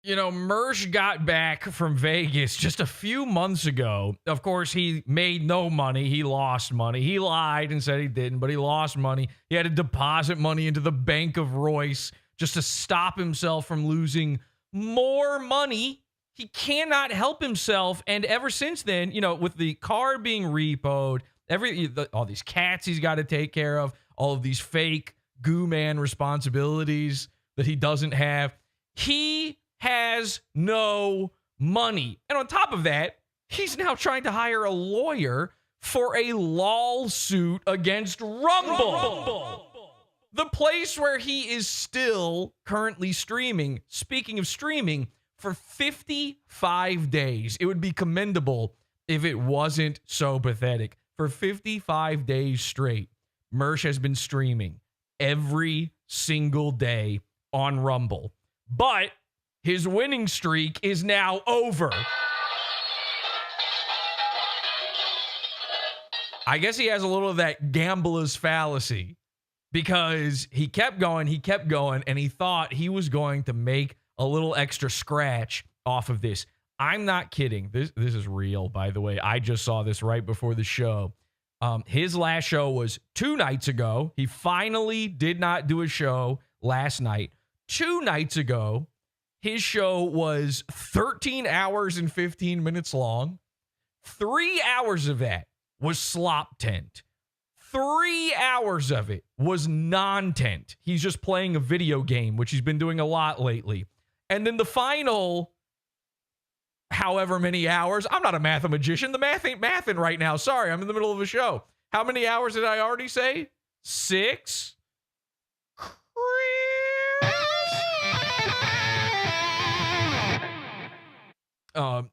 You know, Mersh got back from Vegas just a few months ago. Of course, he made no money. He lost money. He lied and said he didn't, but he lost money. He had to deposit money into the Bank of Royce just to stop himself from losing more money. He cannot help himself. And ever since then, you know, with the car being repoed, all these cats he's got to take care of, all of these fake goo man responsibilities that he doesn't have, he has no money. And on top of that, he's now trying to hire a lawyer for a lawsuit against Rumble. The place where he is still currently streaming. Speaking of streaming, for 55 days. It would be commendable if it wasn't so pathetic. For 55 days straight, Mersh has been streaming every single day on Rumble. But his winning streak is now over. I guess he has a little of that GAMbLA's fallacy because he kept going, and he thought he was going to make a little extra scratch off of this. I'm not kidding. This is real, by the way. I just saw this right before the show. His last show was 2 nights ago. He finally did not do a show last night. 2 nights ago, his show was 13 hours and 15 minutes long. 3 hours of that was slop tent. 3 hours of it was non-tent. He's just playing a video game, which he's been doing a lot lately. And then the final however many hours, I'm not a mathematician. The math ain't mathing right now. Sorry, I'm in the middle of a show. How many hours did I already say? 6?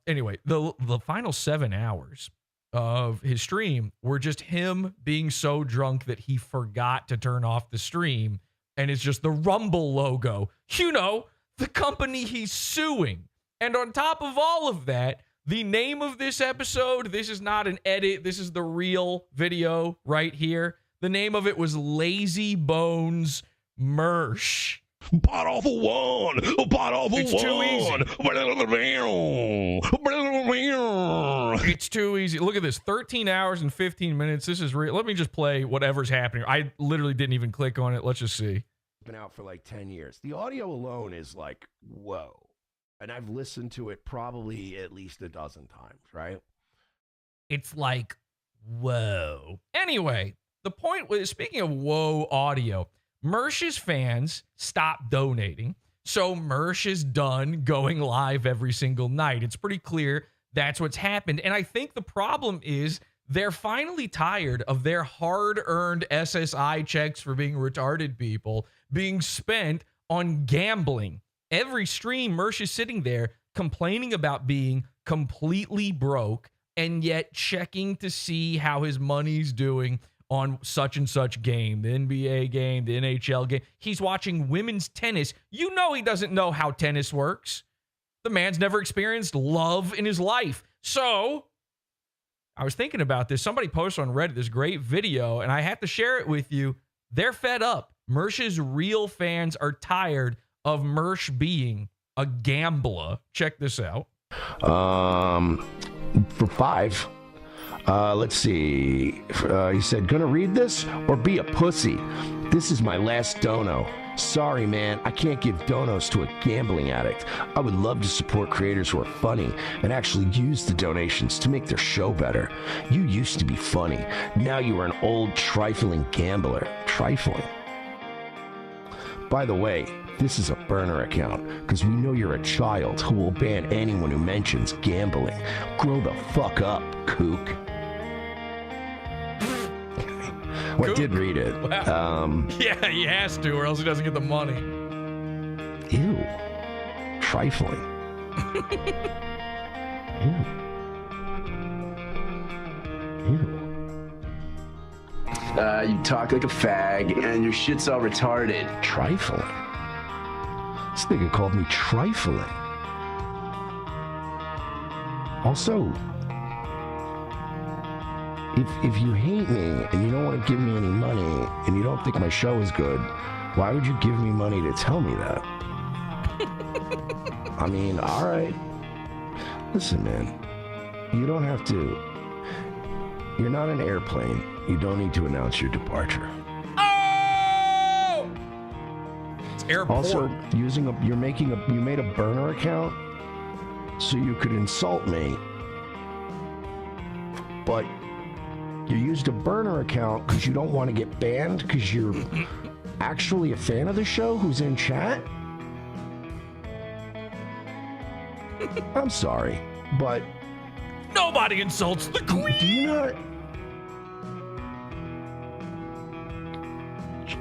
Anyway, the final 7 hours of his stream were just him being so drunk that he forgot to turn off the stream, and it's just the Rumble logo. You know, the company he's suing. And on top of all of that, the name of this episode, this is not an edit, this is the real video right here. The name of it was Lazy Bones Mersh. PODAWFUL 1! PODAWFUL 1! It's too easy. It's too easy. Look at this. 13 hours and 15 minutes. This is real. Let me just play whatever's happening. I literally didn't even click on it. Let's just see. Been out for like 10 years. The audio alone is like, whoa. And I've listened to it probably at least a dozen times, right? It's like, whoa. Anyway, the point was, speaking of whoa audio, Mersh's fans stopped donating. So Mersh is done going live every single night. It's pretty clear that's what's happened. And I think the problem is they're finally tired of their hard-earned SSI checks for being retarded people being spent on gambling. Every stream, Mersh is sitting there complaining about being completely broke and yet checking to see how his money's doing on such and such game, the NBA game, the NHL game. He's watching women's tennis. You know he doesn't know how tennis works. The man's never experienced love in his life. So I was thinking about this. Somebody posted on Reddit this great video, and I have to share it with you. They're fed up. Mersh's real fans are tired of Mersh being a GAMbLA. Check this out. For 5. Let's see. He said, gonna read this or be a pussy? This is my last dono. Sorry, man, I can't give donos to a gambling addict. I would love to support creators who are funny and actually use the donations to make their show better. You used to be funny. Now you are an old, trifling gambler. Trifling. By the way, this is a burner account, because we know you're a child who will ban anyone who mentions gambling. Grow the fuck up, kook. Well, I did read it. Wow. Yeah, he has to, or else he doesn't get the money. Ew. Trifling. Ew. Ew. You talk like a fag, and your shit's all retarded. Trifling? This nigga called me trifling. Also, if you hate me and you don't want to give me any money and you don't think my show is good, why would you give me money to tell me that? I mean, all right. Listen, man, you don't have to. You're not an airplane. You don't need to announce your departure. Oh! It's airport. Also, you made a burner account so you could insult me, but you used a burner account because you don't want to get banned because you're actually a fan of the show who's in chat? I'm sorry, but Nobody insults the queen.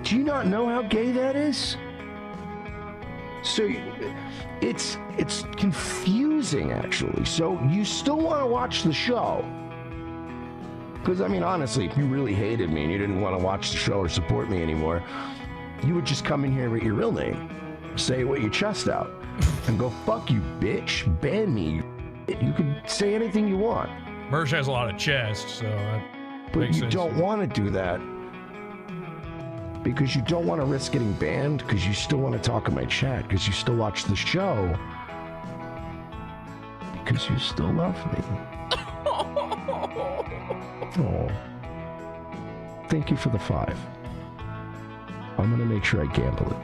Do you not know how gay that is? So it's confusing, actually. So you still want to watch the show? Because, I mean, honestly, if you really hated me and you didn't want to watch the show or support me anymore, you would just come in here with your real name, say it with your chest out, and go, fuck you, bitch, ban me. You can say anything you want. Mersh has a lot of chest, so that But makes you sense. don't want to do that because you don't want to risk getting banned because you still want to talk in my chat because you still watch the show because you still love me. Oh. Thank you for the 5. I'm going to make sure I gamble it.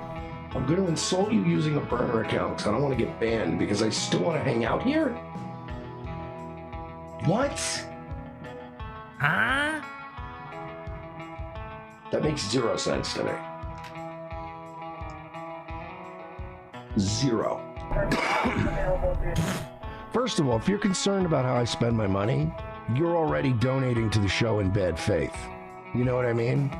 I'm going to insult you using a burner account because I don't want to get banned because I still want to hang out here? What? Huh? That makes 0 sense to me. 0. First of all, if you're concerned about how I spend my money, you're already donating to the show in bad faith. You know what I mean?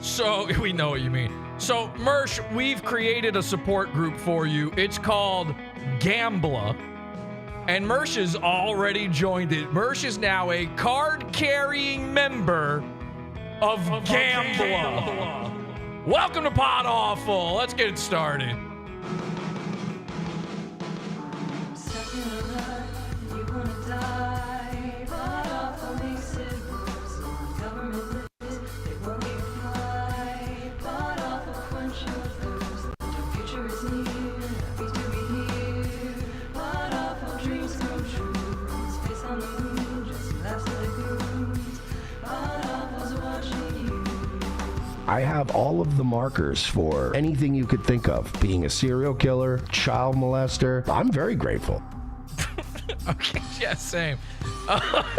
So, we know what you mean. So, Mersh, we've created a support group for you. It's called GAMbLA. And Mersh has already joined it. Mersh is now a card-carrying member of GAMbLA. Welcome to PODAWFUL. Let's get it started. I have all of the markers for anything you could think of. Being a serial killer, child molester. I'm very grateful. Okay, yeah, same. Anyway,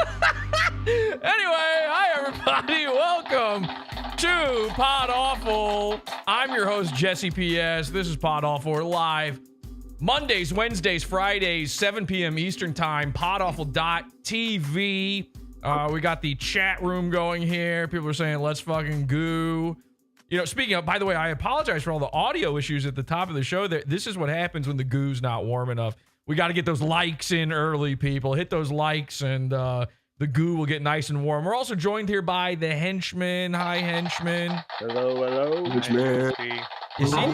hi everybody. Welcome to PODAWFUL. I'm your host, Jesse PS. This is PODAWFUL. We're live Mondays, Wednesdays, Fridays, 7 p.m. Eastern Time, PODAWFUL.tv. We got the chat room going here. People are saying, let's fucking goo. You know, speaking of, by the way, I apologize for all the audio issues at the top of the show. This is what happens when the goo's not warm enough. We got to get those likes in early, people. Hit those likes, and the goo will get nice and warm. We're also joined here by the henchman. Hi, henchman. Hello. Henchman. You see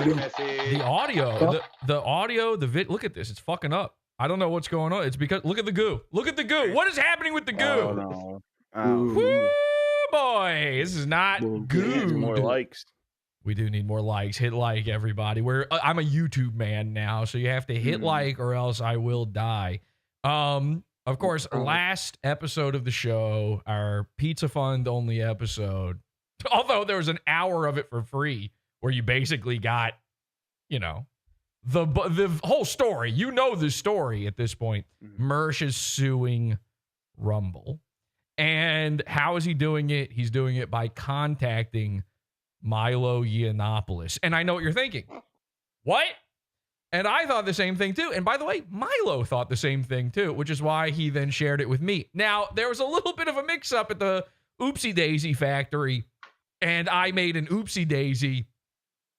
the audio, the audio, the vid. Look at this. It's fucking up. I don't know what's going on. It's because, look at the goo. Look at the goo. What is happening with the goo? Oh, no. Woo, boy. This is not good. More likes. We do need more likes. Hit like, everybody. I'm a YouTube man now, so you have to hit like or else I will die. Of course, last episode of the show, our Pizza Fund only episode, although there was an hour of it for free where you basically got, you know, the whole story. You know the story at this point. Mersh is suing Rumble. And how is he doing it? He's doing it by contacting Milo Yiannopoulos. And I know what you're thinking. What? And I thought the same thing too. And by the way, Milo thought the same thing too, which is why he then shared it with me. Now, there was a little bit of a mix-up at the Oopsie Daisy factory, and I made an Oopsie Daisy.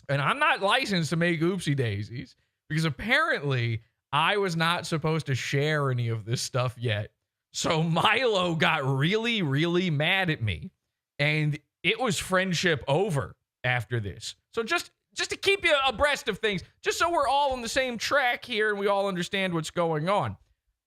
And I'm not licensed to make Oopsie Daisies because apparently I was not supposed to share any of this stuff yet. So Milo got really, really mad at me, and it was friendship over after this. So just to keep you abreast of things, just so we're all on the same track here and we all understand what's going on.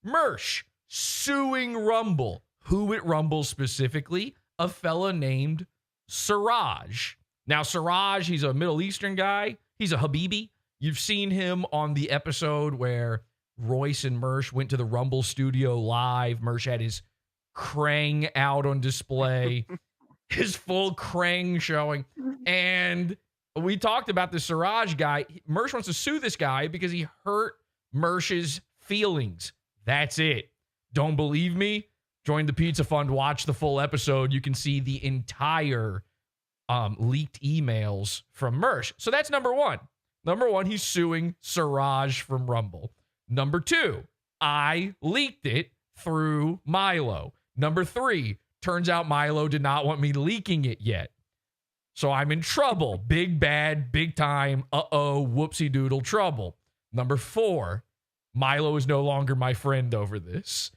Mersh suing Rumble. Who at Rumble specifically? A fella named Siraj. Now, Siraj, he's a Middle Eastern guy. He's a Habibi. You've seen him on the episode where Royce and Mersh went to the Rumble studio live. Mersh had his Krang out on display, his full Krang showing. And we talked about the Siraj guy. Mersh wants to sue this guy because he hurt Mersh's feelings. That's it. Don't believe me? Join the Pizza Fund. Watch the full episode. You can see the entire leaked emails from Mersh. So that's number one. Number one, he's suing Siraj from Rumble. Number two, I leaked it through Milo. Number three, turns out Milo did not want me leaking it yet. So I'm in trouble. Big, bad, big time, whoopsie doodle trouble. Number four, Milo is no longer my friend over this.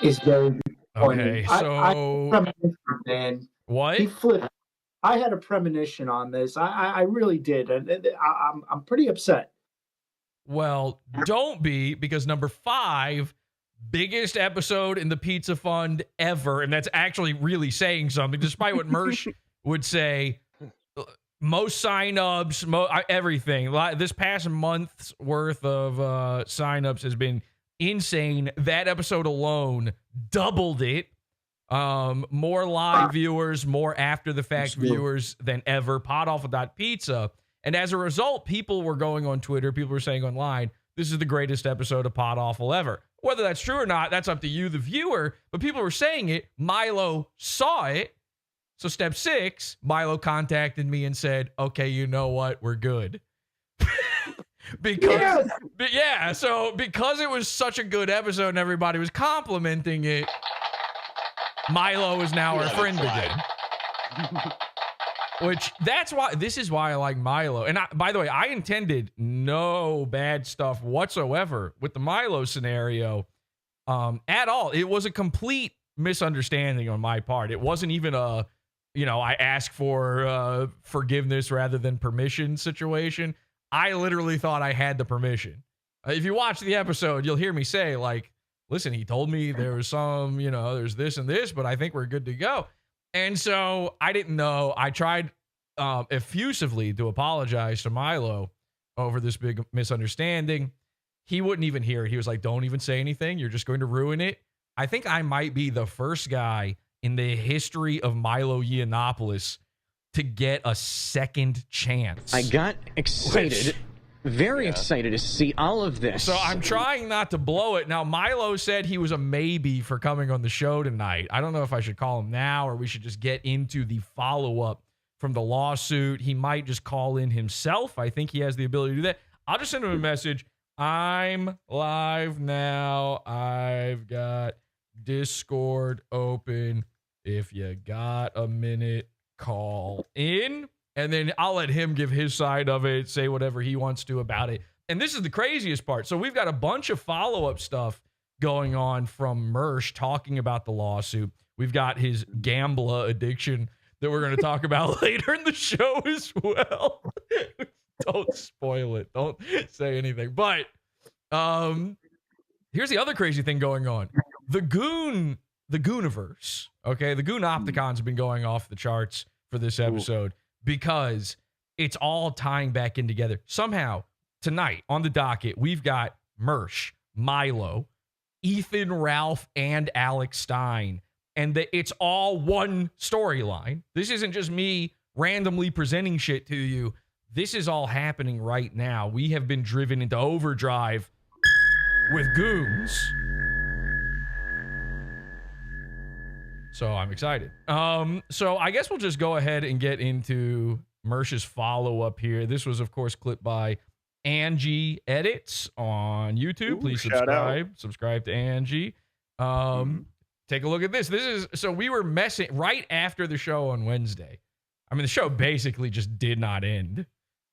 Is very okay, so man, what? He flipped. I had a premonition on this. I really did, and I'm pretty upset. Well, don't be, because number five, biggest episode in the Pizza Fund ever, and that's actually really saying something, despite what Mersh would say. Most signups, everything. This past month's worth of signups has been insane. That episode alone doubled it. More live viewers, more after the fact viewers than ever. PODAWFUL.pizza. And as a result, people were going on Twitter, people were saying online, this is the greatest episode of PodAwful ever. Whether that's true or not, that's up to you, the viewer. But people were saying it. Milo saw it. So step 6, Milo contacted me and said, okay, you know what? We're good. because it was such a good episode and everybody was complimenting it, Milo is now our friend again. This is why I like Milo. And by the way, I intended no bad stuff whatsoever with the Milo scenario at all. It was a complete misunderstanding on my part. It wasn't even I asked for forgiveness rather than permission situation. I literally thought I had the permission. If you watch the episode, you'll hear me say, like, listen, he told me there was some, there's this and this, but I think we're good to go. And so I didn't know. I tried effusively to apologize to Milo over this big misunderstanding. He wouldn't even hear it. He was like, don't even say anything. You're just going to ruin it. I think I might be the first guy in the history of Milo Yiannopoulos to get a second chance. I got excited, very excited to see all of this. So I'm trying not to blow it. Now, Milo said he was a maybe for coming on the show tonight. I don't know if I should call him now or we should just get into the follow-up from the lawsuit. He might just call in himself. I think he has the ability to do that. I'll just send him a message. I'm live now. I've got Discord open. If you got a minute, call in. And then I'll let him give his side of it, say whatever he wants to about it. And this is the craziest part. So we've got a bunch of follow-up stuff going on from Mersh talking about the lawsuit. We've got his GAMbLA addiction that we're going to talk about later in the show as well. Don't spoil it. Don't say anything. But here's the other crazy thing going on. The Gooniverse, okay? The Goonopticon's been going off the charts for this episode because it's all tying back in together. Somehow, tonight on the docket, we've got Mersh, Milo, Ethan, Ralph, and Alex Stein. And it's all one storyline. This isn't just me randomly presenting shit to you. This is all happening right now. We have been driven into overdrive with goons. So I'm excited. So I guess we'll just go ahead and get into Mersh's follow-up here. This was, of course, clipped by Angie Edits on YouTube. Please subscribe to Angie. Take a look at this. So we were messing right after the show on Wednesday. I mean, the show basically just did not end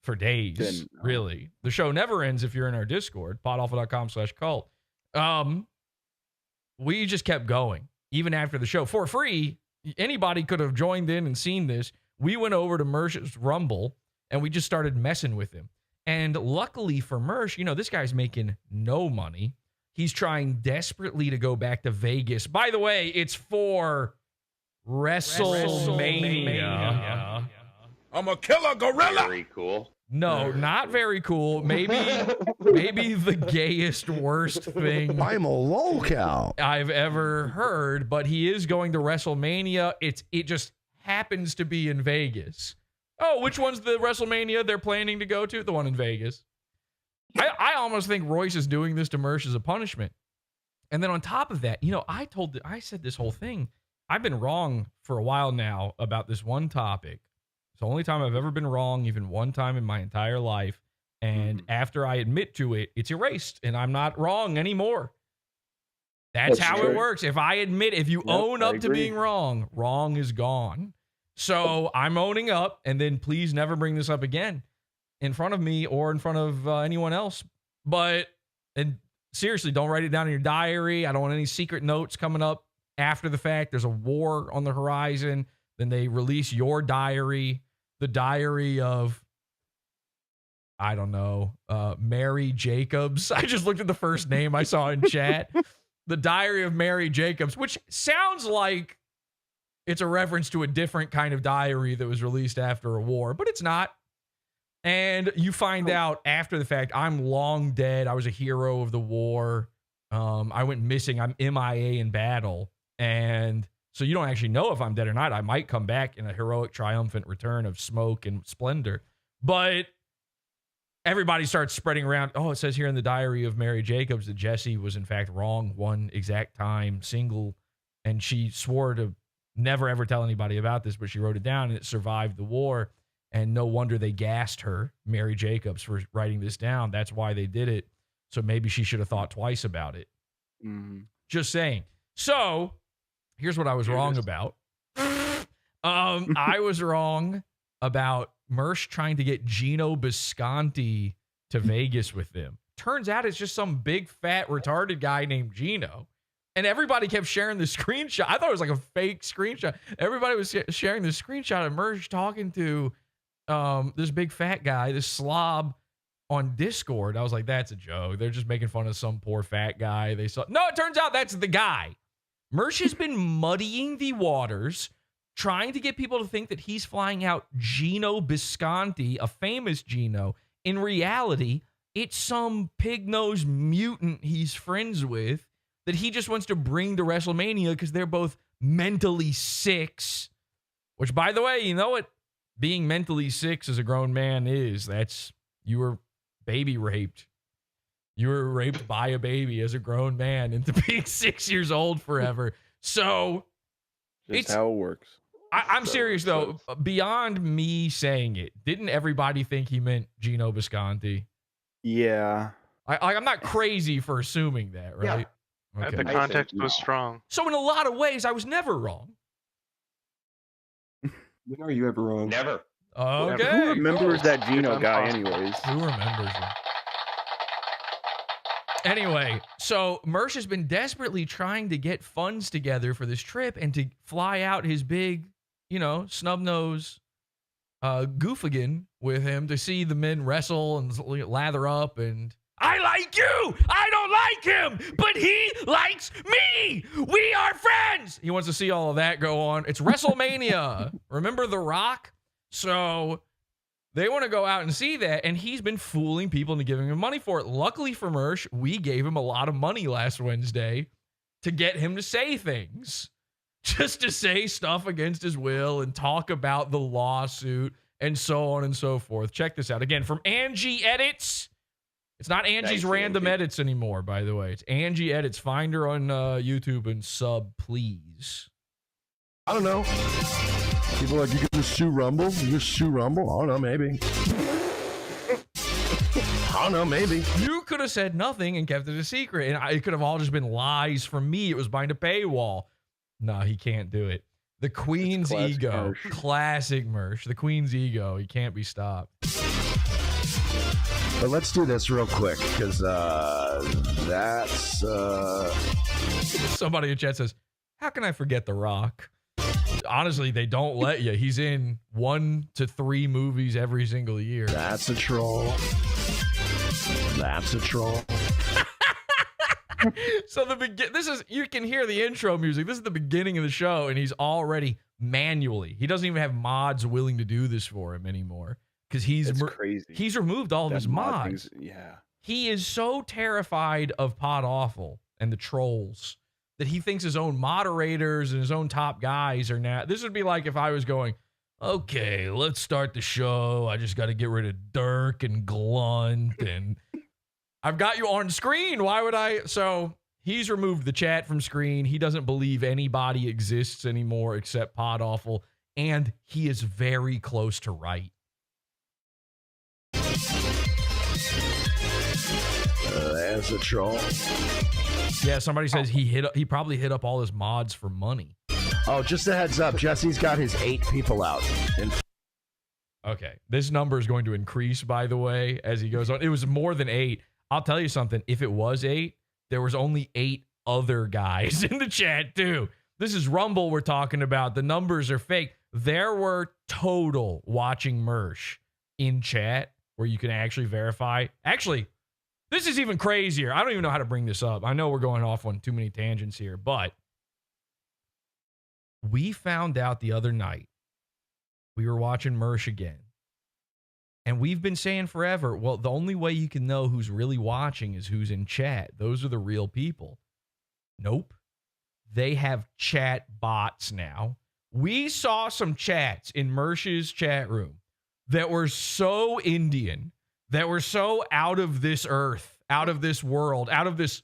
for days, really. The show never ends if you're in our Discord, podawful.com/cult. We just kept going, even after the show. For free, anybody could have joined in and seen this. We went over to Mersh's Rumble, and we just started messing with him. And luckily for Mersh, this guy's making no money. He's trying desperately to go back to Vegas. By the way, it's for WrestleMania. I'm a killer gorilla. Very cool. No, not very cool. Maybe the gayest, worst thing I'm a lolcow. I've ever heard, but he is going to WrestleMania. It just happens to be in Vegas. Oh, which one's the WrestleMania they're planning to go to? The one in Vegas. I almost think Royce is doing this to Mersh as a punishment. And then on top of that, I said this whole thing. I've been wrong for a while now about this one topic. It's the only time I've ever been wrong, even one time in my entire life. And after I admit to it, it's erased, and I'm not wrong anymore. That's how true. it works. If you own up to being wrong, wrong is gone. So I'm owning up, and then please never bring this up again in front of me or in front of anyone else. And seriously, don't write it down in your diary. I don't want any secret notes coming up after the fact. There's a war on the horizon. Then they release your diary, the diary of, I don't know, Mary Jacobs. I just looked at the first name I saw in chat. The diary of Mary Jacobs, which sounds like it's a reference to a different kind of diary that was released after a war, but it's not. And you find out after the fact, I'm long dead. I was a hero of the war. I went missing. I'm MIA in battle. And so you don't actually know if I'm dead or not. I might come back in a heroic, triumphant return of smoke and splendor. But everybody starts spreading around. Oh, it says here in the diary of Mary Jacobs that Jesse was in fact wrong one exact time, single. And she swore to never, ever tell anybody about this, but she wrote it down and it survived the war. And no wonder they gassed her, Mary Jacobs, for writing this down. That's why they did it. So maybe she should have thought twice about it. Just saying. So here's what I was wrong about. I was wrong about Mersh trying to get Gino Bisconti to Vegas with them. Turns out it's just some big, fat, retarded guy named Gino. And everybody kept sharing the screenshot. I thought it was like a fake screenshot. Everybody was sharing the screenshot of Mersh talking to this big fat guy, this slob, on Discord. I was like, that's a joke. They're just making fun of some poor fat guy. No, it turns out that's the guy. Mersh has been muddying the waters, trying to get people to think that he's flying out Gino Bisconti, a famous Gino. In reality, it's some pig-nosed mutant he's friends with that he just wants to bring to WrestleMania because they're both mentally sick. Which, by the way, you know what being mentally sick as a grown man is? You were baby raped. You were raped by a baby as a grown man into being 6 years old forever. So That's how it works. I'm serious, though. Beyond me saying it, didn't everybody think he meant Gino Bisconti? Yeah. I'm not crazy for assuming that, right? Yeah. Okay. The context was strong. So in a lot of ways, I was never wrong. When are you ever wrong? Never. Okay. Who remembers that Gino It's guy impossible. anyways? Who remembers him? Anyway, so Mersh has been desperately trying to get funds together for this trip and to fly out his big, snub nose goofigan with him to see the men wrestle and lather up. And I like you. I don't like him, but he likes me. We are friends. He wants to see all of that go on. It's WrestleMania. Remember The Rock? So they want to go out and see that, and he's been fooling people into giving him money for it. Luckily for Mersh, we gave him a lot of money last Wednesday to get him to say things. Just to say stuff against his will and talk about the lawsuit and so on and so forth. Check this out. Again, from Angie Edits. It's not Angie's Random Edits anymore, by the way. It's Angie Edits. Find her on YouTube and sub, please. I don't know. People are like, you gonna sue Rumble? You gonna sue Rumble? I don't know, maybe. I don't know, maybe. You could have said nothing and kept it a secret, and it could have all just been lies from me. It was behind a paywall. No, he can't do it. The Queen's ego. Classic Mersh. The Queen's ego. He can't be stopped. But let's do this real quick, because that's... Somebody in chat says, how can I forget The Rock? Honestly, they don't let you. He's in 1 to 3 movies every single year. That's a troll. That's a troll. So you can hear the intro music. This is the beginning of the show, and he's already manually. He doesn't even have mods willing to do this for him anymore because he's crazy. He's removed all of his mods. Yeah. He is so terrified of PODAWFUL and the trolls that he thinks his own moderators and his own top guys are now. This would be like if I was going, okay, let's start the show. I just got to get rid of Dirk and Glunt, and I've got you on screen. Why would I? So he's removed the chat from screen. He doesn't believe anybody exists anymore except PODAWFUL, and he is very close to right. There's a troll. Yeah, somebody says he probably hit up all his mods for money. Oh, just a heads up. Jesse's got his 8 people out. Okay, this number is going to increase, by the way, as he goes on. It was more than 8. I'll tell you something. If it was 8, there was only 8 other guys in the chat, too. This is Rumble we're talking about. The numbers are fake. There were total watching Mersh in chat where you can actually verify. Actually, this is even crazier. I don't even know how to bring this up. I know we're going off on too many tangents here, but we found out the other night we were watching Mersh again. And we've been saying forever, well, the only way you can know who's really watching is who's in chat. Those are the real people. Nope. They have chat bots now. We saw some chats in Mersh's chat room that were so Indian, that were so out of this earth, out of this world, out of this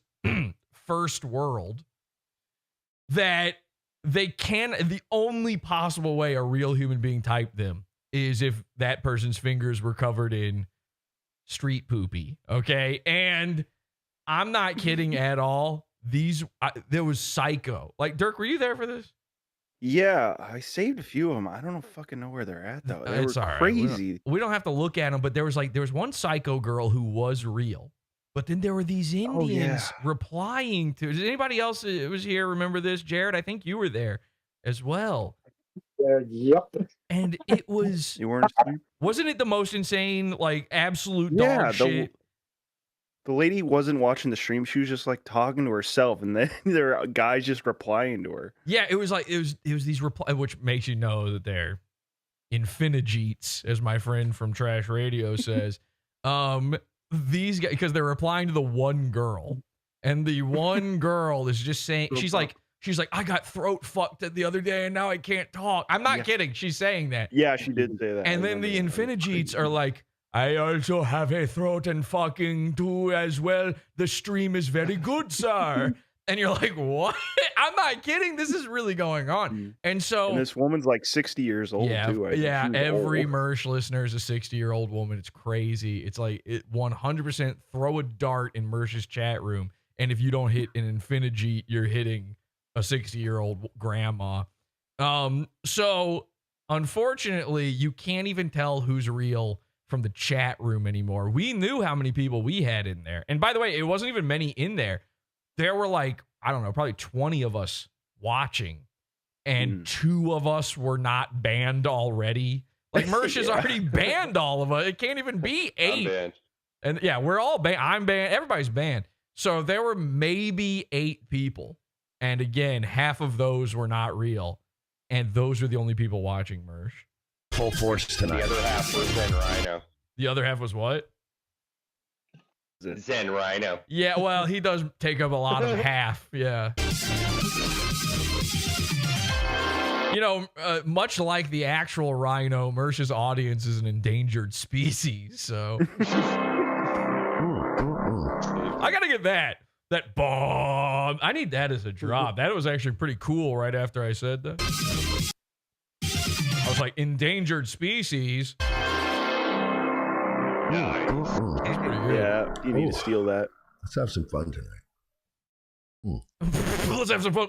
first world, that they can, the only possible way a real human being typed them is if that person's fingers were covered in street poopy, okay? And I'm not kidding at all. There was psycho. Like, Dirk, were you there for this? Yeah, I saved a few of them. I don't fucking know where they're at, though. They It's were all right. crazy. We don't have to look at them, but there was one psycho girl who was real. But then there were these Indians replying to. Does anybody else who was here remember this? Jared, I think you were there as well. Yep. And it was, You weren't asleep? wasn't it the most insane, like absolute dog shit? The lady wasn't watching the stream. She was just like talking to herself, and then there are guys just replying to her. Yeah, it was like it was these reply, which makes you know that they're infinijeets, as my friend from Trash Radio says. These guys, because they're replying to the one girl, and the one girl is just saying, she's like, I got throat fucked the other day, and now I can't talk. I'm not kidding. She's saying that. Yeah, she did say that. And then the infinijeets are like, I also have a throat and fucking too as well. The stream is very good, sir. And you're like, what? I'm not kidding. This is really going on. And so this woman's like 60 years old, too. Yeah, every Mersh listener is a 60-year-old woman. It's crazy. It's like 100% throw a dart in Mersh's chat room. And if you don't hit an infinijeet, you're hitting a 60-year-old grandma. So unfortunately, you can't even tell who's real from the chat room anymore. We knew how many people we had in there. And by the way, it wasn't even many in there. There were like, I don't know, probably 20 of us watching. And 2 of us were not banned already. Like Mersh has already banned all of us. It can't even be 8. I'm banned. And yeah, we're all banned. I'm banned. Everybody's banned. So there were maybe 8 people. And again, half of those were not real. And those are the only people watching Mersh. Full force tonight. The other half was Zen Rhino. The other half was what? Zen Rhino. Yeah, well, he does take up a lot of half. Yeah. You know, much like the actual rhino, Mersh's audience is an endangered species. So I got to get that. That bomb. I need that as a drop. That was actually pretty cool right after I said that. I was like, endangered species. That's pretty good. Yeah, you need to steal that. Let's have some fun tonight. Let's have some fun.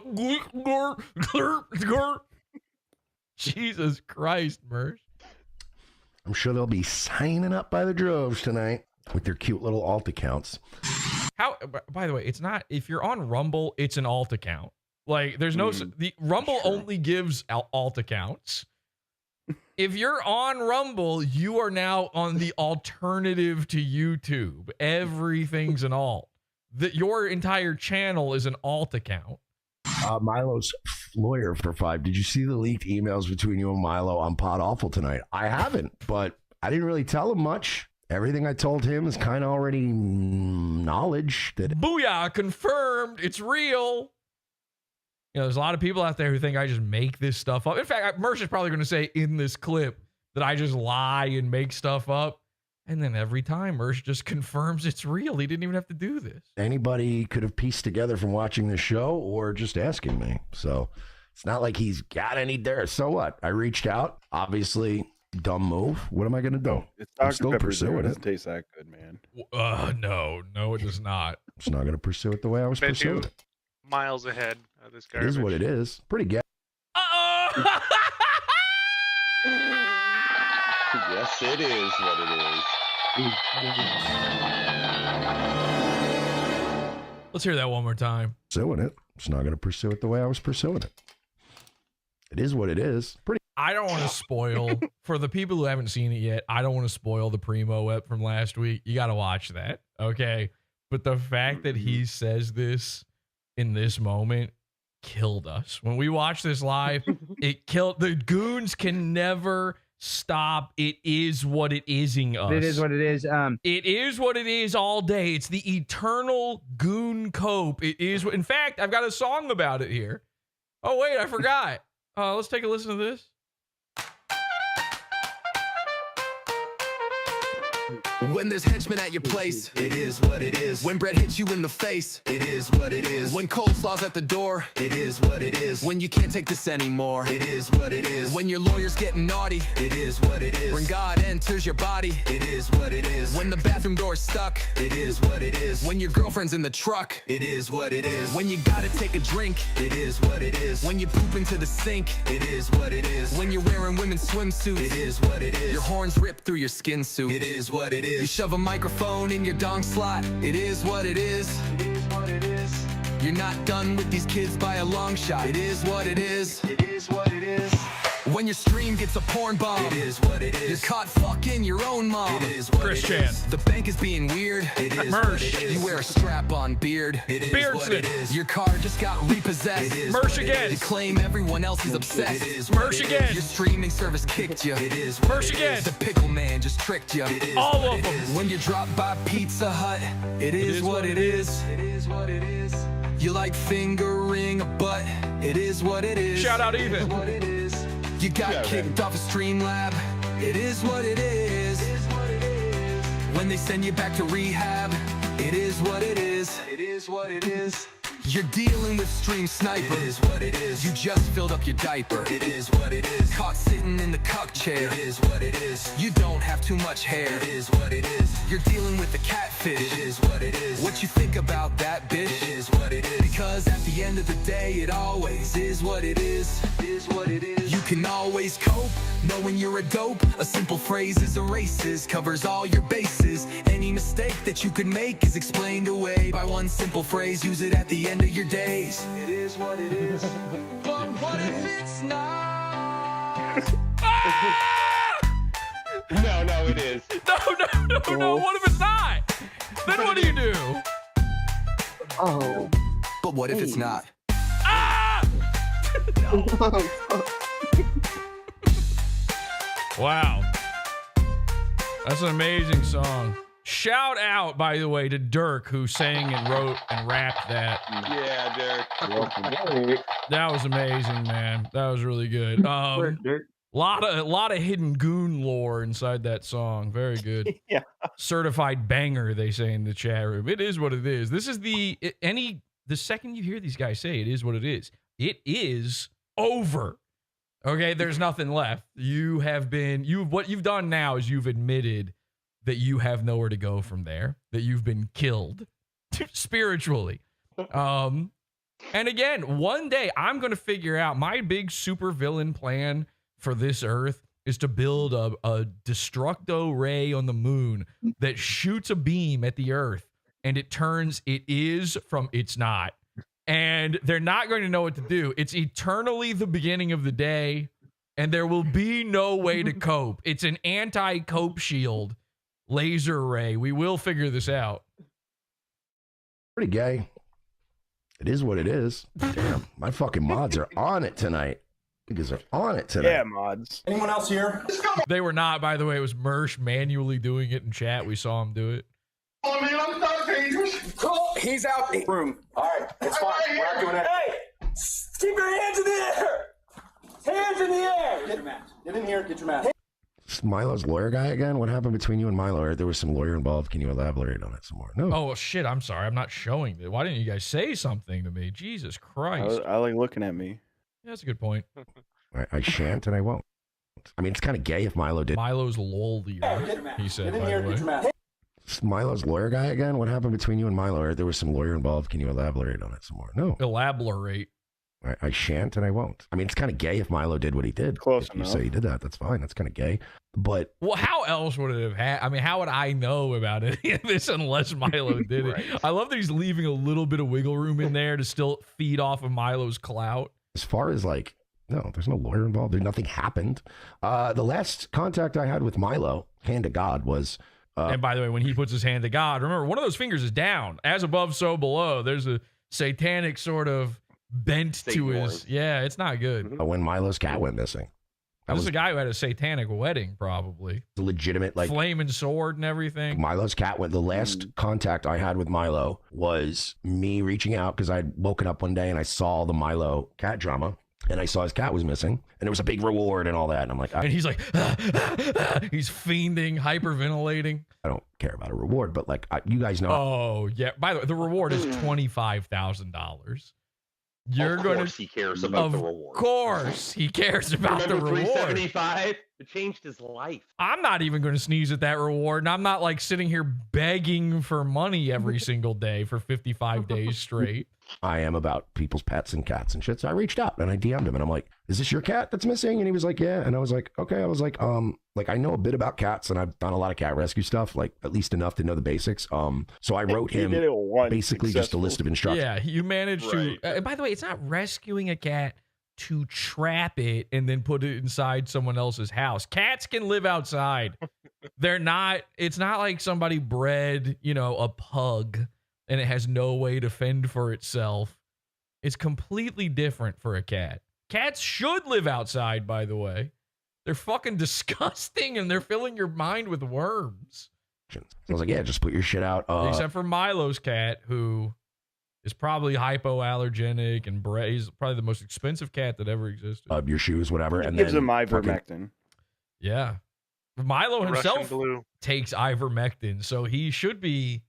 Jesus Christ, Mersh. I'm sure they'll be signing up by the droves tonight with their cute little alt accounts. How? By the way, it's not. If you're on Rumble, it's an alt account. Like, there's no. The Rumble only gives alt accounts. If you're on Rumble, you are now on the alternative to YouTube. Everything's an alt. Your entire channel is an alt account. Milo's lawyer for 5. Did you see the leaked emails between you and Milo on PODAWFUL tonight? I haven't, but I didn't really tell him much. Everything I told him is kind of already knowledge that. Booyah, confirmed. It's real. You know, there's a lot of people out there who think I just make this stuff up. In fact, Mersh is probably going to say in this clip that I just lie and make stuff up. And then every time Mersh just confirms it's real. He didn't even have to do this. Anybody could have pieced together from watching the show or just asking me. So it's not like he's got any there. So what? I reached out. Obviously, dumb move. What am I going to do? It's I'm Dr. still Pepper. pursuing It doesn't it. taste that good, man. No, it does not. I'm just not going to pursue it the way I was Bet pursuing you it. miles ahead of this It garbage. is what it is. Pretty gay. Uh-oh! Yes, it is what it is. Let's hear that one more time. Pursuing it. Just not going to pursue it the way I was pursuing it. It is what it is. Pretty. I don't want to spoil, for the people who haven't seen it yet, I don't want to spoil the Primo ep from last week. You got to watch that, okay? But the fact that he says this in this moment killed us. When we watched this live, it killed. The goons can never stop. It is what it is-ing us. It is what it is. It is what it is all day. It's the eternal goon cope. It is. In fact, I've got a song about it here. Oh, wait, I forgot. Let's take a listen to this. When there's henchmen at your place, it is what it is. When bread hits you in the face, it is what it is. When coleslaw's at the door, it is what it is. When you can't take this anymore, it is what it is. When your lawyer's getting naughty, it is what it is. When God enters your body, it is what it is. When the bathroom door's stuck, it is what it is. When your girlfriend's in the truck, it is what it is. When you gotta take a drink, it is what it is. When you poop into the sink, it is what it is. When you're wearing women's swimsuits, it is what it is. Your horns rip through your skin suit, it is what it is. You shove a microphone in your dong slot, it is what it is. It is what it is. You're not done with these kids by a long shot, it is what it is. It is what it is. When your stream gets a porn bomb, it is what it is. You're caught fucking your own mom, it is what Chris it Chan. is. The bank is being weird, it is Mersh. what it is. You wear a strap-on beard, it is Beardson. what it is. Your car just got repossessed, it is Mersh what it again. is. You claim everyone else is obsessed, it is Mersh again. Your streaming service kicked you, it is what Mersh it again. is. The pickle man just tricked you, it is All what of it them. is. When you drop by Pizza Hut, it is what it is. It is what it is. You like fingering a butt, it is what it is. Shout out It is Even. what it is. You got kicked off a Streamlab, it is what it is. When they send you back to rehab, it is what it is. It is what it is. You're dealing with stream sniper, it is what it is. You just filled up your diaper, it is what it is. Caught sitting in the cuck chair, it is what it is. You don't have too much hair, it is what it is. You're dealing with the catfish, it is what it is. What you think about that, bitch, it is what it is. Because at the end of the day, it always is what it is. It is what it is. You can always cope, knowing you're a dope. A simple phrase is erases, covers all your bases. Any mistake that you could make is explained away by one simple phrase. Use it at the end of your days. It is what it is. But what if it's not? No, it is. No. What if it's not? Then what do you do? Oh. But what if it's not? Ah! Wow. That's an amazing song. Shout out, by the way, to Dirk, who sang and wrote and rapped that. Yeah, Derek. That was amazing, man. That was really good. Lot of hidden goon lore inside that song. Very good. Yeah. Certified banger, they say in the chat room. It is what it is. This is the second you hear these guys say it is what it is. It is over. Okay, there's nothing left. What you've done now is you've admitted that you have nowhere to go from there, that you've been killed spiritually. And again, one day I'm going to figure out my big super villain plan for this Earth is to build a destructo ray on the moon that shoots a beam at the Earth and it turns it is from it's not. And they're not going to know what to do. It's eternally the beginning of the day and there will be no way to cope. It's an anti-cope shield. Laser ray. We will figure this out. Pretty gay. It is what it is. Damn, my fucking mods are on it tonight. Because they're on it tonight. Yeah, mods. Anyone else here? They were not, by the way. It was Mersh manually doing it in chat. We saw him do it. Oh, man, I'm not dangerous. Cool. He's out the room. All right, it's fine. We're not doing that. Hey, keep your hands in the air. Hands in the air. Get your mask. Get in here. Get your mask. Milo's lawyer guy again? What happened between you and Milo? There was some lawyer involved. Can you elaborate on it some more? No. Oh, shit. I'm sorry. I'm not showing it. Why didn't you guys say something to me? Jesus Christ. I like looking at me. Yeah, that's a good point. I shan't and I won't. I mean, it's kind of gay if Milo did. Milo's lollier, he said, Get in by here. the Get your way. mask. Milo's lawyer guy again? What happened between you and Milo? There was some lawyer involved. Can you elaborate on it some more? No. Elaborate. I shan't and I won't. I mean, it's kind of gay if Milo did what he did. Close if you enough. say he did that, that's fine. That's kind of gay. But Well, how else would it have had? I mean, how would I know about any of this unless Milo did it? Right. I love that he's leaving a little bit of wiggle room in there to still feed off of Milo's clout. as far as like, no, there's no lawyer involved. Nothing happened. The last contact I had with Milo, hand to God, was... and by the way, when he puts his hand to God, remember, one of those fingers is down. As above, so below. There's a satanic sort of bent to his... Yeah, it's not good. when Milo's cat went missing. This is a guy who had a satanic wedding, probably. The legitimate, like... Flaming sword and everything. Milo's cat went... The last contact I had with Milo was me reaching out because I'd woken up one day and I saw the Milo cat drama. And I saw his cat was missing. And it was a big reward and all that. And I'm like... And he's like... he's fiending, hyperventilating. I don't care about a reward, but like, you guys know... Oh, yeah. By the way, the reward is $25,000. You're going to... he cares about the reward. Of course he cares about the Remember reward. $375? It changed his life. I'm not even going to sneeze at that reward. And I'm not like sitting here begging for money every single day for 55 days straight. I am about people's pets and cats and shit. So I reached out and I DM'd him and I'm like, is this your cat that's missing? And he was like, yeah. And I was like, okay. I was like, I know a bit about cats and I've done a lot of cat rescue stuff, like at least enough to know the basics. So I wrote him basically just a list of instructions. Yeah, you managed to. And by the way, it's not rescuing a cat to trap it and then put it inside someone else's house. Cats can live outside. They're not. It's not like somebody bred, a pug and it has no way to fend for itself. It's completely different for a cat. Cats should live outside, by the way. They're fucking disgusting and they're filling your mind with worms. So I was like, yeah, just put your shit out. Except for Milo's cat, who is probably hypoallergenic and he's probably the most expensive cat that ever existed. Your shoes, whatever. It and gives then him ivermectin. Yeah. Milo himself Russian blue. takes ivermectin, so he should be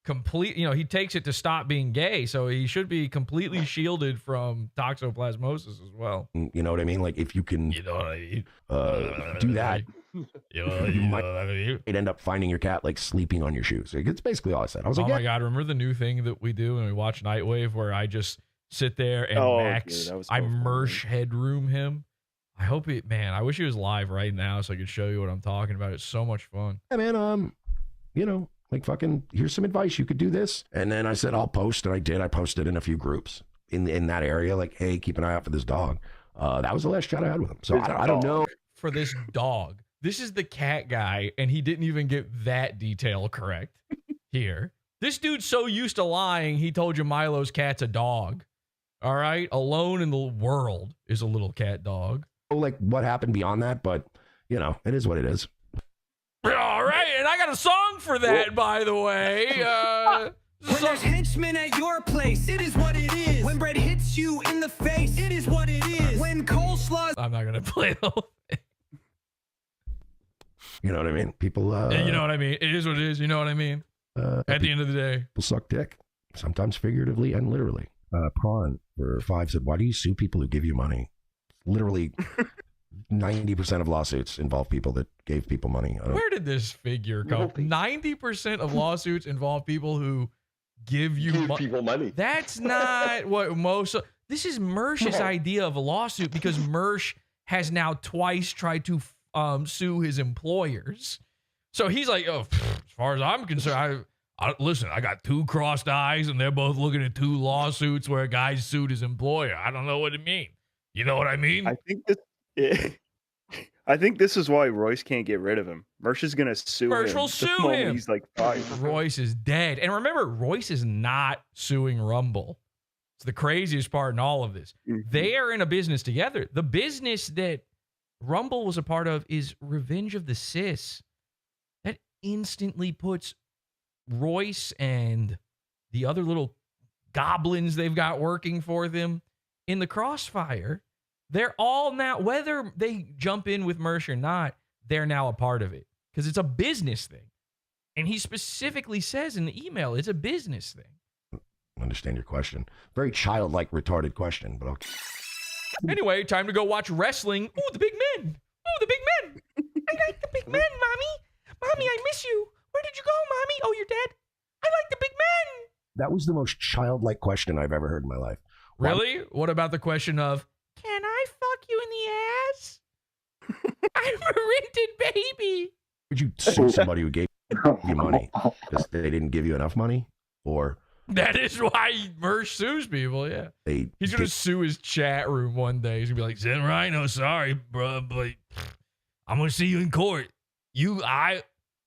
complete. He takes it to stop being gay, so he should be completely shielded from toxoplasmosis as well. You know what I mean? Like if you can You know what I mean? do that, You might end up finding your cat like sleeping on your shoes. Like, it's basically all I said. I was Oh like, my God, remember the new thing that we do when we watch Nightwave where I just sit there and Max, dude, that was I so funny. Mersh headroom him. I hope I wish he was live right now so I could show you what I'm talking about. It's so much fun. yeah, man, like fucking, here's some advice. You could do this. And then I said, I'll post. And I did. I posted in a few groups in that area. Like, hey, keep an eye out for this dog. That was the last chat I had with him. So I don't know. For this dog. This is the cat guy, and he didn't even get that detail correct here. This dude's so used to lying, he told you Milo's cat's a dog. All right? Alone in the world is a little cat dog. Like what happened beyond that, but it is what it is. All right, and I got a song for that, by the way. When there's henchmen at your place, it is what it is. When bread hits you in the face, it is what it is. When coleslaw... I'm not going to play the whole thing. You know what I mean? People, You know what I mean? It is what it is. You know what I mean? At the end of the day. People suck dick, sometimes figuratively and literally. Prawn for 5 said, why do you sue people who give you money? Literally 90% of lawsuits involve people that gave people money. Where did this figure come? 90% of lawsuits involve people who give people money. That's not what most... This is Mersh's idea of a lawsuit because Mersh has now twice tried to sue his employers. So he's like, oh, as far as I'm concerned, listen, I got 2 crossed eyes and they're both looking at 2 lawsuits where a guy sued his employer. I don't know what it means. You know what I mean? I think this is why Royce can't get rid of him. Mersh is gonna sue him. Mersh will sue him. He's like, fine. Royce is dead. And remember, Royce is not suing Rumble. It's the craziest part in all of this. They are in a business together. The business that Rumble was a part of is Revenge of the Sis. That instantly puts Royce and the other little goblins they've got working for them in the crossfire. They're all now, whether they jump in with Mersh or not, they're now a part of it because it's a business thing. And he specifically says in the email, it's a business thing. I understand your question. Very childlike, retarded question, but okay. Anyway, time to go watch wrestling. Ooh, the big men. Ooh, the big men. I like the big men, Mommy. Mommy, I miss you. Where did you go, Mommy? Oh, you're dead. I like the big men. That was the most childlike question I've ever heard in my life. Really? What about the question of, can I fuck you in the ass? I'm a rented baby. Would you sue somebody who gave you money because they didn't give you enough money? Or that is why Mersh sues people, yeah. He's going to sue his chat room one day. He's going to be like, Zen Rhino, sorry, bro, but I'm going to see you in court. You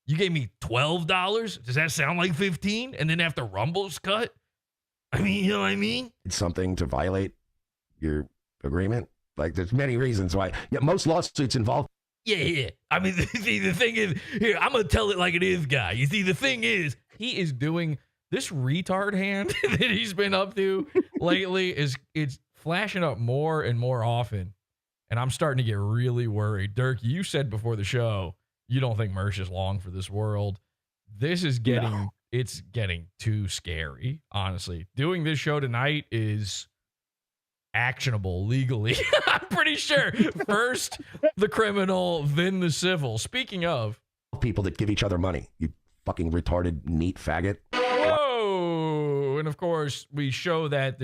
gave me $12? Does that sound like 15? And then after Rumble's cut? I mean, you know what I mean? It's something to violate your agreement. Like, there's many reasons why. Yeah, most lawsuits involve. Yeah. I mean, the thing is, here, I'm going to tell it like it is, guy. You see, the thing is, he is doing this retard hand that he's been up to lately it's flashing up more and more often. And I'm starting to get really worried. Dirk, you said before the show, you don't think Mersh is long for this world. This is it's getting too scary, honestly. Doing this show tonight is actionable legally. I'm pretty sure. First the criminal, then the civil. Speaking of people that give each other money, you fucking retarded neat faggot. Whoa! And of course, we show that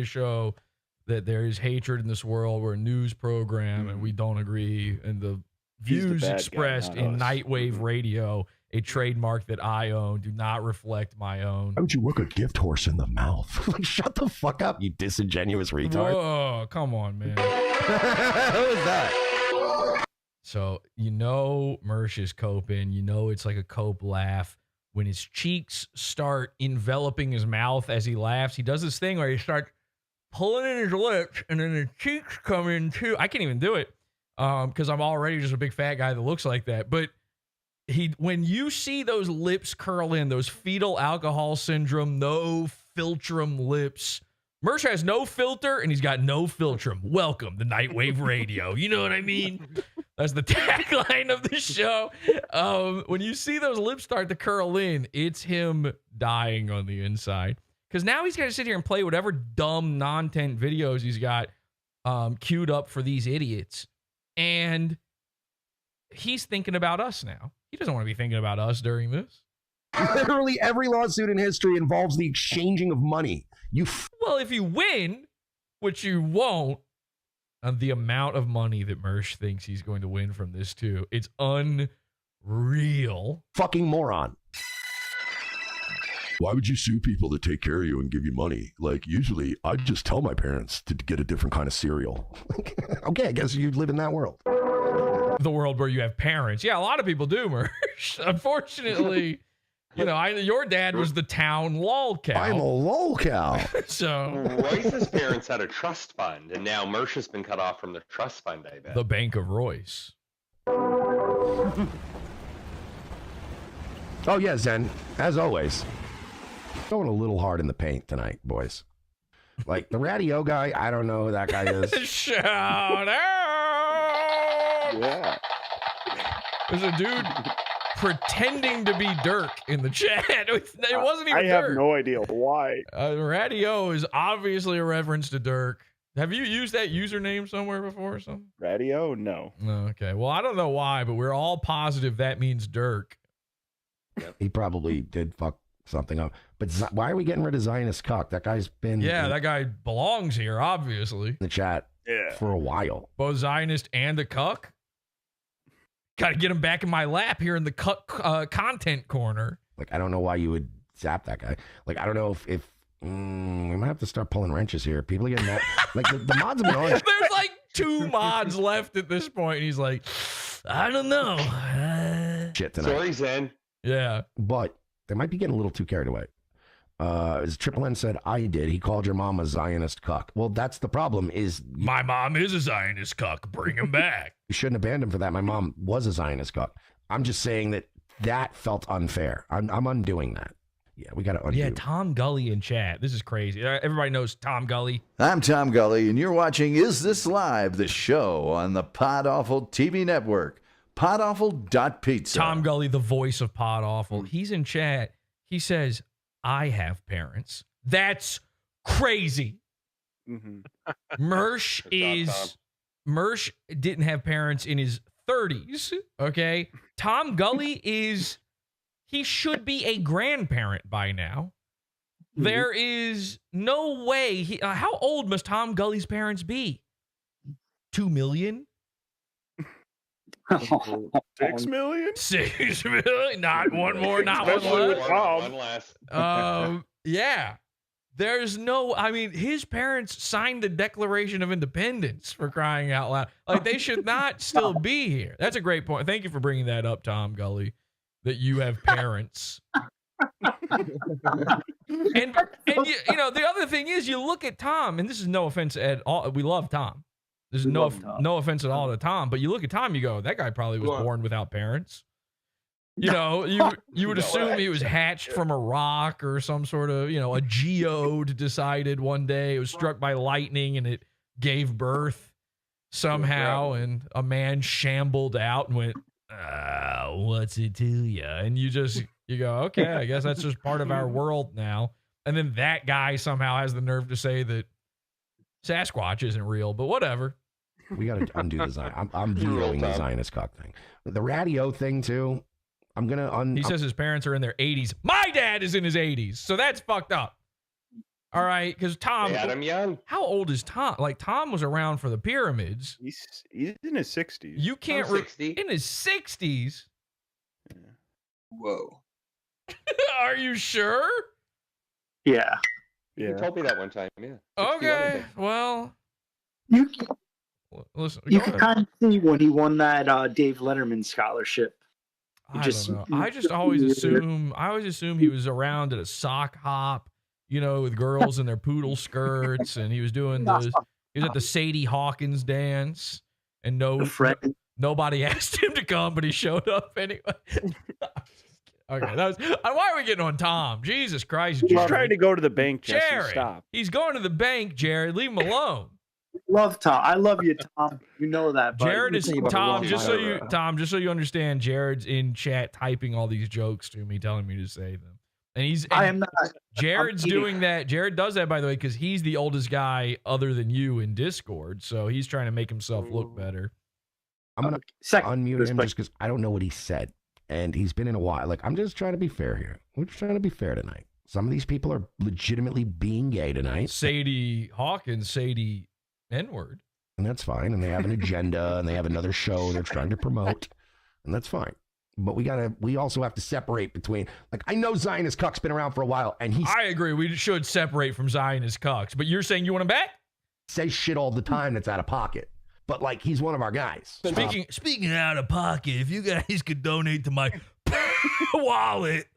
there is hatred in this world. We're a news program and we don't agree. And the views expressed in Nightwave Radio, a trademark that I own, do not reflect my own. How would you look a gift horse in the mouth? Like, shut the fuck up, you disingenuous retard. Whoa, come on, man. Who is that? So, Mersh is coping. It's like a cope laugh. When his cheeks start enveloping his mouth as he laughs, he does this thing where he starts pulling in his lips and then his cheeks come in too. I can't even do it because I'm already just a big fat guy that looks like that. But when you see those lips curl in, those fetal alcohol syndrome, no filtrum lips, Mersh has no filter and he's got no filtrum. Welcome to Nightwave Radio. You know what I mean? That's the tagline of the show. When you see those lips start to curl in, it's him dying on the inside. Because now he's got to sit here and play whatever dumb non-tent videos he's got queued up for these idiots. And he's thinking about us now. He doesn't want to be thinking about us during this. Literally every lawsuit in history involves the exchanging of money. Well, if you win, which you won't, the amount of money that Mersh thinks he's going to win from this too, it's unreal. Fucking moron. Why would you sue people to take care of you and give you money? Like, usually I'd just tell my parents to get a different kind of cereal. Okay, I guess you live in that world. The world where you have parents. Yeah, a lot of people do, Mersh. Unfortunately, your dad was the town lolcow. I'm a lolcow. So Royce's parents had a trust fund, and now Mersh has been cut off from the trust fund, I bet. The Bank of Royce. Oh, yeah, Zen. As always. Going a little hard in the paint tonight, boys. Like, the Radio guy, I don't know who that guy is. Shout out! Yeah. There's a dude pretending to be Dirk in the chat. It wasn't even Dirk. I have no idea why. Radio is obviously a reference to Dirk. Have you used that username somewhere before or something? Radio? No. Okay. Well, I don't know why, but we're all positive that means Dirk. He probably did fuck something up. But why are we getting rid of Zionist Cuck? That guy's been that guy belongs here, obviously. In the chat for a while. Both Zionist and a cuck. Got to get him back in my lap here in the cuck content corner. Like, I don't know why you would zap that guy. Like, I don't know if we might have to start pulling wrenches here. People are getting mad. Like, the mods have been on. There's like 2 mods left at this point, and he's like, I don't know. Shit tonight. Sorry, Zen. Yeah. But they might be getting a little too carried away. As Triple N said, I did. He called your mom a Zionist cuck. Well, that's the problem. Is My mom is a Zionist cuck. Bring him back. you shouldn't have banned him for that. My mom was a Zionist cuck. I'm just saying that felt unfair. I'm undoing that. Yeah, we got to undo. Yeah, Tom Gully in chat. This is crazy. Everybody knows Tom Gully. I'm Tom Gully, and you're watching Is This Live, the show on the PodAWFUL TV network. PodAWFUL.pizza. Tom Gully, the voice of PodAWFUL. He's in chat. He says, I have parents. That's crazy. Mersh Mersh didn't have parents in his 30s. Okay. Tom Gully he should be a grandparent by now. There is no way. How old must Tom Gully's parents be? 2 million? 6 million? 6 million? Not one more, not one less. Yeah. There's no, I mean, his parents signed the Declaration of Independence, for crying out loud. Like, they should not still be here. That's a great point. Thank you for bringing that up, Tom Gully, that you have parents. and you know, the other thing is, you look at Tom, and this is no offense at all. We love Tom. There's no offense at all to Tom, but you look at Tom, you go, that guy probably was born without parents. You know, you would assume he was hatched from a rock or some sort of, you know, a geode decided one day it was struck by lightning and it gave birth somehow, and a man shambled out and went, what's it to you? And you go, okay, I guess that's just part of our world now. And then that guy somehow has the nerve to say that Sasquatch isn't real, but whatever. We got to undo the Zion. I'm vetoing the Zionist cock thing. The radio thing, too. I'm going to He says his parents are in their 80s. My dad is in his 80s, so that's fucked up. All right, because Tom... Adam Young. How old is Tom? Like, Tom was around for the pyramids. He's in his 60s. You can't... in his 60s? Yeah. Whoa. Are you sure? Yeah. You told me that one time, yeah. Okay, well... Listen, You can kind of see when he won that Dave Letterman scholarship. I don't know. I always assume he was around at a sock hop, you know, with girls in their poodle skirts, and he was doing he was at the Sadie Hawkins dance, and nobody asked him to come, but he showed up anyway. Okay, that was why are we getting on Tom? Jesus Christ, He's trying to go to the bank, Jesse. Jared, Stop. He's going to the bank, Jared. Leave him alone. Love Tom. I love you, Tom. You know that. Buddy. Jared is Tom. Just so you understand, Jared's in chat typing all these jokes to me, telling me to say them. And I am not. Jared's doing that. Jared does that, by the way, because he's the oldest guy other than you in Discord. So he's trying to make himself look better. I'm gonna unmute him just because I don't know what he said, and he's been in a while. Like, I'm just trying to be fair here. We're just trying to be fair tonight. Some of these people are legitimately being gay tonight. Sadie Hawkins, Sadie N-word. And that's fine. And they have an agenda and they have another show they're trying to promote. And that's fine. But we also have to separate between, like, I know Zionist cuck's been around for a while, and I agree, we should separate from Zionist cucks. But you're saying you want him back? Says shit all the time that's out of pocket. But, like, he's one of our guys. Speaking out of pocket, if you guys could donate to my wallet.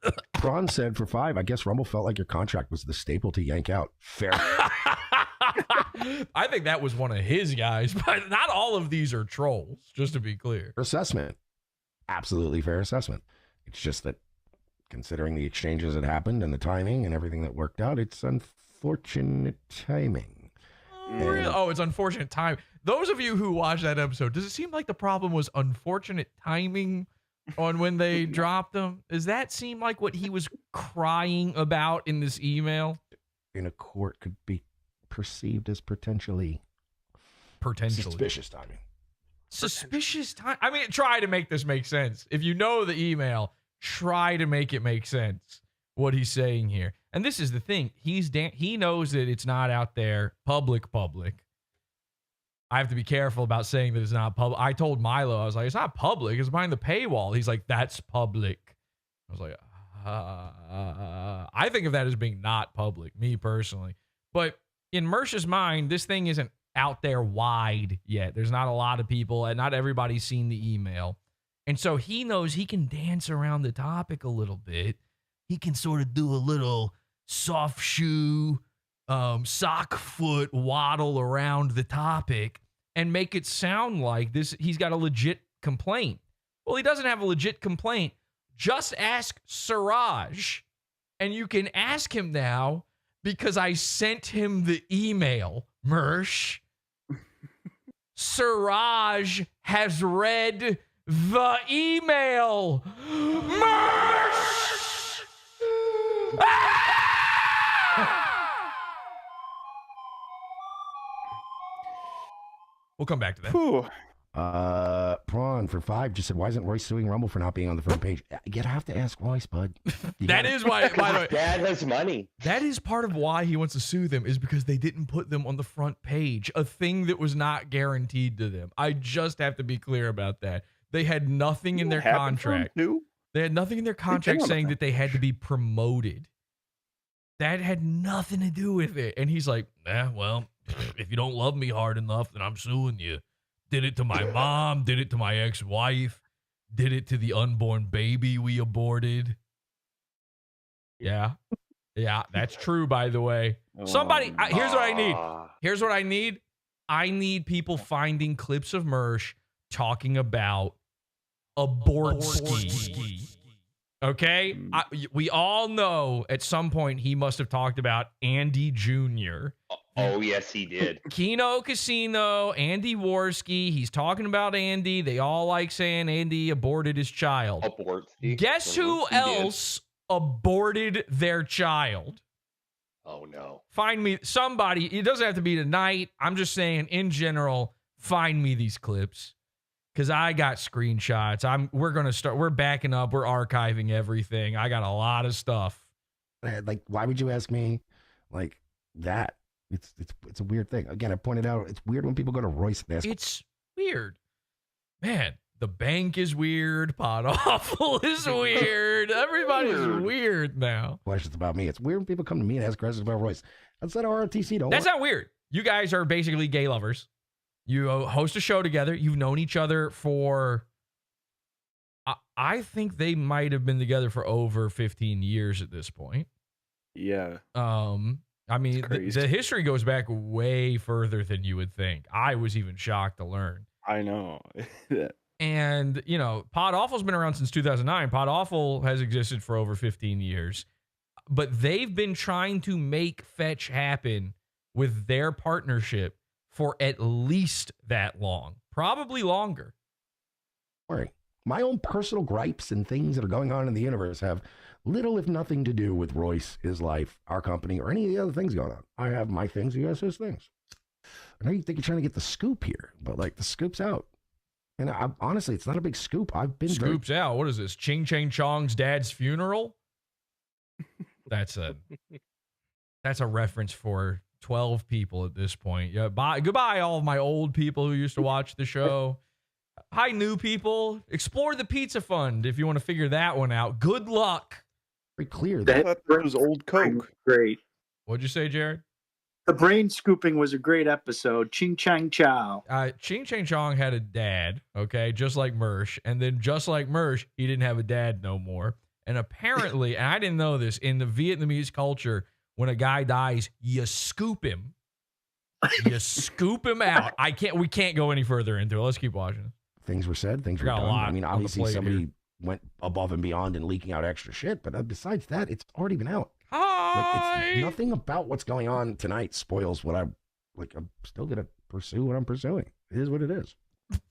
Braun said for $5, I guess Rumble felt like your contract was the staple to yank out. Fair. I think that was one of his guys, but not all of these are trolls, just to be clear. Assessment. Absolutely fair assessment. It's just that considering the exchanges that happened and the timing and everything that worked out, it's unfortunate timing. Oh, it's unfortunate time. Those of you who watched that episode, does it seem like the problem was unfortunate timing on when they dropped them? Does that seem like what he was crying about in this email? In a court could be perceived as potentially suspicious timing. Suspicious time. I mean, try to make this make sense. If you know the email, try to make it make sense what he's saying here. And this is the thing. He knows that it's not out there public. I have to be careful about saying that it's not public. I told Milo, I was like, it's not public. It's behind the paywall. He's like, that's public. I was like, I think of that as being not public, me personally. But in Mersh's mind, this thing isn't out there wide yet. There's not a lot of people, and not everybody's seen the email. And so he knows he can dance around the topic a little bit. He can sort of do a little soft shoe, sock foot waddle around the topic and make it sound like he's got a legit complaint. Well, he doesn't have a legit complaint. Just ask Siraj. And you can ask him now because I sent him the email, Mersh. Siraj has read the email. Mersh! We'll come back to that. Whew. Prawn for 5 just said, why isn't Royce suing Rumble for not being on the front page? You'd have to ask Royce, bud. That is why, by the way, Dad has money. that is part of why he wants to sue them, is because they didn't put them on the front page, a thing that was not guaranteed to them. I just have to be clear about that. They had nothing in their contract. They had nothing in their contract saying that they had to be promoted. That had nothing to do with it. And he's like, well, if you don't love me hard enough, then I'm suing you. Did it to my mom, did it to my ex-wife, did it to the unborn baby we aborted. Yeah. Yeah, that's true, by the way. Somebody, here's what I need. Here's what I need. I need people finding clips of Mersh talking about abortski. Okay? We all know at some point he must have talked about Andy Jr. Oh, yes, he did. Keno Casino, Andy Worski. He's talking about Andy. They all like saying Andy aborted his child. Guess who else aborted their child? Oh, no. Find me somebody. It doesn't have to be tonight. I'm just saying, in general, find me these clips. Because I got screenshots. We're backing up. We're archiving everything. I got a lot of stuff. Like, why would you ask me like that? It's a weird thing. Again, I pointed out it's weird when people go to Royce and ask. It's weird. Man, the bank is weird. PodAWFUL is weird. Everybody's weird now. Questions about me. It's weird when people come to me and ask questions about Royce. Outside of ROTC, don't. That's not weird. You guys are basically gay lovers. You host a show together. You've known each other for, I think they might have been together for over 15 years at this point. Yeah. I mean, the history goes back way further than you would think. I was even shocked to learn. I know. And, you know, PodAWFUL's been around since 2009. PodAWFUL has existed for over 15 years. But they've been trying to make Fetch happen with their partnership for at least that long. Probably longer. Right. My own personal gripes and things that are going on in the universe have little, if nothing, to do with Royce, his life, our company, or any of the other things going on. I have my things, he has his things. I know you think you're trying to get the scoop here, but like the scoop's out. And honestly, it's not a big scoop. I've been Scoop's out. What is this? Ching Chang Chong's dad's funeral? That's a reference for 12 people at this point. Yeah, goodbye, all of my old people who used to watch the show. Hi, new people. Explore the Pizza Fund if you want to figure that one out. Good luck. Very clear. That was old Coke. Great. What'd you say, Jared? The brain scooping was a great episode. Ching Chang Chow. Ching Chang Chong had a dad, okay, just like Mersh. And then just like Mersh, he didn't have a dad no more. And apparently, and I didn't know this, in the Vietnamese culture, when a guy dies, you scoop him. You scoop him out. We can't go any further into it. Let's keep watching. Things were said, things were done. I mean, obviously somebody went above and beyond in leaking out extra shit, but besides that, it's already been out. Hi! It's nothing about what's going on tonight spoils what I'm still gonna pursue what I'm pursuing. It is what it is.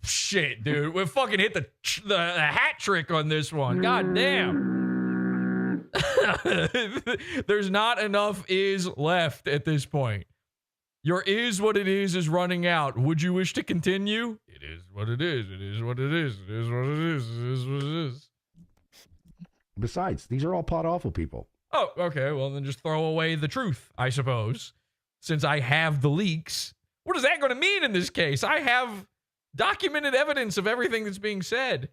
Shit, dude. We fucking hit the hat trick on this one. God damn. There's not enough is left at this point. Your is what it is running out. Would you wish to continue? It is what it is. It is what it is. It is what it is. It is what it is. Besides, these are all PodAWFUL people. Oh, okay. Well, then just throw away the truth, I suppose. Since I have the leaks. What is that going to mean in this case? I have documented evidence of everything that's being said.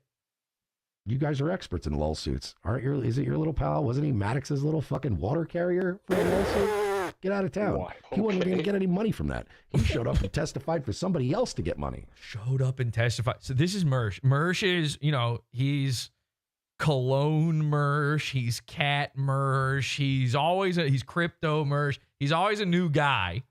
You guys are experts in lawsuits. Is it your little pal? Wasn't he Maddox's little fucking water carrier for a lawsuit? Get out of town. What? He wasn't even going to get any money from that. He showed up and testified for somebody else to get money. Showed up and testified. So this is Mersh. Mersh is, he's cologne Mersh. He's cat Mersh. He's crypto Mersh. He's always a new guy.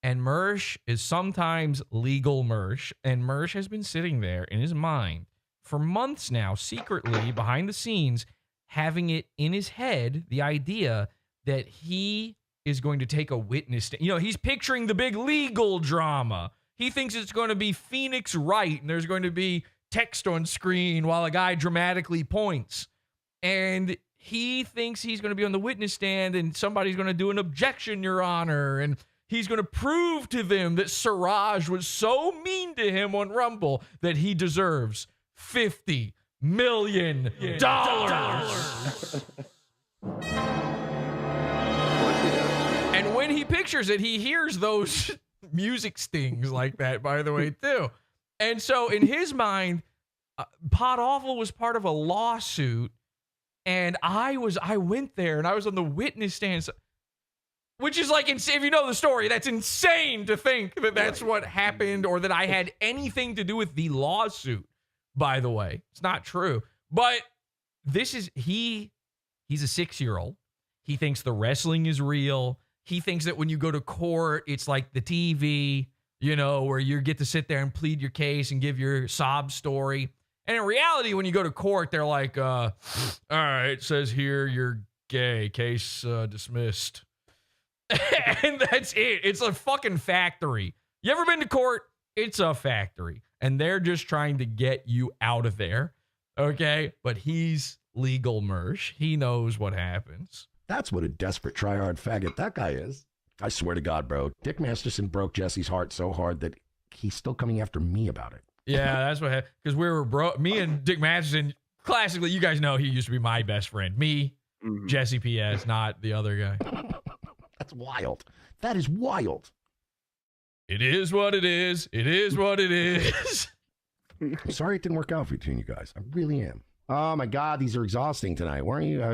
And Mersh is sometimes legal Mersh. And Mersh has been sitting there in his mind for months now, secretly behind the scenes, having it in his head, the idea that he is going to take a witness stand. You know, he's picturing the big legal drama. He thinks it's going to be Phoenix Wright, and there's going to be text on screen while a guy dramatically points. And he thinks he's going to be on the witness stand, and somebody's going to do an objection, Your Honor, and he's going to prove to them that Siraj was so mean to him on Rumble that he deserves $50 million. And when he pictures it, he hears those music stings like that, by the way, too. And so in his mind, PODAWFUL was part of a lawsuit, and I went there, and I was on the witness stand, which is like, if you know the story, that's insane to think that that's what happened, or that I had anything to do with the lawsuit, by the way. It's not true. But this is, he's a 6-year-old. He thinks the wrestling is real. He thinks that when you go to court, it's like the TV, you know, where you get to sit there and plead your case and give your sob story. And in reality, when you go to court, they're like, all right, it says here you're gay. Case dismissed. And that's it. It's a fucking factory. You ever been to court? It's a factory. And they're just trying to get you out of there. Okay? But he's legal Mersh. He knows what happens. That's what a desperate tryhard faggot that guy is. I swear to God, bro. Dick Masterson broke Jesse's heart so hard that he's still coming after me about it. Yeah, that's what happened. Because we were me and Dick Masterson, classically, you guys know he used to be my best friend. Me, Jesse PS, not the other guy. That's wild. That is wild. It is what it is. It is what it is. I'm sorry it didn't work out between you guys. I really am. Oh my God, these are exhausting tonight. Weren't you?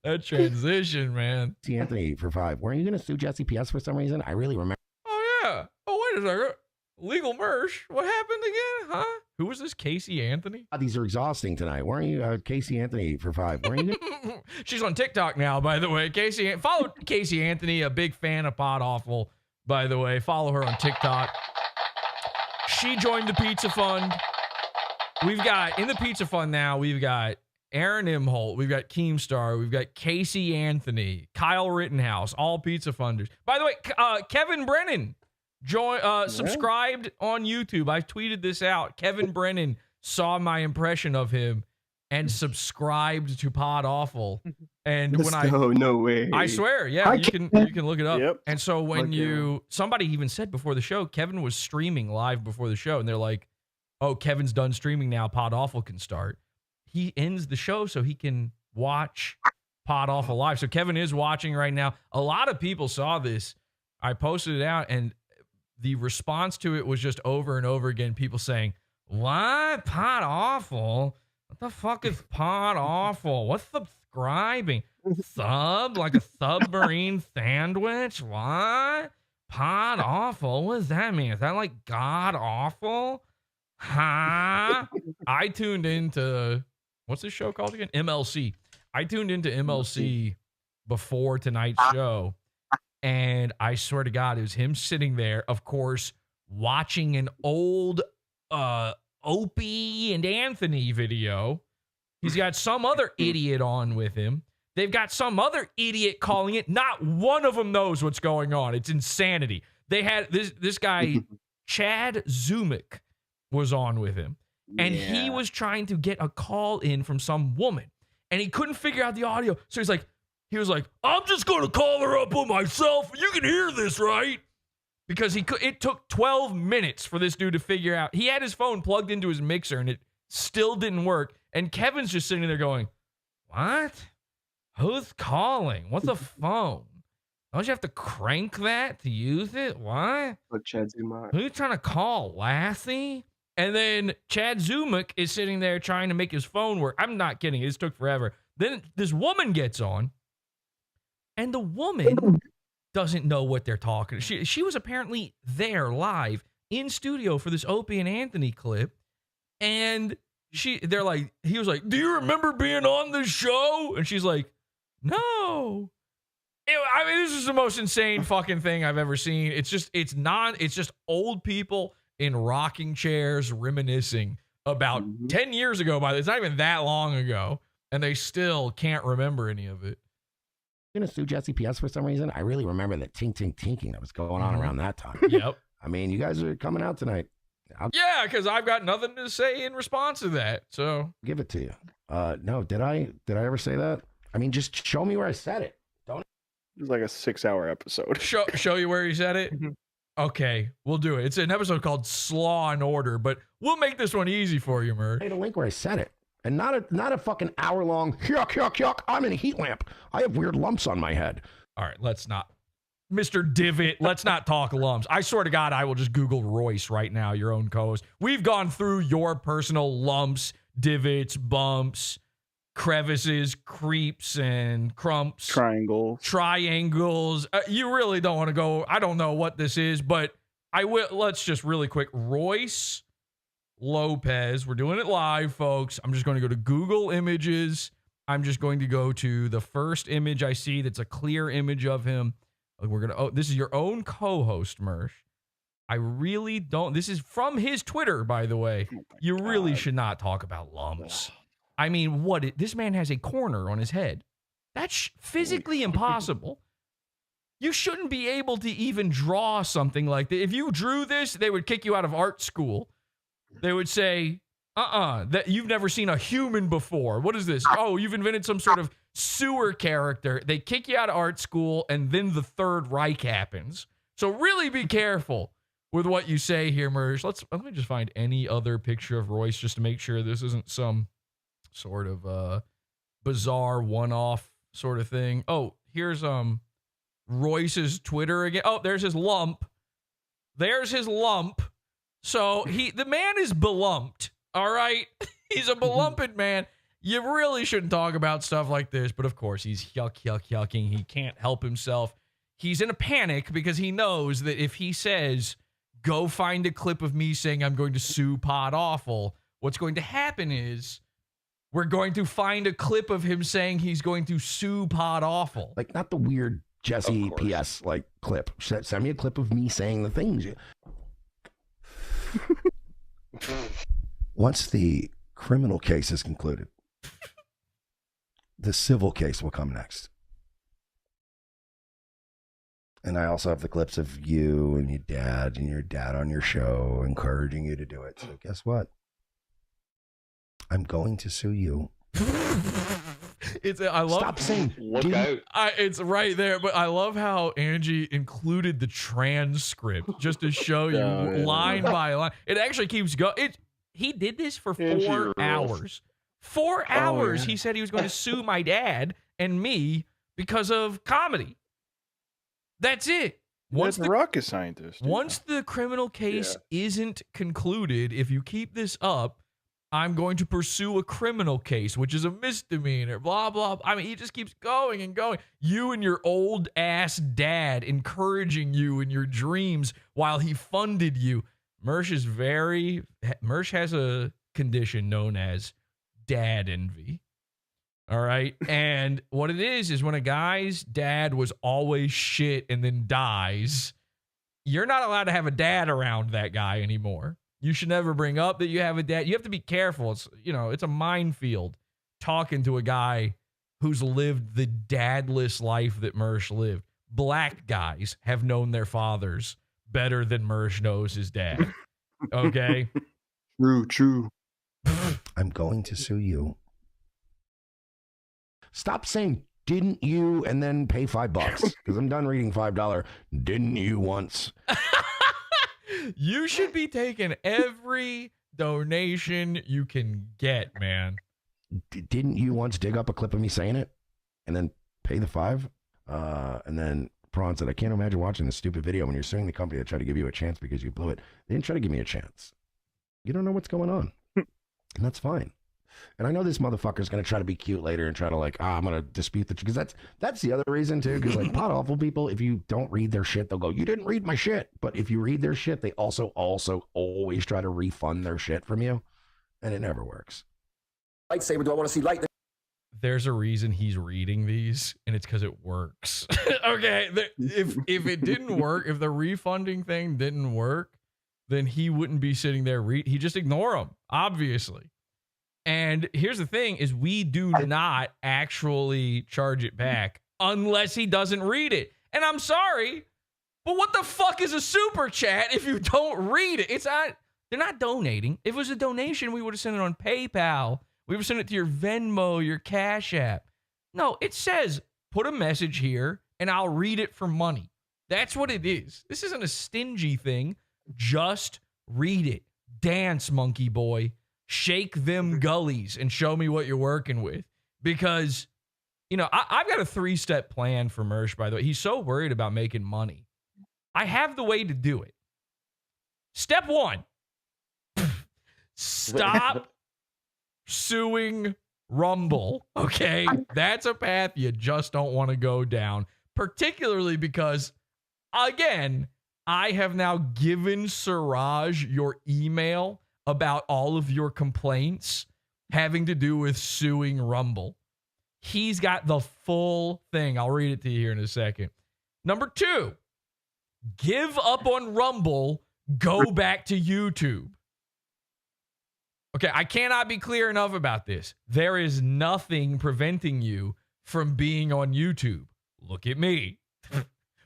That transition, man. See Anthony for 5. Weren't you going to sue Jesse PS for some reason? I really remember. Oh, yeah. Oh, wait a second. Legal Mersh. What happened again? Huh? Who was this? Casey Anthony? These are exhausting tonight. Weren't you? Casey Anthony for 5. Weren't you? She's on TikTok now, by the way. Follow Casey Anthony, a big fan of PODAWFUL, by the way. Follow her on TikTok. She joined the Pizza Fund. We've got, in the Pizza Fund now, we've got Aaron Imholt, we've got Keemstar, we've got Casey Anthony, Kyle Rittenhouse, all pizza funders. By the way, Kevin Brennan subscribed on YouTube. I tweeted this out. Kevin Brennan saw my impression of him and subscribed to PODAWFUL. And no way. I swear, yeah, you can look it up. Yep. And so when somebody even said before the show, Kevin was streaming live before the show, and they're like, "Oh, Kevin's done streaming now. PODAWFUL can start." He ends the show so he can watch PODAWFUL live. So Kevin is watching right now. A lot of people saw this. I posted it out, and the response to it was just over and over again. People saying, "What? PODAWFUL? What the fuck is PODAWFUL? What's subscribing? Sub? Like a submarine sandwich? What? PODAWFUL? What does that mean? Is that like god awful? Huh?" I tuned into, what's this show called again? MLC. I tuned into MLC before tonight's show, and I swear to God, it was him sitting there, of course, watching an old Opie and Anthony video. He's got some other idiot on with him. They've got some other idiot calling it. Not one of them knows what's going on. It's insanity. They had this guy, Chad Zumick, was on with him. And he was trying to get a call in from some woman. And he couldn't figure out the audio. So he was like, "I'm just going to call her up on myself. You can hear this, right?" Because it took 12 minutes for this dude to figure out. He had his phone plugged into his mixer, and it still didn't work. And Kevin's just sitting there going, "What? Who's calling? What's a phone? Don't you have to crank that to use it? What? Who you trying to call, Lassie?" And then Chad Zumick is sitting there trying to make his phone work. I'm not kidding. It just took forever. Then this woman gets on, and the woman doesn't know what they're talking. She was apparently there live in studio for this Opie and Anthony clip, and they're like, he was like, do you remember being on the show? And she's like, no. I mean, this is the most insane fucking thing I've ever seen. It's just old people in rocking chairs reminiscing about 10 years ago. It's not even that long ago, and they still can't remember any of it. Gonna sue Jesse PS for some reason. I really remember the tinking that was going on around that time. Yep. I mean, you guys are coming out tonight. Yeah, because I've got nothing to say in response to that. So give it to you. No, did I ever say that? I mean, just show me where I said it. Don't. It was like a 6-hour episode. Show you where you said it. Okay, we'll do it. It's an episode called Slaw and Order, but we'll make this one easy for you, Mersh. I made a link where I said it, and not a fucking hour long. Yuck. I'm in a heat lamp. I have weird lumps on my head. All right, let's not. Mr. Divot, let's not talk lumps. I swear to God, I will just Google Royce right now, your own co-host. We've gone through your personal lumps, divots, bumps, crevices, creeps, and crumps. Triangles. You really don't want to go. I don't know what this is, but I will. Let's just really quick. Royce Lopez. We're doing it live, folks. I'm just going to go to Google Images. I'm just going to go to the first image I see that's a clear image of him. We're going to, oh, this is your own co-host, Mersh. I really don't, this is from his Twitter, by the way. You really should not talk about lumps. I mean, this man has a corner on his head. That's physically impossible. You shouldn't be able to even draw something like that. If you drew this, they would kick you out of art school. They would say, that you've never seen a human before. What is this? Oh, you've invented some sort of sewer character. They kick you out of art school, and then the Third Reich happens. So really be careful with what you say here, Mersh. Let me just find any other picture of Royce just to make sure this isn't some sort of bizarre one-off sort of thing. Oh, here's Royce's Twitter again. Oh, there's his lump. There's his lump. So the man is belumped. All right. He's a belumped man. You really shouldn't talk about stuff like this, but of course he's yucking. He can't help himself. He's in a panic because he knows that if he says, go find a clip of me saying I'm going to sue PODAWFUL, what's going to happen is we're going to find a clip of him saying he's going to sue PODAWFUL. Like, not the weird Jesse PS like clip. Send me a clip of me saying the things. Once the criminal case is concluded, the civil case will come next. And I also have the clips of you and your dad on your show encouraging you to do it. So guess what? I'm going to sue you. Stop saying look out. It's right there, but I love how Angie included the transcript just to show you line by line. It actually keeps going. He did this for 4 hours. 4 hours. He said he was going to sue my dad and me because of comedy. That's it. Once the rocket scientist. Once the criminal case isn't concluded, if you keep this up, I'm going to pursue a criminal case, which is a misdemeanor, blah, blah. I mean, he just keeps going and going. You and your old ass dad encouraging you in your dreams while he funded you. Mersh has a condition known as dad envy. All right. And what it is when a guy's dad was always shit and then dies, you're not allowed to have a dad around that guy anymore. You should never bring up that you have a dad. You have to be careful. It's a minefield talking to a guy who's lived the dadless life that Mersh lived. Black guys have known their fathers better than Mersh knows his dad. Okay? True. I'm going to sue you. Stop saying, didn't you, and then pay $5, because I'm done reading $5. Didn't you once? You should be taking every donation you can get, man. Didn't you once dig up a clip of me saying it and then pay the $5? And then Prawn said, I can't imagine watching this stupid video when you're suing the company that tried to give you a chance because you blew it. They didn't try to give me a chance. You don't know what's going on. And that's fine. And I know this motherfucker's going to try to be cute later and try to I'm going to dispute the, because that's the other reason too. Because PODAWFUL people, if you don't read their shit, they'll go, you didn't read my shit. But if you read their shit, they also always try to refund their shit from you. and it never works. Lightsaber, do I want to see light? There's a reason he's reading these, and it's because it works. Okay, if it didn't work, if the refunding thing didn't work, then he wouldn't be sitting there. He just ignore them, obviously. And here's the thing: is we do not actually charge it back unless he doesn't read it. And I'm sorry, but what the fuck is a super chat if you don't read it? It's not. They're not donating. If it was a donation, we would have sent it on PayPal. We would send it to your Venmo, your Cash App. No, it says, put a message here, and I'll read it for money. That's what it is. This isn't a stingy thing. Just read it. Dance, monkey boy. Shake them gullies and show me what you're working with. Because, you know, I've got a 3-step plan for Mersh, by the way. He's so worried about making money. I have the way to do it. Step 1. Stop suing Rumble, okay? That's a path you just don't want to go down, particularly because, again, I have now given Siraj your email about all of your complaints having to do with suing Rumble. He's got the full thing. I'll read it to you here in a second. Number 2, give up on Rumble, go back to YouTube. Okay, I cannot be clear enough about this. There is nothing preventing you from being on YouTube. Look at me.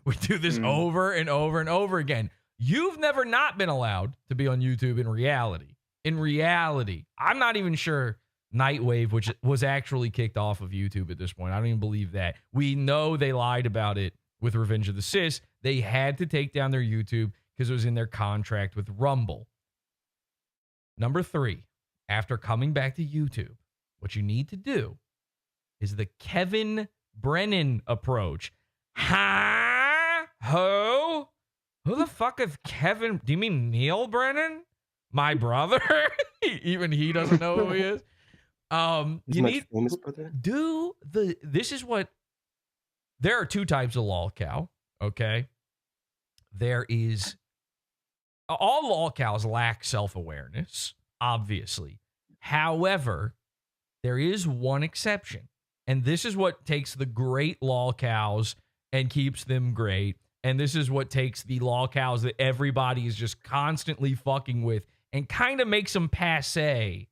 We do this over and over and over again. You've never not been allowed to be on YouTube in reality. In reality, I'm not even sure Nightwave, which was actually kicked off of YouTube at this point. I don't even believe that. We know they lied about it with Revenge of the Sis. They had to take down their YouTube because it was in their contract with Rumble. Number 3. After coming back to YouTube, what you need to do is the Kevin Brennan approach. Huh? Who? Who the fuck is Kevin? Do you mean Neil Brennan? My brother? Even he doesn't know who he is. You need do the. This is what. There are 2 types of lolcow. Okay. There is. All lolcows lack self-awareness. Obviously. However, there is one exception. And this is what takes the great lolcows and keeps them great. And this is what takes the lolcows that everybody is just constantly fucking with and kind of makes them passe.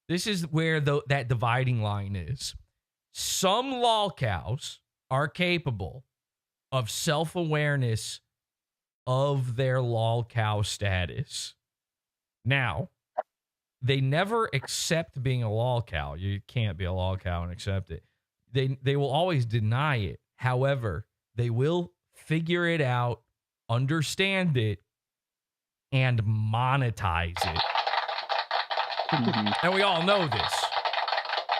This is where that dividing line is. Some lolcows are capable of self-awareness of their lolcow status. Now, they never accept being a lolcow. You can't be a lolcow and accept it. They will always deny it. However, they will figure it out, understand it, and monetize it. And we all know this.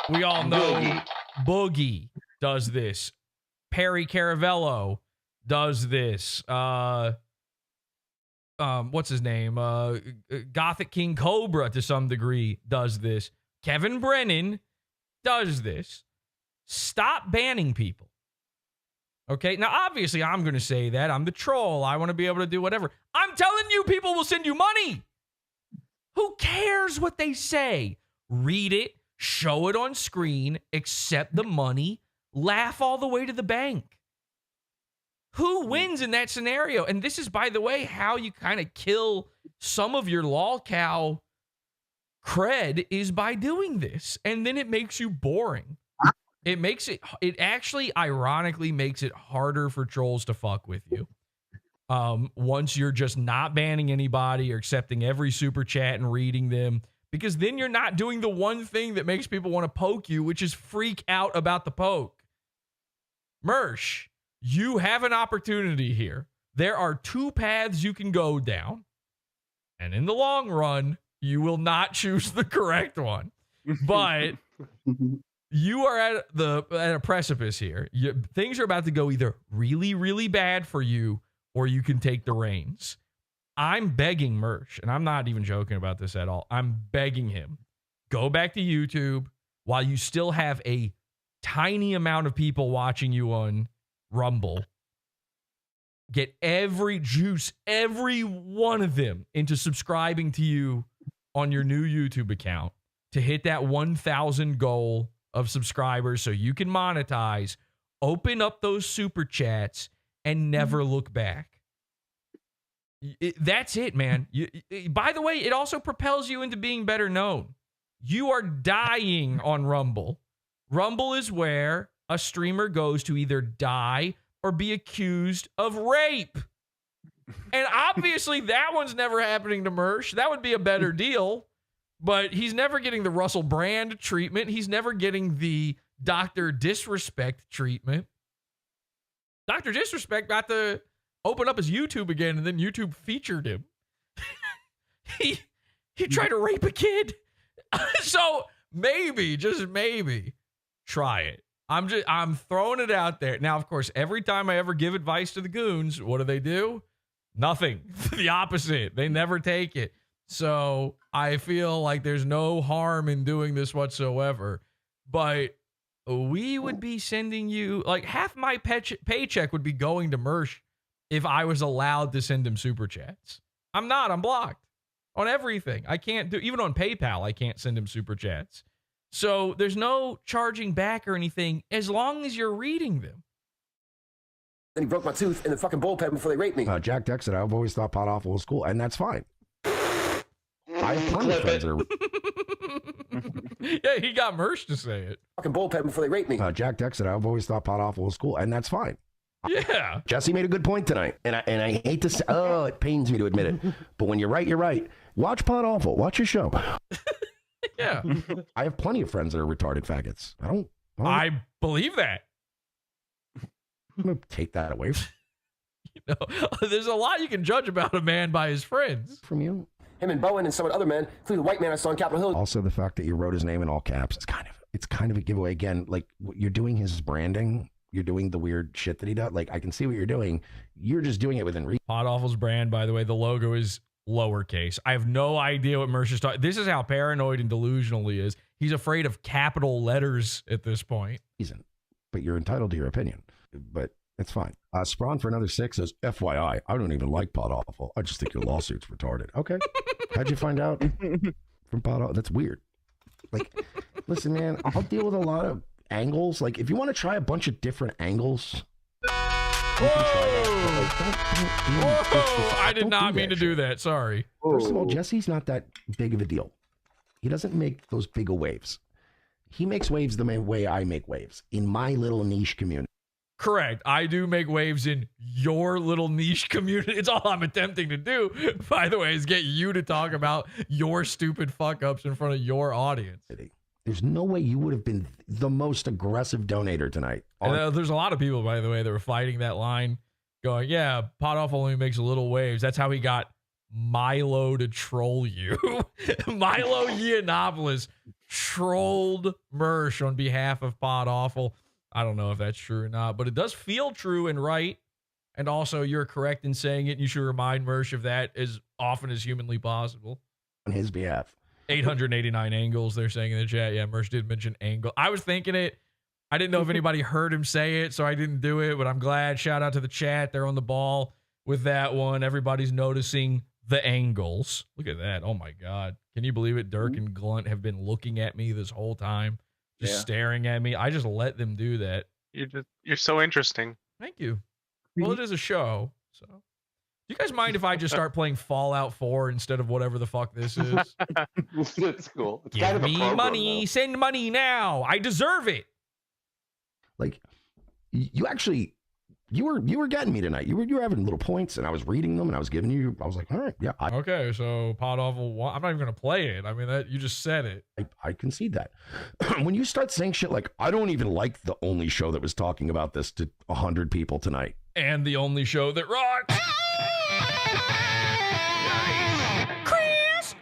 We all know Boogie does this. Perry Caravello does this. What's his name? Gothic King Cobra to some degree does this. Kevin Brennan does this. Stop banning people. Okay, now obviously I'm going to say that. I'm the troll. I want to be able to do whatever. I'm telling you, people will send you money. Who cares what they say? Read it, show it on screen, accept the money, laugh all the way to the bank. Who wins in that scenario? And this is, by the way, how you kind of kill some of your lolcow cred is by doing this. And then it makes you boring. It actually ironically makes it harder for trolls to fuck with you. Once you're just not banning anybody or accepting every super chat and reading them, because then you're not doing the one thing that makes people want to poke you, which is freak out about the poke. Mersh, you have an opportunity here. There are 2 paths you can go down. And in the long run, you will not choose the correct one. But you are at a precipice here. Things are about to go either really, really bad for you, or you can take the reins. I'm begging Mersh, and I'm not even joking about this at all. I'm begging him. Go back to YouTube while you still have a tiny amount of people watching you on Rumble. Get every one of them into subscribing to you on your new YouTube account to hit that 1,000 goal of subscribers so you can monetize, open up those super chats and never look back. That's it, man. By the way, it also propels you into being better known. You are dying on Rumble. Rumble is where a streamer goes to either die or be accused of rape. And obviously that one's never happening to Mersh. That would be a better deal. But he's never getting the Russell Brand treatment. He's never getting the Dr. Disrespect treatment. Dr. Disrespect got to open up his YouTube again, and then YouTube featured him. he tried to rape a kid. So maybe, just maybe, try it. I'm throwing it out there. Now, of course, every time I ever give advice to the goons, what do? Nothing. The opposite. They never take it. So I feel like there's no harm in doing this whatsoever. But we would be sending you, like, half my paycheck would be going to Mersh if I was allowed to send him super chats. I'm not. I'm blocked on everything. I can't do, even on PayPal, I can't send him super chats. So there's no charging back or anything as long as you're reading them. Then he broke my tooth in the fucking bullpen before they raped me. Jack Deck said, I've always thought Pot Awful was cool, and that's fine. I have plenty of friends that are... Yeah, he got Mersh to say it. Fucking bullpen before they raped me. Jack Deck said, I've always thought Pot Awful was cool, and that's fine. Yeah. Jesse made a good point tonight, and I hate to say, it pains me to admit it, but when you're right, you're right. Watch Pot Awful. Watch your show. Yeah. I have plenty of friends that are retarded faggots. I believe that. I'm going to take that away there's a lot you can judge about a man by his friends. from you. Him and Bowen and some other men, including the white man I saw on Capitol Hill. Also, the fact that you wrote his name in all caps, it's kind of a giveaway. Again, like, you're doing his branding. You're doing the weird shit that he does. Like, I can see what you're doing. You're just doing it within reason. Pot Awful's brand, by the way, the logo is lowercase. I have no idea what Mersh is talking. This is how paranoid and delusional he is. He's afraid of capital letters at this point. But you're entitled to your opinion. But it's fine. Sprawn for another 6 says, FYI, I don't even like Pot Awful. I just think your lawsuit's retarded. Okay. How'd you find out from Pot Awful? That's weird. Like, listen, man, I'll deal with a lot of angles. Like, if you want to try a bunch of different angles, I did not mean to do that. Sorry. First of all, Jesse's not that big of a deal. He doesn't make those big of waves. He makes waves the way I make waves in my little niche community. Correct. I do make waves in your little niche community. It's all I'm attempting to do, by the way, is get you to talk about your stupid fuck ups in front of your audience. There's no way you would have been the most aggressive donator tonight. And, there's a lot of people, by the way, that were fighting that line, going, yeah, Pot Awful only makes little waves. That's how he got Milo to troll you. Milo Yiannopoulos trolled Mersh on behalf of Pot Awful. I don't know if that's true or not, but it does feel true and right. And also, you're correct in saying it. You should remind Mersh of that as often as humanly possible. On his behalf. 889 angles, they're saying in the chat. Yeah, Mersh did mention angle. I was thinking it. I didn't know if anybody heard him say it, so I didn't do it, but I'm glad. Shout out to the chat. They're on the ball with that one. Everybody's noticing the angles. Look at that. Oh, my God. Can you believe it? Dirk and Glunt have been looking at me this whole time. Just staring at me. I just let them do that. You're so interesting. Thank you. Well, it is a show. So, do you guys mind if I just start playing Fallout 4 instead of whatever the fuck this is? It's cool. It's Give kind of a me program, money. though. Send money now. I deserve it. Like, you actually, you were getting me tonight. You were having little points, and I was reading them, and I was giving you. I was like, all right, yeah. Okay, so Pot Awful. I'm not even gonna play it. I mean, that you just said it. I concede that. When you start saying shit like, I don't even like the only show that was talking about this to 100 people tonight, and the only show that rocks. Chris.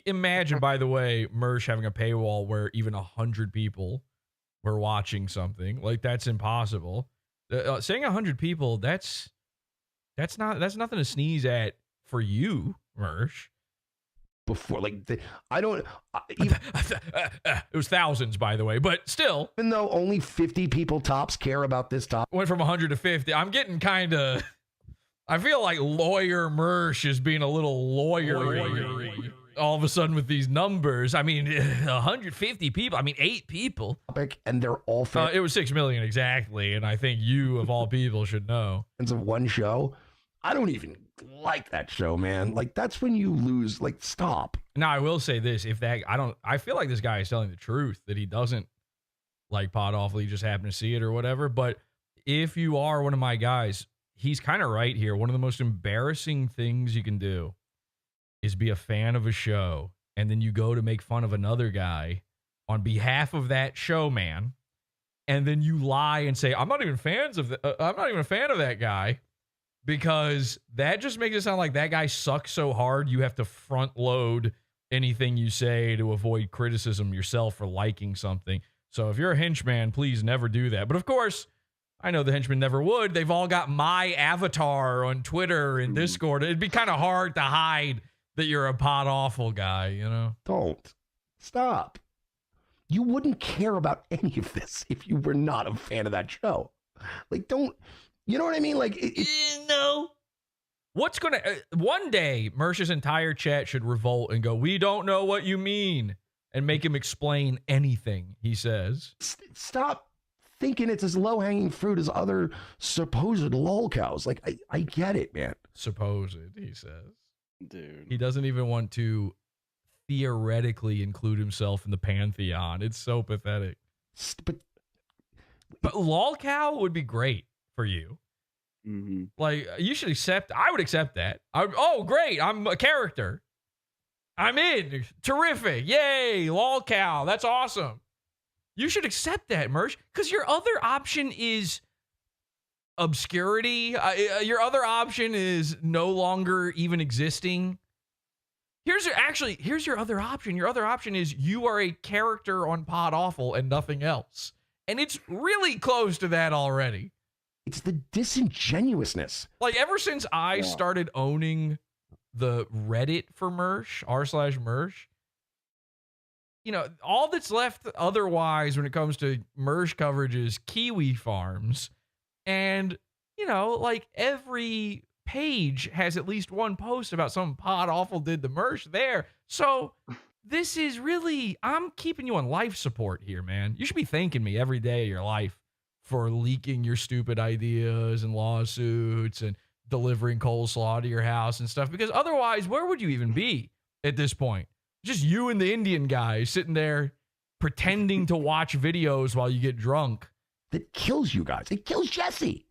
Imagine, by the way, Mersh having a paywall where even 100 people were watching something. Like, that's impossible. Saying 100 people, that's nothing to sneeze at for you, Mersh. Before, like, it was thousands, by the way, but still. Even though only 50 people tops care about this topic. Went from 100 to 50. I'm getting kind of, I feel like lawyer Mersh is being a little lawyery. all of a sudden with these numbers. I mean, 150 people. I mean, 8 people. And they're all fans It was 6 million exactly, and I think you, of all people, should know. of one show. I don't even like that show, man. Like, that's when you lose. Like, stop. Now, I will say this: I feel like this guy is telling the truth that he doesn't like PODAWFUL. He just happened to see it or whatever. But if you are one of my guys, he's kind of right here. One of the most embarrassing things you can do is be a fan of a show, and then you go to make fun of another guy on behalf of that show, man, and then you lie and say, I'm not even a fan of that guy, because that just makes it sound like that guy sucks so hard you have to front load anything you say to avoid criticism yourself for liking something. So if you're a henchman, please never do that. But of course, I know the henchmen never would. They've all got my avatar on Twitter and Discord. It'd be kind of hard to hide that you're a PODAWFUL guy, you know? Don't. Stop. You wouldn't care about any of this if you were not a fan of that show. Like, don't, you know what I mean? Like, no. What's going to, one day, Mersh's entire chat should revolt and go, we don't know what you mean, and make him explain anything he says. Stop thinking it's as low-hanging fruit as other supposed lolcows. Like, I get it, man. Supposed, he says. Dude. He doesn't even want to theoretically include himself in the pantheon. It's so pathetic. But lolcow would be great for you. Mm-hmm. Like, you should accept. I would accept that. Oh, great. I'm a character. I'm in. Terrific. Yay. Lolcow. That's awesome. You should accept that, Mersh, because your other option is obscurity. Your other option is no longer even existing. Here's your other option. Your other option is you are a character on PODAWFUL and nothing else. And it's really close to that already. It's the disingenuousness. Like, ever since I started owning the Reddit for Mersh, r/Mersh, you know, all that's left otherwise when it comes to Mersh coverage is Kiwi Farms. And, you know, like, every page has at least one post about something PODAWFUL did to Mersh there. So this is really, I'm keeping you on life support here, man. You should be thanking me every day of your life for leaking your stupid ideas and lawsuits and delivering coleslaw to your house and stuff, because otherwise, where would you even be at this point? Just you and the Indian guy sitting there pretending to watch videos while you get drunk. That kills you guys. It kills Jesse.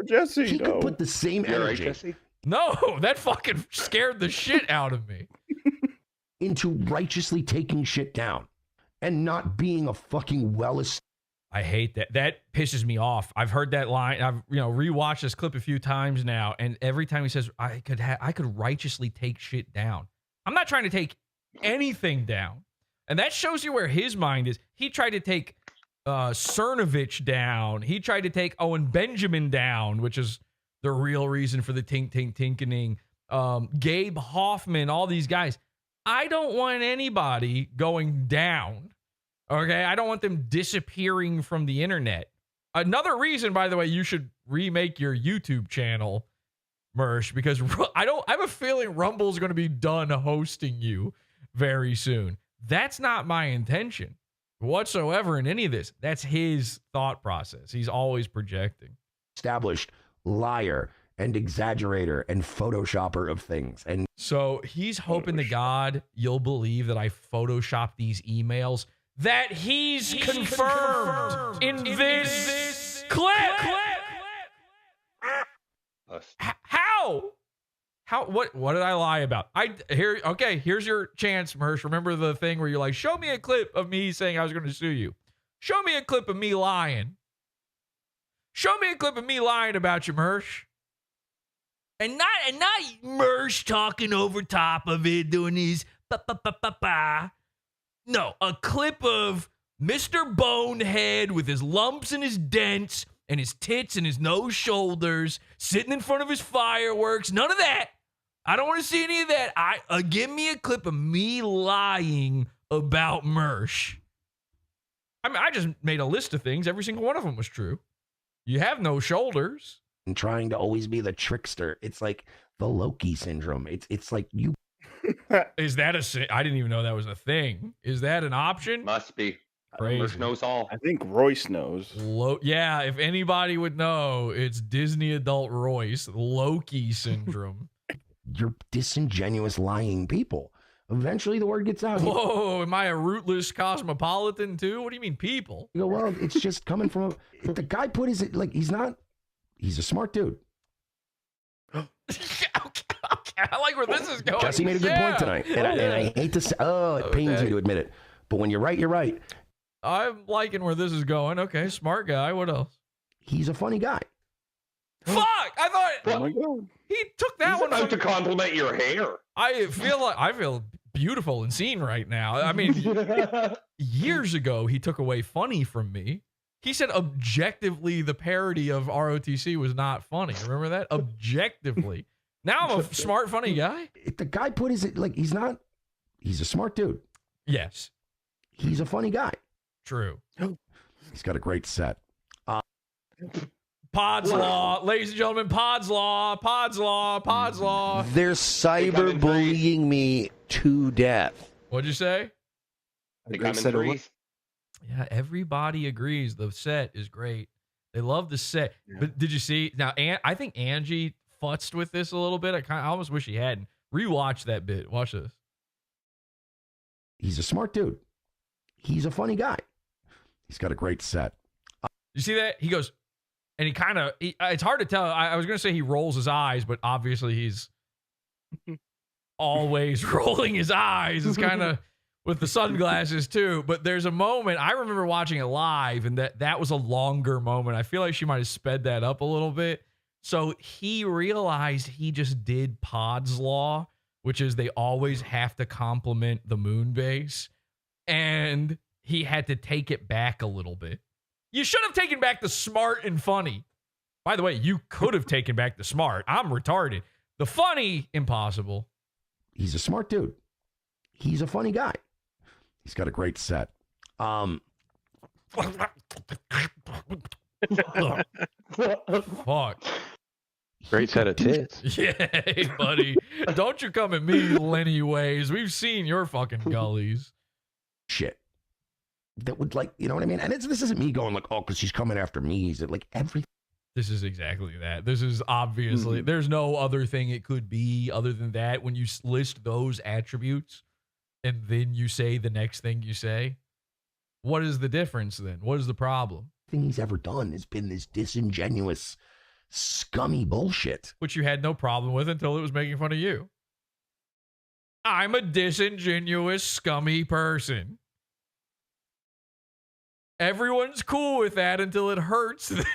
Jesse, he could put the same energy. Right, Jesse? No, that fucking scared the shit out of me. Into righteously taking shit down and not being a fucking I hate that. That pisses me off. I've heard that line. I've rewatched this clip a few times now, and every time he says, I could righteously take shit down. I'm not trying to take anything down. And that shows you where his mind is. He tried to take Cernovich down. He tried to take Owen Benjamin down, which is the real reason for the tinkening. Gabe Hoffman, all these guys. I don't want anybody going down. Okay, I don't want them disappearing from the internet. Another reason, by the way, you should remake your YouTube channel, Mersh, because I have a feeling Rumble's going to be done hosting you very soon. That's not my intention whatsoever in any of this. That's his thought process. He's always projecting. Established liar and exaggerator and photoshopper of things. And so he's hoping to God you'll believe that I photoshopped these emails that he's confirmed in this clip. How? What did I lie about? Here's your chance, Mersh. Remember the thing where you're like, show me a clip of me saying I was going to sue you. Show me a clip of me lying. Show me a clip of me lying about you, Mersh. And not Mersh talking over top of it, doing these ba-ba-ba-ba-ba. No, a clip of Mr. Bonehead with his lumps and his dents and his tits and his nose shoulders sitting in front of his fireworks. None of that. I don't want to see any of that. Give me a clip of me lying about Mersh. I mean, I just made a list of things. Every single one of them was true. You have no shoulders. And trying to always be the trickster. It's like the Loki syndrome. It's like you Is that I didn't even know that was a thing. Is that an option? Must be. Crazy. Mersh knows all. I think Royce knows. Yeah, if anybody would know, it's Disney adult Royce, Loki syndrome. You're disingenuous, lying people. Eventually, the word gets out. Whoa, am I a rootless cosmopolitan too? What do you mean, people? You go, well, it's just coming from the guy put his like he's a smart dude. Okay, I like where this is going. Jesse made a good point tonight, and I hate to say, it pains me to admit it, but when you're right, you're right. I'm liking where this is going. Okay, smart guy. What else? He's a funny guy. Fuck! I thought Oh my God. he took that He's one about to compliment your hair. I feel beautiful and seen right now. I mean, years ago he took away funny from me. He said objectively the parody of ROTC was not funny. Remember that? Objectively. Now I'm a smart, funny guy. If the guy put his like he's a smart dude. Yes. He's a funny guy. True. He's got a great set. Pod's Law, ladies and gentlemen, Pod's Law. They're cyberbullying me to death. What'd you say? They come in threes. Yeah, everybody agrees the set is great. They love the set. Yeah. But did you see? Now, I think Angie futzed with this a little bit. I almost wish he hadn't. Rewatch that bit. Watch this. He's a smart dude. He's a funny guy. He's got a great set. You see that? He goes, and he kind of, it's hard to tell. I was going to say he rolls his eyes, but obviously he's always rolling his eyes. It's kind of with the sunglasses too. But there's a moment, I remember watching it live, and that was a longer moment. I feel like she might have sped that up a little bit. So he realized he just did Pod's Law, which is they always have to compliment the moon base. And he had to take it back a little bit. You should have taken back the smart and funny. By the way, you could have taken back the smart. I'm retarded. The funny, impossible. He's a smart dude. He's a funny guy. He's got a great set. Fuck. Great set of tits. Yeah, hey, buddy. Don't you come at me, Lenny Ways. We've seen your fucking gullies. Shit. That would, like, you know what I mean? And this isn't me going like, oh, because she's coming after me. He's like everything. This is exactly that. This is obviously, there's no other thing it could be other than that. When you list those attributes and then you say the next thing you say, what is the difference then? What is the problem? Thing he's ever done has been this disingenuous, scummy bullshit. Which you had no problem with until it was making fun of you. I'm a disingenuous, scummy person. Everyone's cool with that until it hurts them,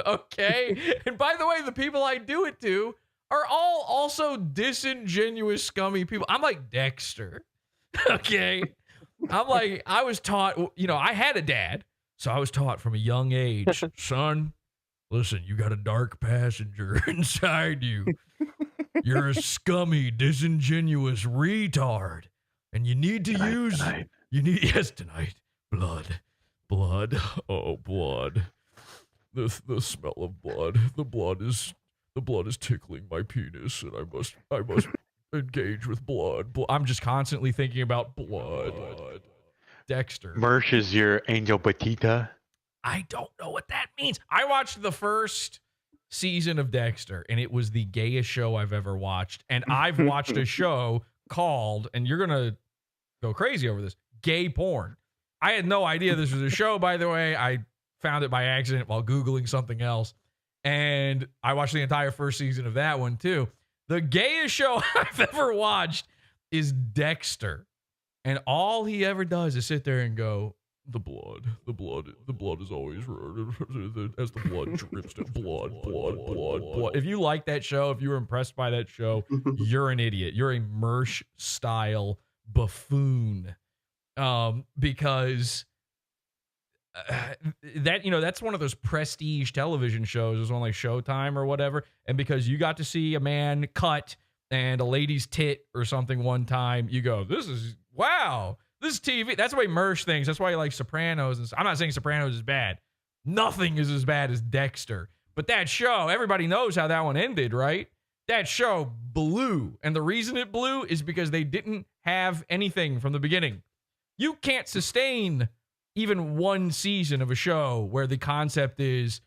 okay? And by the way, the people I do it to are all also disingenuous, scummy people. I'm like Dexter, okay? I was taught, you know, I had a dad, so I was taught from a young age, son, listen, you got a dark passenger inside you. You're a scummy, disingenuous retard, and you need to use, tonight, blood, oh, blood. The smell of blood. The blood is tickling my penis, and I must engage with blood. I'm just constantly thinking about blood. Dexter. Mersh is your angel Batita. I don't know what that means. I watched the first season of Dexter, and it was the gayest show I've ever watched. And I've watched a show called, and you're gonna go crazy over this, gay porn. I had no idea this was a show, by the way. I found it by accident while Googling something else. And I watched the entire first season of that one, too. The gayest show I've ever watched is Dexter. And all he ever does is sit there and go, the blood is always as the blood drips to blood. If you like that show, if you were impressed by that show, you're an idiot. You're a Mersh-style buffoon. Because that, you know, that's one of those prestige television shows. It was on like Showtime or whatever. And because you got to see a man cut and a lady's tit or something one time, you go, this is TV. That's the way Mersh thinks. That's why he likes Sopranos. And I'm not saying Sopranos is bad. Nothing is as bad as Dexter. But that show, everybody knows how that one ended, right? that show blew. And the reason it blew is because they didn't have anything from the beginning. You can't sustain even one season of a show where the concept is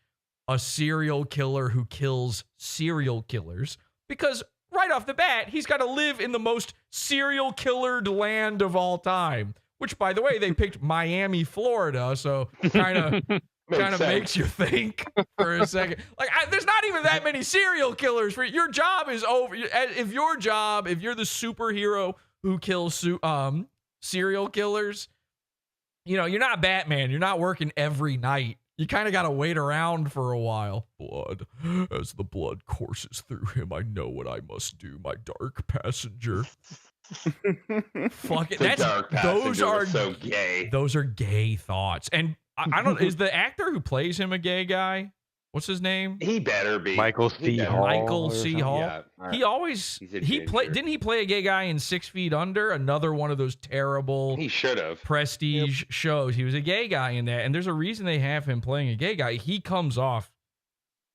a serial killer who kills serial killers, because right off the bat, he's got to live in the most serial killered land of all time, which, by the way, they picked Miami, Florida, so kind of makes you think for a second. Like, there's not even that many serial killers. Your job is over. If you're the superhero who kills serial killers, you're not Batman. You're not working every night. You kind of got to wait around for a while. Blood. As the blood courses through him, I know what I must do, my dark passenger. Fuck it. Those are so gay. Those are gay thoughts. And I don't. Is the actor who plays him a gay guy? What's his name? He better be Michael C. Hall. Michael C. Hall. Yeah. He always Didn't he play a gay guy in 6 Feet Under? Another one of those terrible. He should have prestige shows. He was a gay guy in that, and there's a reason they have him playing a gay guy. He comes off.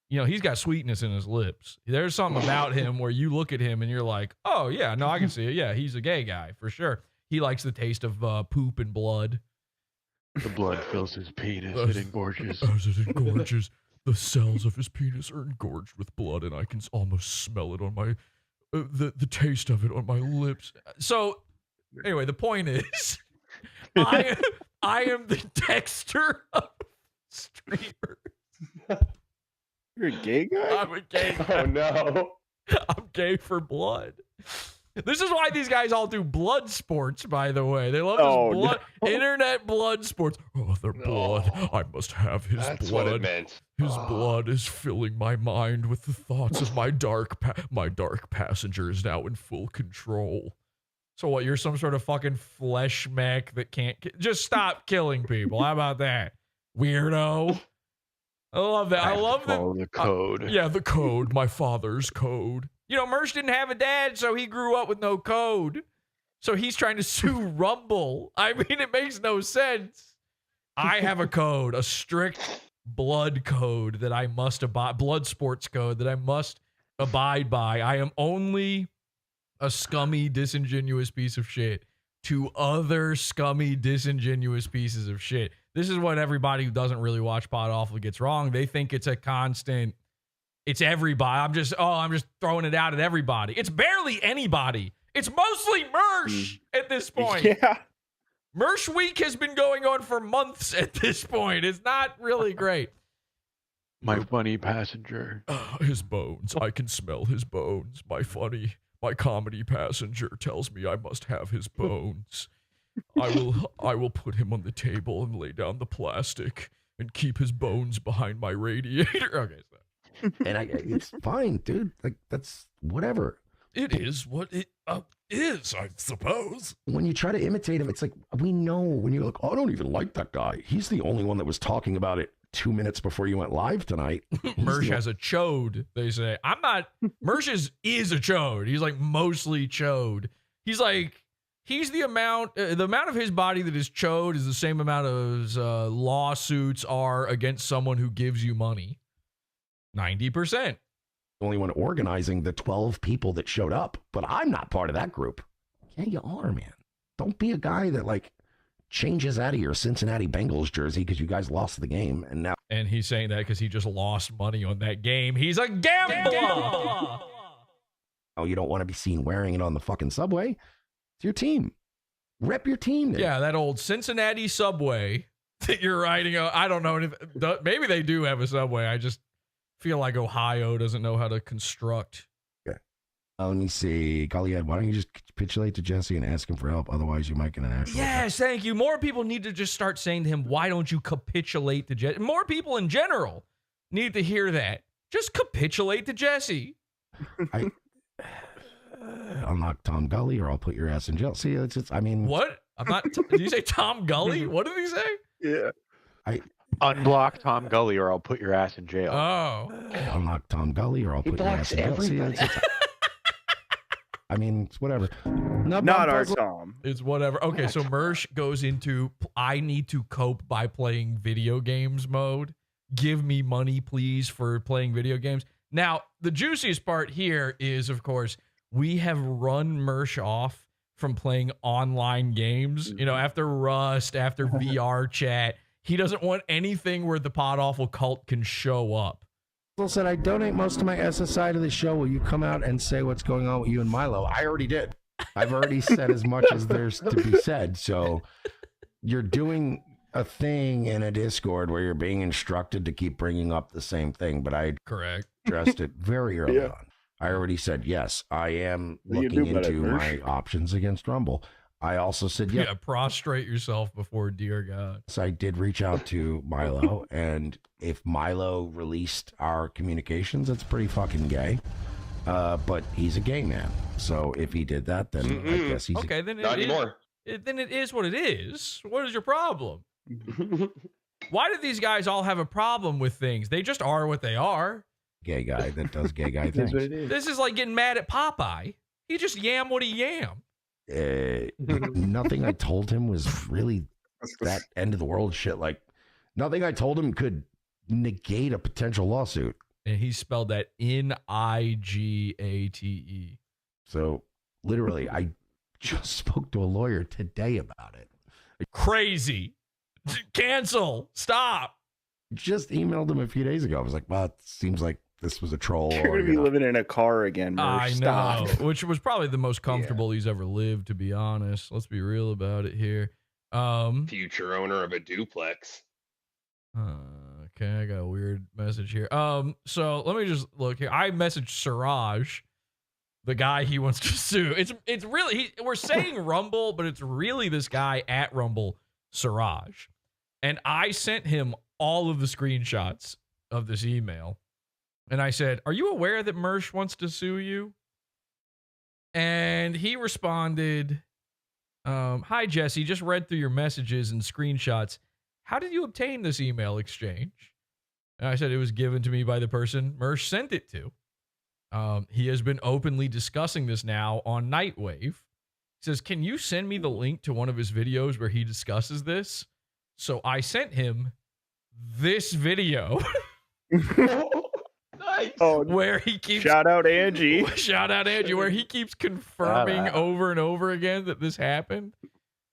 He's got sweetness in his lips. There's something about him where you look at him and you're like, oh yeah, no, I can see it. Yeah, he's a gay guy for sure. He likes the taste of poop and blood. The blood fills his penis. It engorges. As it engorges. The cells of his penis are engorged with blood, and I can almost smell it on my, the taste of it on my lips. So, anyway, the point is, I am the Dexter of streamers. You're a gay guy? I'm a gay guy. Oh, no. I'm gay for blood. This is why these guys all do blood sports, by the way. They love this blood, internet blood sports. Oh, their blood. I must have his blood. That's what it meant. His blood is filling my mind with the thoughts of my dark passenger is now in full control. So what, you're some sort of fucking flesh mech that can't... Just stop killing people. How about that? Weirdo. I love that. I love that. The code. Yeah, the code. My father's code. Mersh didn't have a dad, so he grew up with no code. So he's trying to sue Rumble. I mean, it makes no sense. I have a code, a strict blood code that I must abide, blood sports code that I must abide by. I am only a scummy, disingenuous piece of shit to other scummy, disingenuous pieces of shit. This is what everybody who doesn't really watch PodAwful gets wrong. They think it's a constant... It's everybody. I'm just throwing it out at everybody. It's barely anybody. It's mostly Mersh at this point. Yeah. Mersh Week has been going on for months at this point. It's not really great. My funny passenger. His bones. I can smell his bones. My comedy passenger tells me I must have his bones. I will put him on the table and lay down the plastic and keep his bones behind my radiator. Okay, so. And it's fine, dude. Like, that's whatever. It is what it is, I suppose. When you try to imitate him, it's like, we know when you're like, oh, I don't even like that guy. He's the only one that was talking about it 2 minutes before you went live tonight. Mersh has a chode, they say. I'm not. Mersh is a chode. He's like mostly chode. He's the amount of his body that is chode is the same amount of lawsuits are against someone who gives you money. 90%. Only one organizing the 12 people that showed up, but I'm not part of that group. Yeah, you are, man. Don't be a guy that like changes out of your Cincinnati Bengals jersey because you guys lost the game, and now. And he's saying that because he just lost money on that game. He's a gambler. Oh, you don't want to be seen wearing it on the fucking subway? It's your team. Rep your team. Then. Yeah, that old Cincinnati subway that you're riding. I don't know. Maybe they do have a subway. I just feel like Ohio doesn't know how to construct. Yeah. Let me see. Golly, why don't you just capitulate to Jesse and ask him for help? Otherwise, you might get an actual. Yes, thank you. More people need to just start saying to him, why don't you capitulate to Jesse? More people in general need to hear that. Just capitulate to Jesse. I'll knock Tom Gully or I'll put your ass in jail. See, I mean. What? I'm not. Did you say Tom Gully? What did he say? Yeah. Unblock Tom Gully or I'll put your ass in jail. Oh. I'll knock Tom Gully or I'll put your ass in jail. See, I mean, it's whatever. Not our Tom. It's whatever. Okay, so Mersh goes into I need to cope by playing video games mode. Give me money, please, for playing video games. Now, the juiciest part here is, of course, we have run Mersh off from playing online games. You know, after Rust, after VR chat, he doesn't want anything where the Pod Awful cult can show up. Well, said, I donate most of my SSI to the show. Will you come out and say what's going on with you and Milo? I already did. I've already said as much as there's to be said. So you're doing a thing in a Discord where you're being instructed to keep bringing up the same thing, but I addressed it very early on. I already said, yes, I am looking into my options against Rumble. I also said, yeah, prostrate yourself before dear God. So I did reach out to Milo, and if Milo released our communications, it's pretty fucking gay. But he's a gay man. So if he did that, then I guess he's okay. Then not anymore. Then it is what it is. What is your problem? Why do these guys all have a problem with things? They just are what they are. Gay guy that does gay guy things. This is like getting mad at Popeye. He just yam what he yam. Nothing I told him was really that end of the world shit. Like nothing I told him could negate a potential lawsuit. And he spelled that Nigate. So literally, I just spoke to a lawyer today about it. Crazy. Cancel. Stop. Just emailed him a few days ago. I was like, well, it seems like this was a troll. You're going to be living in a car again. I Stop. know. Which was probably the most comfortable he's ever lived, to be honest. Let's be real about it here. Future owner of a duplex. Okay, I got a weird message here. So let me just look here. I messaged Siraj, the guy he wants to sue. It's really we're saying Rumble, but it's really this guy at Rumble, Siraj. And I sent him all of the screenshots of this email. And I said, are you aware that Mersh wants to sue you? And he responded, hi, Jesse, just read through your messages and screenshots. How did you obtain this email exchange? And I said, it was given to me by the person Mersh sent it to. He has been openly discussing this now on Nightwave. He says, can you send me the link to one of his videos where he discusses this? So I sent him this video. Nice. Where he keeps shout out Angie, where he keeps confirming over and over again that this happened.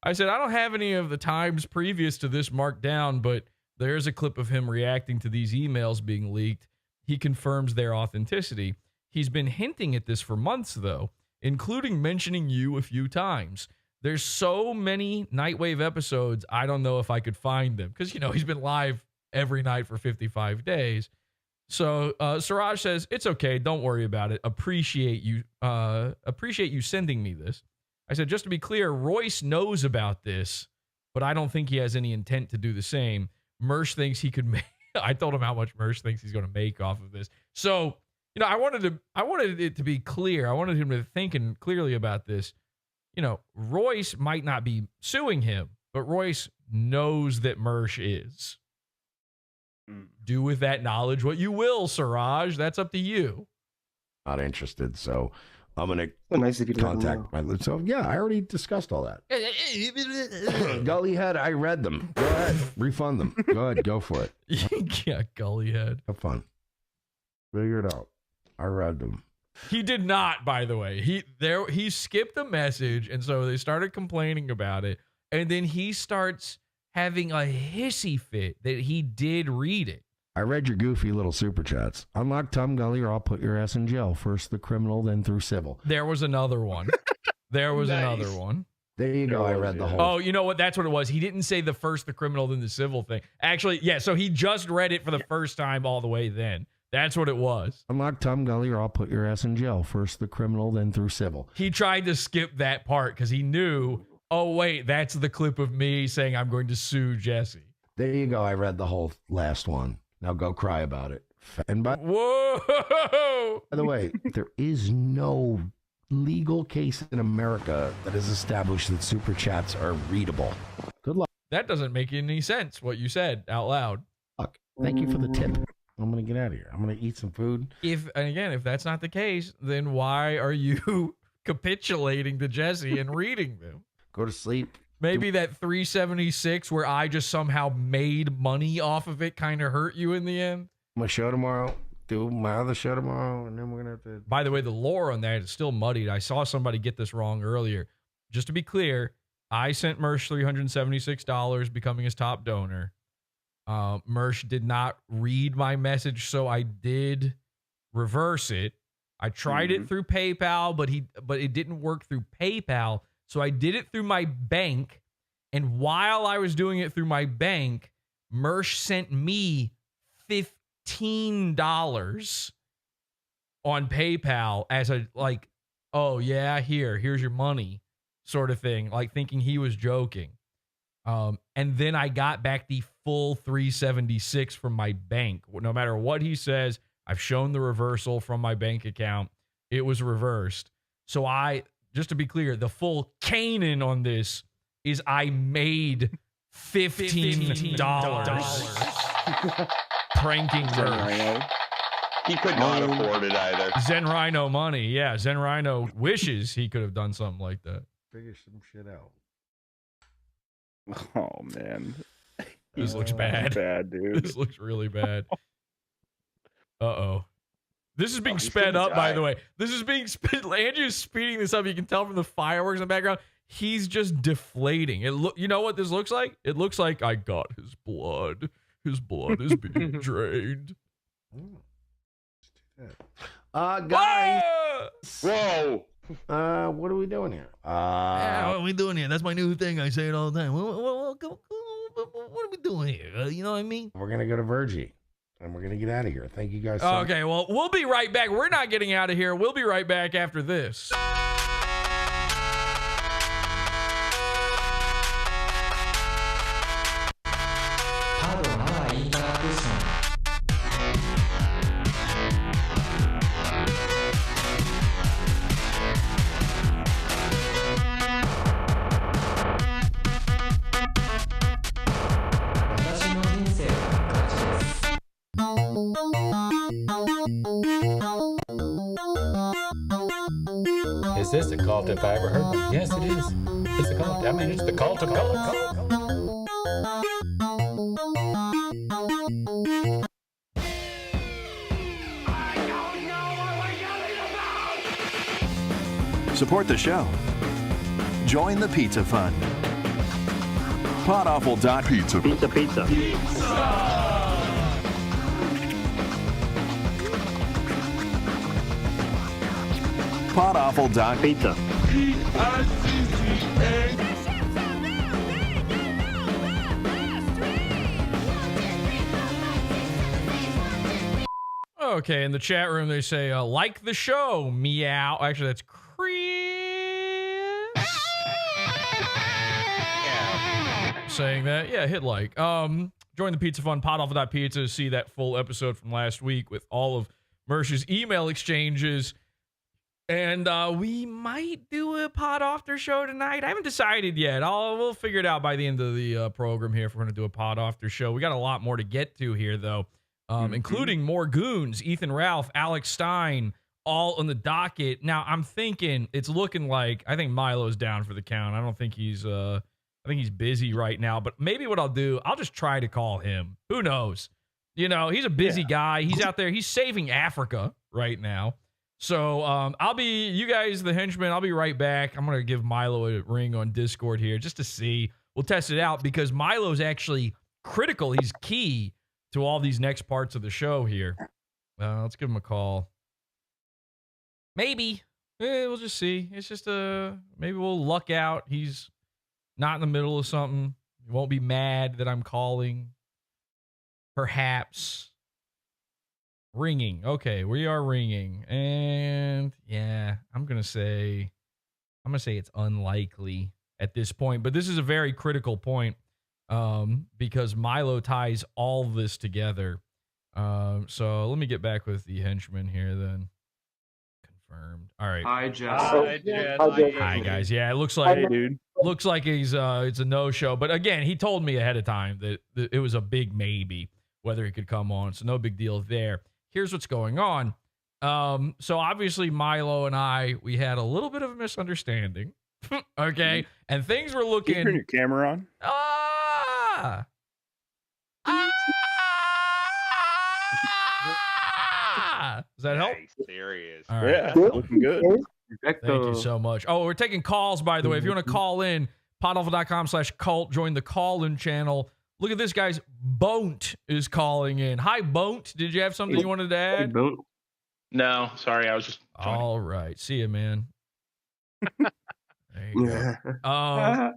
I said, I don't have any of the times previous to this marked down, but there's a clip of him reacting to these emails being leaked. He confirms their authenticity. He's been hinting at this for months, though, including mentioning you a few times. There's so many Nightwave episodes, I don't know if I could find them. Because, he's been live every night for 55 days. So Siraj says, it's okay. Don't worry about it. Appreciate you sending me this. I said, just to be clear, Royce knows about this, but I don't think he has any intent to do the same. Mersh thinks he could make. I told him how much Mersh thinks he's going to make off of this. So, I wanted it to be clear. I wanted him to think clearly about this. Royce might not be suing him, but Royce knows that Mersh is. Do with that knowledge what you will, Siraj. That's up to you. Not interested, so I'm gonna contact my. So yeah, I already discussed all that. Gully head, I read them. Go ahead, refund them. Go ahead, go for it. Yeah, Gully head. Have fun. Figure it out. I read them. He did not, by the way. He skipped a message, and so they started complaining about it, and then he starts having a hissy fit that he did read it. I read your goofy little super chats. Unlock Tom Gully or I'll put your ass in jail. First the criminal, then through civil. There was another one. Another one. There you go. I read the whole. Oh, you know what? That's what it was. He didn't say the first the criminal, then the civil thing. Actually, yeah, so he just read it for the first time all the way then. That's what it was. Unlock Tom Gully or I'll put your ass in jail. First the criminal, then through civil. He tried to skip that part because he knew, oh, wait, that's the clip of me saying I'm going to sue Jesse. There you go. I read the whole last one. Now go cry about it. And whoa! By the way, there is no legal case in America that has established that super chats are readable. Good luck. That doesn't make any sense, what you said out loud. Fuck. Thank you for the tip. I'm going to get out of here. I'm going to eat some food. If that's not the case, then why are you capitulating to Jesse and reading them? Go to sleep. Maybe that 376 where I just somehow made money off of it kind of hurt you in the end. My show tomorrow, do my other show tomorrow, and then we're gonna have to. By the way, the lore on that is still muddied. I saw somebody get this wrong earlier. Just to be clear, I sent Mersh $376, becoming his top donor. Mersh did not read my message, so I did reverse it. I tried it through PayPal, but it didn't work through PayPal, so I did it through my bank. And while I was doing it through my bank, Mersh sent me $15 on PayPal as a like, oh yeah, here's your money sort of thing, like thinking he was joking. And then I got back the full $376 from my bank. No matter what he says, I've shown the reversal from my bank account. It was reversed. So just to be clear, the full Canaan on this is I made $15 pranking Mersh. He could not afford it either. Zen Rhino money. Yeah, Zen Rhino wishes he could have done something like that. Figure some shit out. Oh man, this looks bad. Bad, dude. This looks really bad. Uh-oh. This is being sped up, by the way. This is being Andrew's speeding this up. You can tell from the fireworks in the background. He's just deflating. You know what this looks like? It looks like I got his blood. His blood is being drained. Guys. Whoa. What are we doing here? What are we doing here? That's my new thing. I say it all the time. What are we doing here? You know what I mean? We're gonna go to Virgie, and we're gonna get out of here. Thank you guys. So Okay, well, we'll be right back. We're not getting out of here. We'll be right back after this. Is this a cult if I ever heard one? Yes, it is. It's a cult. I mean, it's the cult of cults. Support the show. Join the Pizza Fund. PodAwful.pizza. Pizza. PodAwful.pizza. Okay, in the chat room they say, like the show, meow. Actually, that's Chris. Saying that. Yeah, hit like. Join the Pizza Fund, PodAwful.pizza, to see that full episode from last week with all of Mersh's email exchanges. And we might do a Pod After show tonight. I haven't decided yet. We'll figure it out by the end of the program here if we're going to do a Pod After show. We got a lot more to get to here, though, including more goons, Ethan Ralph, Alex Stein, all on the docket. Now, I'm thinking it's looking like I think Milo's down for the count. I don't think he's I think he's busy right now. But maybe what I'll do, I'll just try to call him. Who knows? You know, he's a busy guy. He's out there. He's saving Africa right now. So I'll be, you guys, the henchmen, I'll be right back. I'm going to give Milo a ring on Discord here just to see. We'll test it out because Milo's actually critical. He's key to all these next parts of the show here. Let's give him a call. Maybe. We'll just see. It's just maybe we'll luck out. He's not in the middle of something. He won't be mad that I'm calling. Perhaps. Ringing. Okay, we are ringing. And yeah, I'm going to say it's unlikely at this point, but this is a very critical point because Milo ties all this together. So let me get back with the henchman here then. Confirmed. All right. Hi, Jess. Hi, guys. Yeah, it looks like he's it's a no-show, but again, he told me ahead of time that it was a big maybe whether he could come on. So no big deal there. Here's what's going on. So obviously Milo and we had a little bit of a misunderstanding. Okay. And things were looking. Can you turn your camera on? Does that help? Nice. Serious. All right. Yeah, looking good. Thank you so much. Oh, we're taking calls, by the way. If you want to call in, podawful.com/cult, join the call-in channel. Look at this, guys. Boont is calling in. Hi, Boont. Did you have something you wanted to add? No, sorry, I was just joining. All right. See you, man. There you go.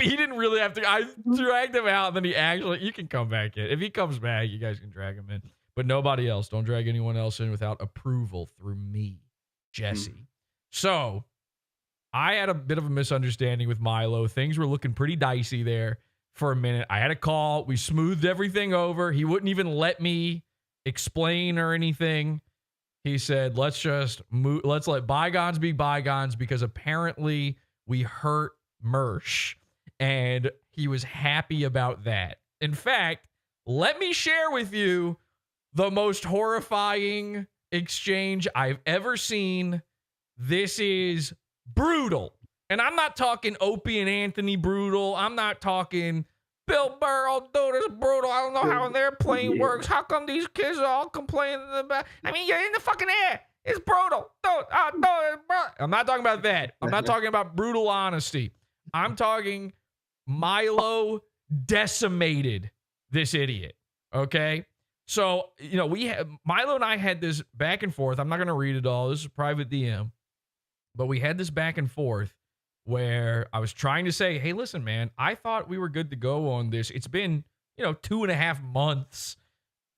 He didn't really have to. I dragged him out, and then he actually. You can come back in. If he comes back, you guys can drag him in. But nobody else. Don't drag anyone else in without approval through me, Jesse. So, I had a bit of a misunderstanding with Milo. Things were looking pretty dicey there for a minute. I had a call. We smoothed everything over. He wouldn't even let me explain or anything. He said, let's just move. Let's let bygones be bygones because apparently we hurt Mersh. And he was happy about that. In fact, let me share with you the most horrifying exchange I've ever seen. This is brutal. And I'm not talking Opie and Anthony brutal. I'm not talking Bill Burr, oh, dude, it's brutal. I don't know how an airplane works. How come these kids are all complaining about? I mean, you're in the fucking air. It's brutal. I'm not talking about that. I'm not talking about brutal honesty. I'm talking Milo decimated this idiot. Okay? So, you know, Milo and I had this back and forth. I'm not going to read it all. This is a private DM. But we had this back and forth where I was trying to say, hey, listen, man, I thought we were good to go on this. It's been, 2.5 months.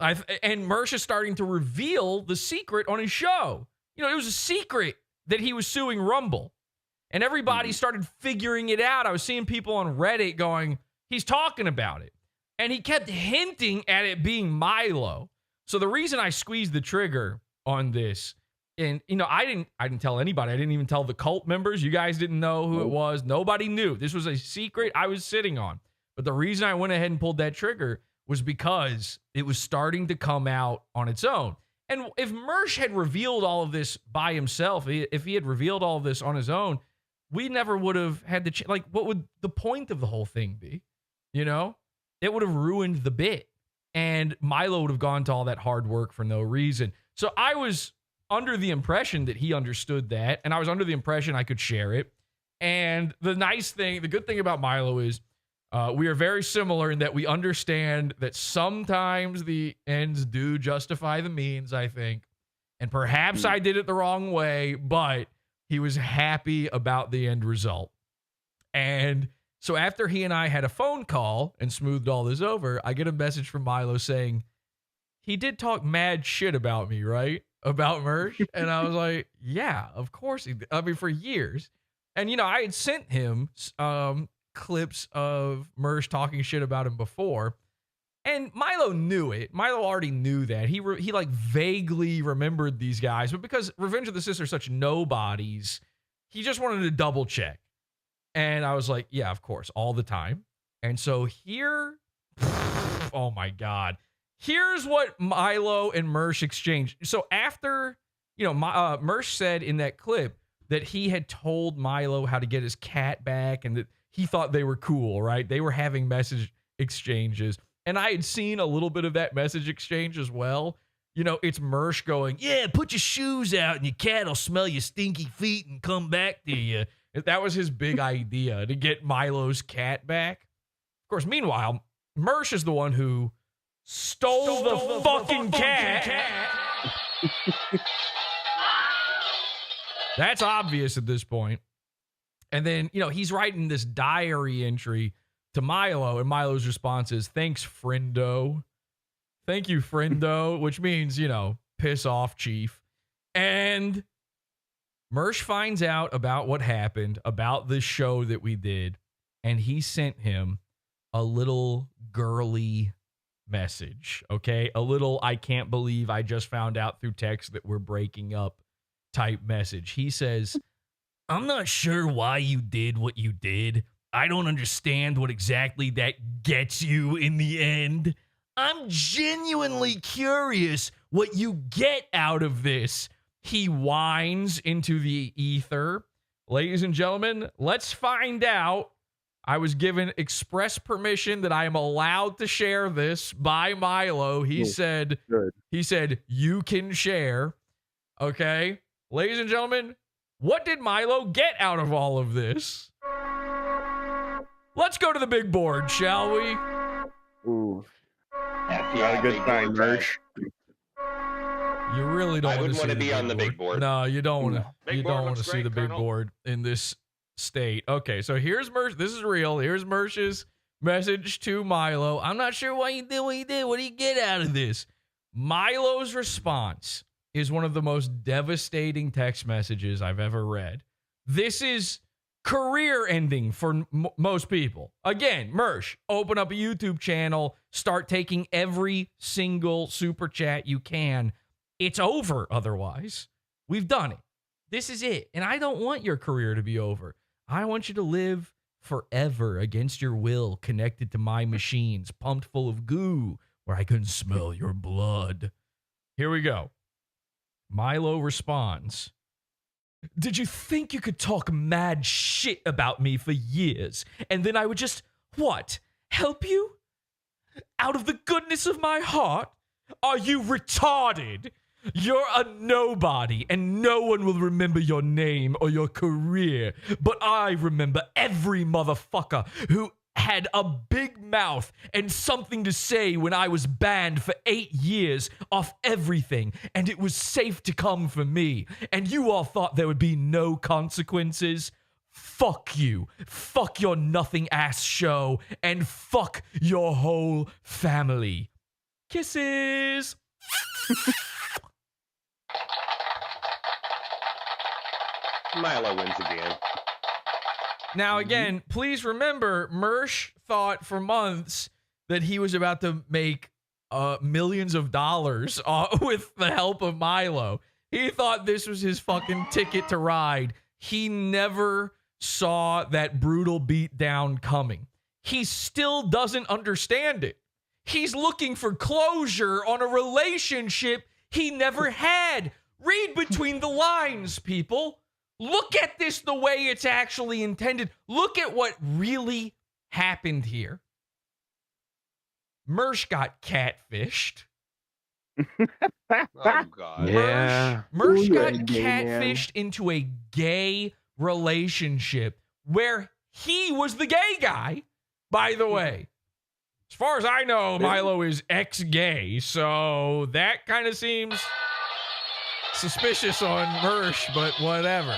And Mersh is starting to reveal the secret on his show. It was a secret that he was suing Rumble. And everybody started figuring it out. I was seeing people on Reddit going, he's talking about it. And he kept hinting at it being Milo. So the reason I squeezed the trigger on this, and, I didn't tell anybody. I didn't even tell the cult members. You guys didn't know who it was. Nobody knew. This was a secret I was sitting on. But the reason I went ahead and pulled that trigger was because it was starting to come out on its own. And if Mersh had revealed all of this by himself, if he had revealed all of this on his own, we never would have had the what would the point of the whole thing be? It would have ruined the bit. And Milo would have gone to all that hard work for no reason. So I was under the impression that he understood that, and I was under the impression I could share it. And the good thing about Milo is we are very similar in that we understand that sometimes the ends do justify the means, I think. And perhaps I did it the wrong way, but he was happy about the end result. And so after he and I had a phone call and smoothed all this over, I get a message from Milo saying, he did talk mad shit about me, right? About Mersh. And I was like, yeah, of course he did. I mean, for years. And, I had sent him clips of Mersh talking shit about him before. And Milo knew it. Milo already knew that. He vaguely remembered these guys. But because Revenge of the Sith are such nobodies, he just wanted to double check. And I was like, yeah, of course, all the time. And so here, oh my God. Here's what Milo and Mersh exchanged. So after, Mersh said in that clip that he had told Milo how to get his cat back and that he thought they were cool, right? They were having message exchanges. And I had seen a little bit of that message exchange as well. It's Mersh going, yeah, put your shoes out and your cat will smell your stinky feet and come back to you. That was his big idea, to get Milo's cat back. Of course, meanwhile, Mersh is the one who stole the fucking cat. That's obvious at this point. And then, he's writing this diary entry to Milo, and Milo's response is, thanks, friendo. Thank you, friendo, which means, piss off, chief. And Mersh finds out about what happened, about this show that we did, and he sent him a little girly message, okay? A little, I can't believe I just found out through text that we're breaking up type message. He says, I'm not sure why you did what you did. I don't understand what exactly that gets you in the end. I'm genuinely curious what you get out of this. He whines into the ether. Ladies and gentlemen, let's find out I was given express permission that I am allowed to share this by Milo. He said, you can share. Okay. Ladies and gentlemen, what did Milo get out of all of this? Let's go to the big board, shall we? Ooh. Not a good sign, Mersh. You really don't want to be on the big board. No, you don't want to. Big You board don't want to looks see great, the big Colonel. board in this state. Okay, so here's Mersh. This is real. Here's Mersh's message to Milo. I'm not sure why you did what you did. What do you get out of this? Milo's response is one of the most devastating text messages I've ever read. This is career ending for most people. Again, Mersh, open up a YouTube channel, start taking every single super chat you can. It's over otherwise. We've done it. This is it. And I don't want your career to be over. I want you to live forever against your will, connected to my machines, pumped full of goo, where I can smell your blood. Here we go. Milo responds, did you think you could talk mad shit about me for years, and then I would just, what, help you? Out of the goodness of my heart? Are you retarded? You're a nobody, and no one will remember your name or your career, but I remember every motherfucker who had a big mouth and something to say when I was banned for 8 years off everything, and it was safe to come for me, and you all thought there would be no consequences? Fuck you. Fuck your nothing-ass show, and fuck your whole family. Kisses. Milo wins again. Now, again, please remember, Mersh thought for months that he was about to make millions of dollars with the help of Milo. He thought this was his fucking ticket to ride. He never saw that brutal beatdown coming. He still doesn't understand it. He's looking for closure on a relationship he never had. Read between the lines, people. Look at this the way it's actually intended. Look at what really happened here. Mersh got catfished. Oh, God. Yeah. Mersh got catfished into a gay relationship where he was the gay guy, by the way. As far as I know, Milo is ex-gay, so that kind of seems suspicious on Mersh, but whatever.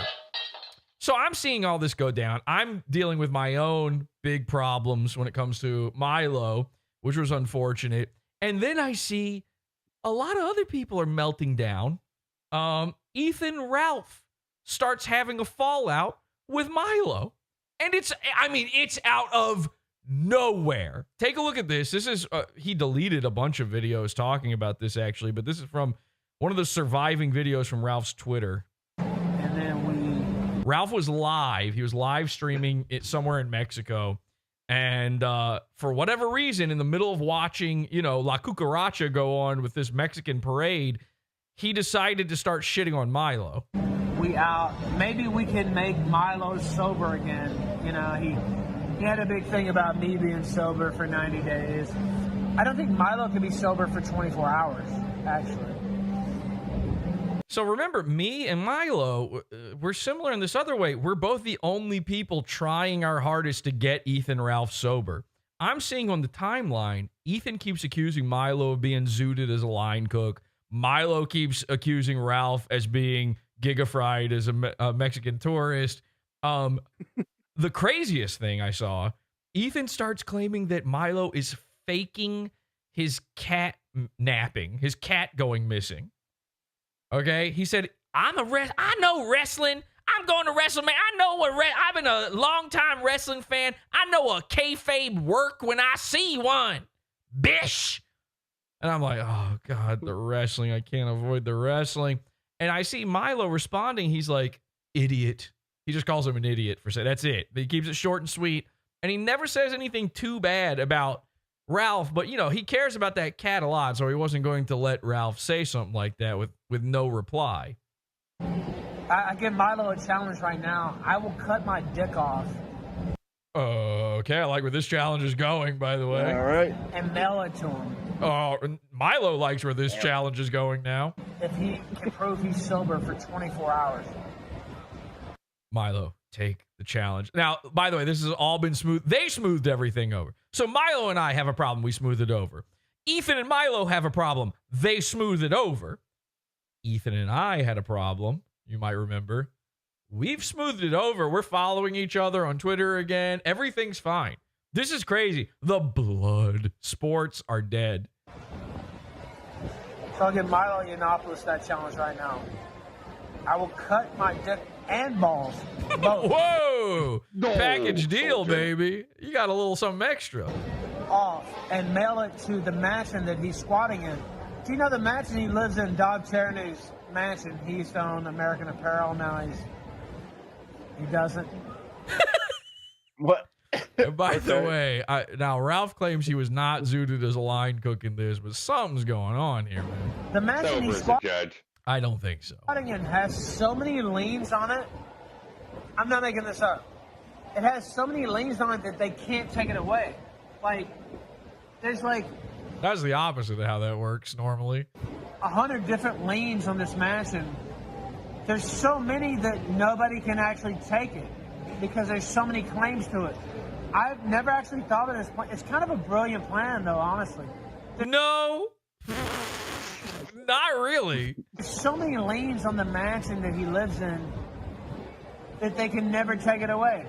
So I'm seeing all this go down. I'm dealing with my own big problems when it comes to Milo, which was unfortunate. And then I see a lot of other people are melting down. Ethan Ralph starts having a fallout with Milo. And it's out of nowhere. Take a look at this. This is, he deleted a bunch of videos talking about this actually, but this is from one of the surviving videos from Ralph's Twitter. And then Ralph was live. He was live streaming it somewhere in Mexico. And for whatever reason, in the middle of watching, La Cucaracha go on with this Mexican parade, he decided to start shitting on Milo. Maybe we can make Milo sober again. He had a big thing about me being sober for 90 days. I don't think Milo can be sober for 24 hours, actually. So remember, me and Milo, we're similar in this other way. We're both the only people trying our hardest to get Ethan Ralph sober. I'm seeing on the timeline, Ethan keeps accusing Milo of being zooted as a line cook. Milo keeps accusing Ralph as being gigafried as a Mexican tourist. The craziest thing I saw, Ethan starts claiming that Milo is faking his cat napping, his cat going missing. Okay, he said, I know wrestling. I'm going to wrestle, man. I know I've been a long-time wrestling fan. I know a kayfabe work when I see one. Bish. And I'm like, oh, God, the wrestling. I can't avoid the wrestling. And I see Milo responding. He's like, idiot. He just calls him an idiot for saying that's it. He keeps it short and sweet. And he never says anything too bad about Ralph, but he cares about that cat a lot, so he wasn't going to let Ralph say something like that with no reply. I give Milo a challenge right now. I will cut my dick off Okay, I like where this challenge is going, by the way. All right. And mail it to him. Oh, Milo likes where this challenge is going now. If he can prove he's sober for 24 hours. Milo, take the challenge. Now, by the way, this has all been smooth. They smoothed everything over. So Milo and I have a problem. We smooth it over. Ethan and Milo have a problem. They smooth it over. Ethan and I had a problem. You might remember. We've smoothed it over. We're following each other on Twitter again. Everything's fine. This is crazy. The blood sports are dead. So I'll give Milo Yiannopoulos that challenge right now. I will cut my dick and balls. Both. Whoa! Package deal, baby. You got a little something extra. Off and mail it to the mansion that he's squatting in. Do you know the mansion he lives in? Doug Tierney's mansion. He used to own American Apparel. Now he doesn't. What? By the way, now Ralph claims he was not zooted as a line cook in this, but something's going on here, man. The mansion he's judge. I don't think so. squatting in has so many liens on it. I'm not making this up. It has so many liens on it that they can't take it away. Like, there's like That's the opposite of how that works normally. 100 different liens on this mansion. There's so many that nobody can actually take it because there's so many claims to it. I've never actually thought of this plan. It's kind of a brilliant plan, though, honestly. No, not really. There's so many liens on the mansion that he lives in that they can never take it away.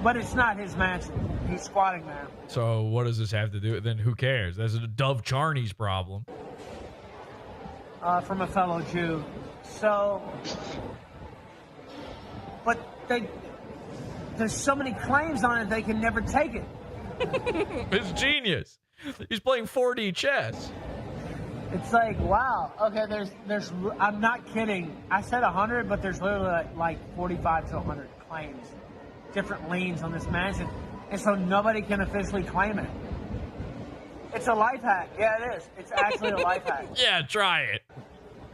But it's not his mansion. He's squatting there. So what does this have to do? Then who cares? That's Dove Charney's problem. From a fellow Jew. So, but there's so many claims on it they can never take it. It's genius. He's playing 4D chess. It's like, wow. Okay, there's. I'm not kidding. I said 100, but there's literally like 45 to 100 claims, different liens on this mansion, and so nobody can officially claim it. It's a life hack. Yeah, it is. It's actually a life hack. Yeah, try it.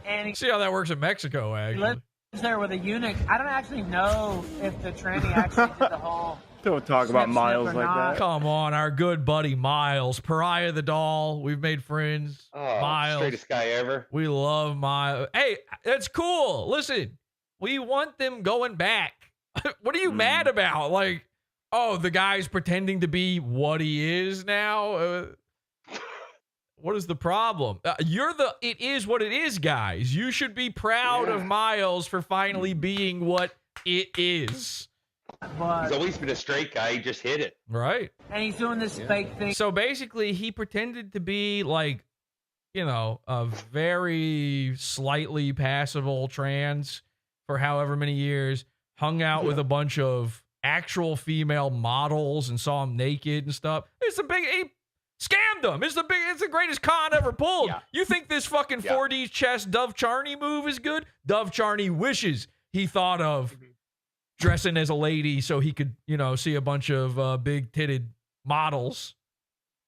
And he See how that works in Mexico, actually. lives there with a eunuch. I don't actually know if the tranny actually did the whole. Don't talk about snip, Miles snip or like not. that. Come on, our good buddy Miles, Pariah the doll. We've made friends. Oh, Miles, straightest guy ever. we love Miles. Hey, that's cool. Listen, we want them going back. What are you mad about? Like, oh, the guy's pretending to be what he is now. What is the problem? It is what it is, guys. You should be proud of Miles for finally being what it is. But, He's always been a straight guy. He just hit it. Right. and he's doing this fake thing. So basically, he pretended to be like, you know, a very slightly passable trans for however many years, hung out with a bunch of actual female models and saw them naked and stuff. He scammed them. It's the greatest con ever pulled. Yeah. You think this fucking 4D chess Dove Charney move is good? Dove Charney wishes he thought of dressing as a lady so he could, you know, see a bunch of big-titted models.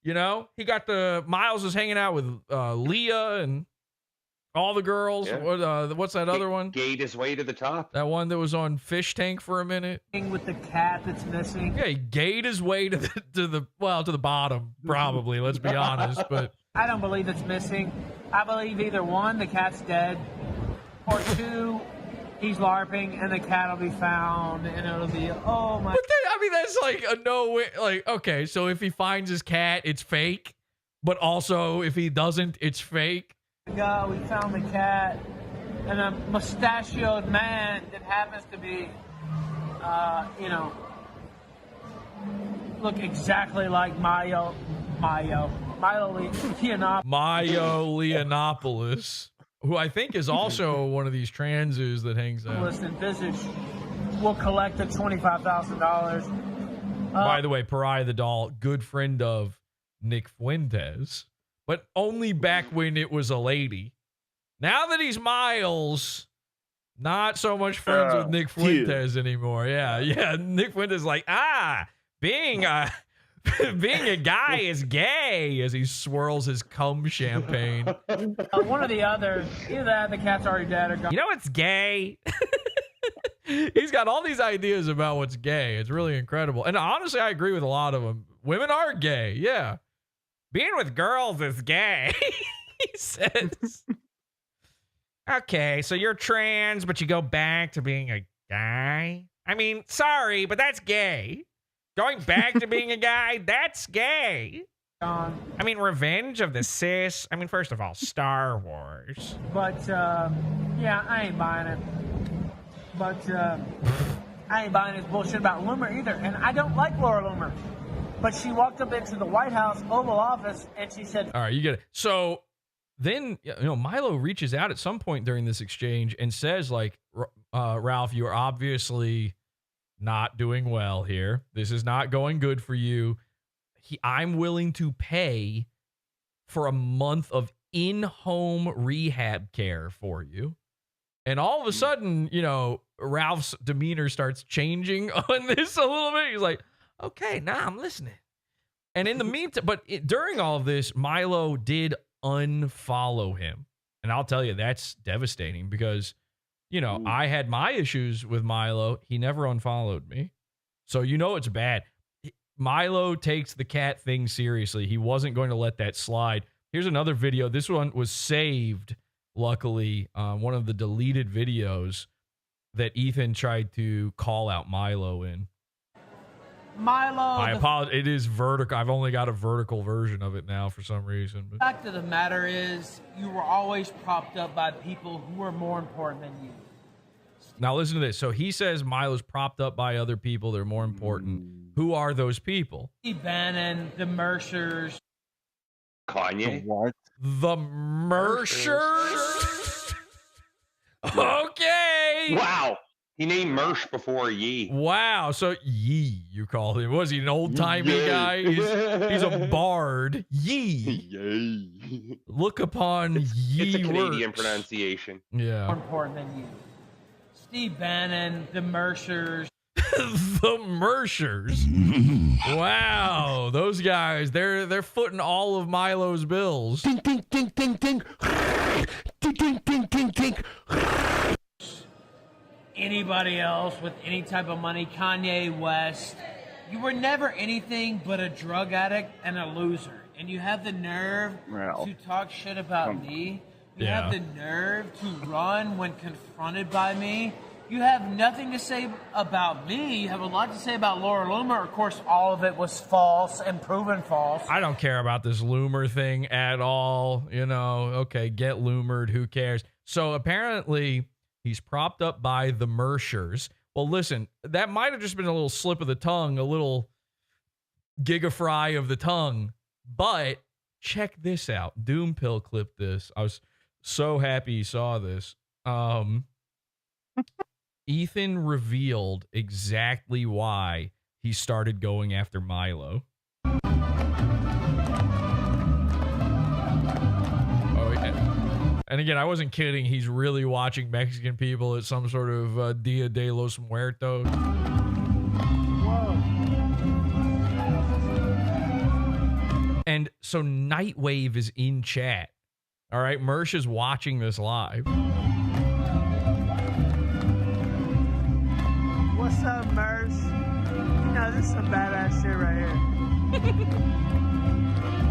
You know? He got Miles is hanging out with Leah and all the girls. Yeah. What's that other one? Gate his way to the top. That one that was on Fish Tank for a minute. With the cat that's missing. Yeah, he gate his way to the bottom, probably, let's be honest. But I don't believe it's missing. I believe either one, the cat's dead, or two, he's LARPing and the cat will be found and it'll be, oh my. But then, I mean, that's like a no way. Like, okay, so if he finds his cat, it's fake. But also, if he doesn't, it's fake. God, we found the cat and a mustachioed man that happens to be, you know, look exactly like Milo Yiannopoulos, who I think is also one of these transes that hangs out. and Visage will collect the $25,000. By the way, Pariah the doll, good friend of Nick Fuentes, but only back when it was a lady. Now that he's Miles, not so much friends with Nick Fuentes anymore. Yeah. Nick Fuentes is like, being a guy is gay as he swirls his cum champagne. One or the other. Either that, the cat's already dead, or gone. You know what's gay? He's got all these ideas about what's gay. It's really incredible. And honestly, I agree with a lot of them. Women are gay. Yeah. Being with girls is gay, he says. Okay, so you're trans, but you go back to being a guy? I mean, sorry, but that's gay. Going back to being a guy, that's gay. I mean, Revenge of the Cis. I mean, first of all, Star Wars. But, yeah, I ain't buying it. But, I ain't buying his bullshit about Loomer either. And I don't like Laura Loomer. But she walked up into the White House Oval Office and she said... All right, you get it. So then, Milo reaches out at some point during this exchange and says, like, Ralph, you are obviously not doing well here. This is not going good for you. I'm willing to pay for a month of in-home rehab care for you. And all of a sudden, Ralph's demeanor starts changing on this a little bit. He's like, okay, now I'm listening. And in the meantime, during all of this, Milo did unfollow him. And I'll tell you, that's devastating because, I had my issues with Milo. He never unfollowed me. So it's bad. Milo takes the cat thing seriously. He wasn't going to let that slide. Here's another video. This one was saved, luckily, one of the deleted videos that Ethan tried to call out Milo in. Milo. I apologize. It is vertical. I've only got a vertical version of it now for some reason. The fact of the matter is, you were always propped up by people who were more important than you. Now listen to this. So he says Milo's propped up by other people. They're more important. Who are those people? Bannon, the Mershers. Kanye? What? The Mershers? Okay. Wow. He named Mersh before Yee. Wow. So Yee, you call him. Was he an old-timey guy? He's a bard. Yee. Yay. Look upon Yee. It's a Canadian works. pronunciation. Yeah. More important than you. Steve Bannon, the Mershers. The Mershers. Wow. Those guys, they're footing all of Milo's bills. Ding, ding, ding, ding, ding. Ding, ding, ding, ding, ding. Anybody else with any type of money, Kanye West, you were never anything but a drug addict and a loser. And you have the nerve to talk shit about me. You have the nerve to run when confronted by me. You have nothing to say about me. You have a lot to say about Laura Loomer. Of course, all of it was false and proven false. I don't care about this Loomer thing at all. Okay, get Loomered. Who cares? So apparently he's propped up by the Mershers. Well, listen, that might have just been a little slip of the tongue, a little gigafry of the tongue. But check this out. Doompill clipped this. I was so happy he saw this. Ethan revealed exactly why he started going after Milo. Oh, yeah. And again, I wasn't kidding. He's really watching Mexican people at some sort of Dia de los Muertos. And so Nightwave is in chat. All right, Mersh is watching this live. What's up, Mersh? This is some badass shit right here.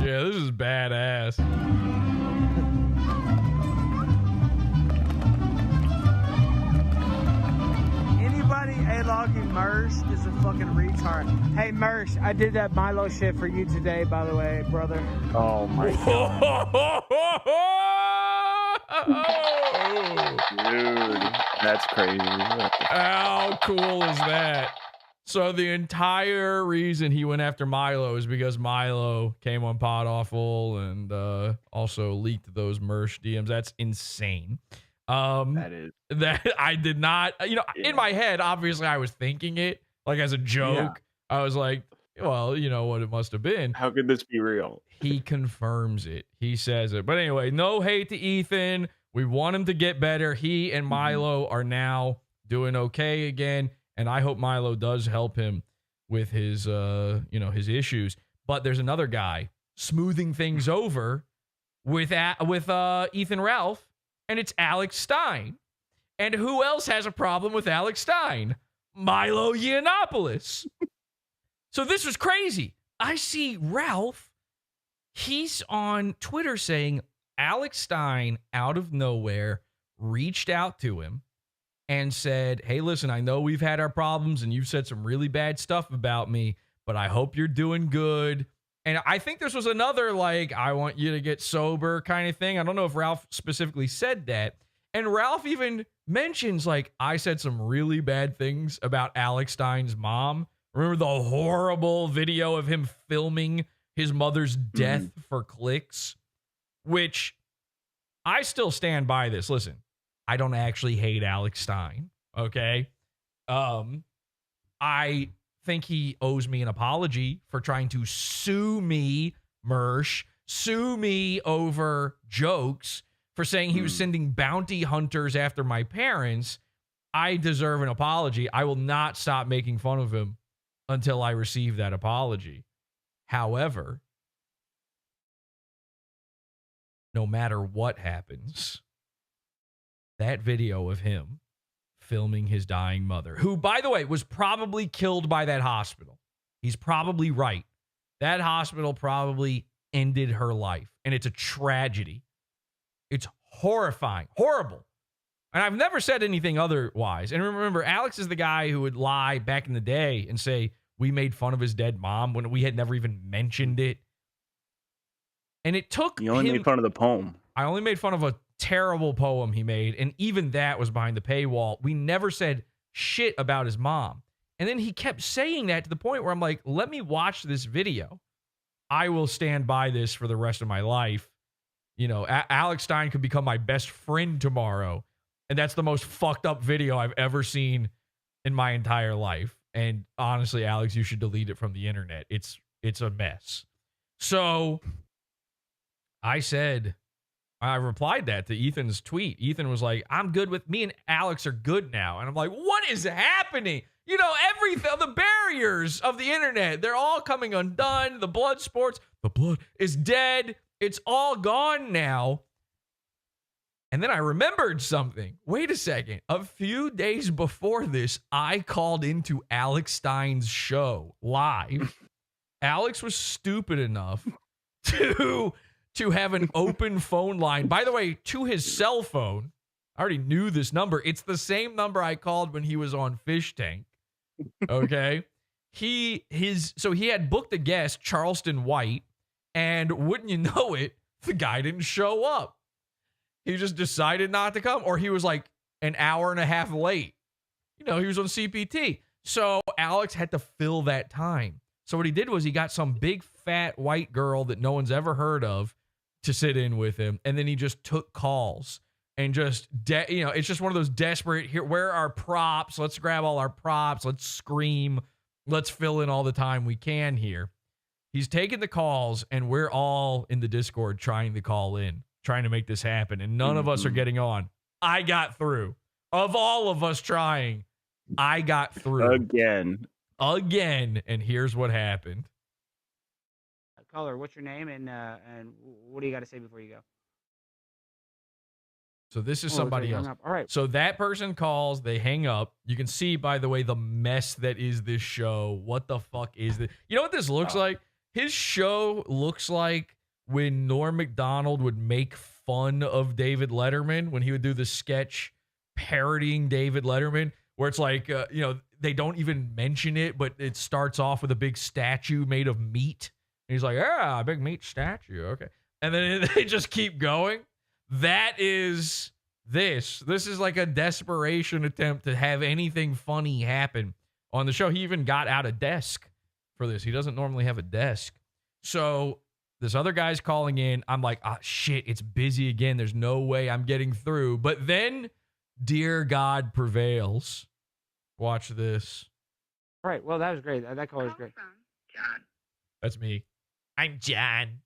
Yeah, this is badass. Anybody A-logging Mersh is a fucking retard. Hey, Mersh, I did that Milo shit for you today, by the way, brother. Oh, my God. Dude, that's crazy. How cool is that? So the entire reason he went after Milo is because Milo came on PODAWFUL and also leaked those Mersh DMs. That's insane. That I did not, in my head, obviously I was thinking it like as a joke. Yeah. I was like, well, you know what it must have been. How could this be real? He confirms it. He says it. But anyway, no hate to Ethan. We want him to get better. He and Milo are now doing okay again. And I hope Milo does help him with his, his issues. But there's another guy smoothing things over with Ethan Ralph, and it's Alex Stein. And who else has a problem with Alex Stein? Milo Yiannopoulos. So this was crazy. I see Ralph. He's on Twitter saying Alex Stein, out of nowhere, reached out to him and said, hey, listen, I know we've had our problems and you've said some really bad stuff about me, but I hope you're doing good. And I think this was another, like, I want you to get sober kind of thing. I don't know if Ralph specifically said that. And Ralph even mentions, like, I said some really bad things about Alex Stein's mom. Remember the horrible video of him filming his mother's death for clicks? Which I still stand by this. Listen, I don't actually hate Alex Stein, okay? I think he owes me an apology for trying to sue me, Mersh, sue me over jokes, for saying he was sending bounty hunters after my parents. I deserve an apology. I will not stop making fun of him until I receive that apology. However, no matter what happens, that video of him filming his dying mother, who, by the way, was probably killed by that hospital. He's probably right. That hospital probably ended her life, and it's a tragedy. It's horrifying, horrible. And I've never said anything otherwise. And remember, Alex is the guy who would lie back in the day and say we made fun of his dead mom when we had never even mentioned it. And it took You only made fun of the poem. I only made fun of a terrible poem he made, and even that was behind the paywall. We never said shit about his mom. And then he kept saying that to the point where I'm like, let me watch this video. I will stand by this for the rest of my life. You know, Alex Stein could become my best friend tomorrow. And that's the most fucked up video I've ever seen in my entire life. And honestly, Alex, you should delete it from the internet. It's a mess. So I replied that to Ethan's tweet. Ethan was like, I'm good with me and Alex are good now. And I'm like, what is happening? You know, the barriers of the internet, they're all coming undone. The blood sports, the blood is dead. It's all gone now. And then I remembered something. Wait a second. A few days before this, I called into Alex Stein's show live. Alex was stupid enough to have an open phone line. By the way, to his cell phone. I already knew this number. It's the same number I called when he was on Fish Tank. Okay? So he had booked a guest, Charleston White, and wouldn't you know it, the guy didn't show up. He just decided not to come, or he was like an hour and a half late. You know, he was on CPT. So Alex had to fill that time. So what he did was he got some big fat white girl that no one's ever heard of to sit in with him, and then he just took calls and just it's just one of those desperate, here, where are our props? Let's grab all our props. Let's scream. Let's fill in all the time we can here. He's taking the calls, and we're all in the Discord trying to call in, trying to make this happen, and none of us are getting on. I got through. Of all of us trying, I got through. Again, and here's what happened. Caller, what's your name, and what do you got to say before you go? So this is somebody else. All right. So that person calls, they hang up. You can see, by the way, the mess that is this show. What the fuck is this? You know what this looks like? His show looks like when Norm Macdonald would make fun of David Letterman, when he would do the sketch parodying David Letterman, where it's like, they don't even mention it, but it starts off with a big statue made of meat. And he's like, yeah, a big meat statue. Okay. And then they just keep going. That is this. This is like a desperation attempt to have anything funny happen on the show. He even got out a desk for this. He doesn't normally have a desk. So this other guy's calling in. I'm like, shit, it's busy again. There's no way I'm getting through. But then Dear God prevails. Watch this. All right. Well, that was great. That call was great. John. That's me. I'm John.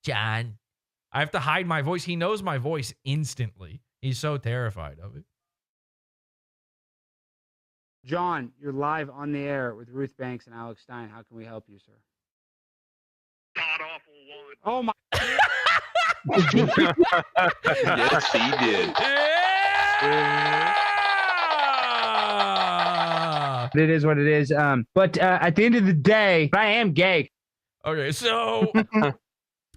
John. I have to hide my voice. He knows my voice instantly. He's so terrified of it. John, you're live on the air with Ruth Banks and Alex Stein. How can we help you, sir? PODAWFUL 1. Oh, my. Yes, he did. Yeah! It is what it is. But at the end of the day, I am gay. Okay, so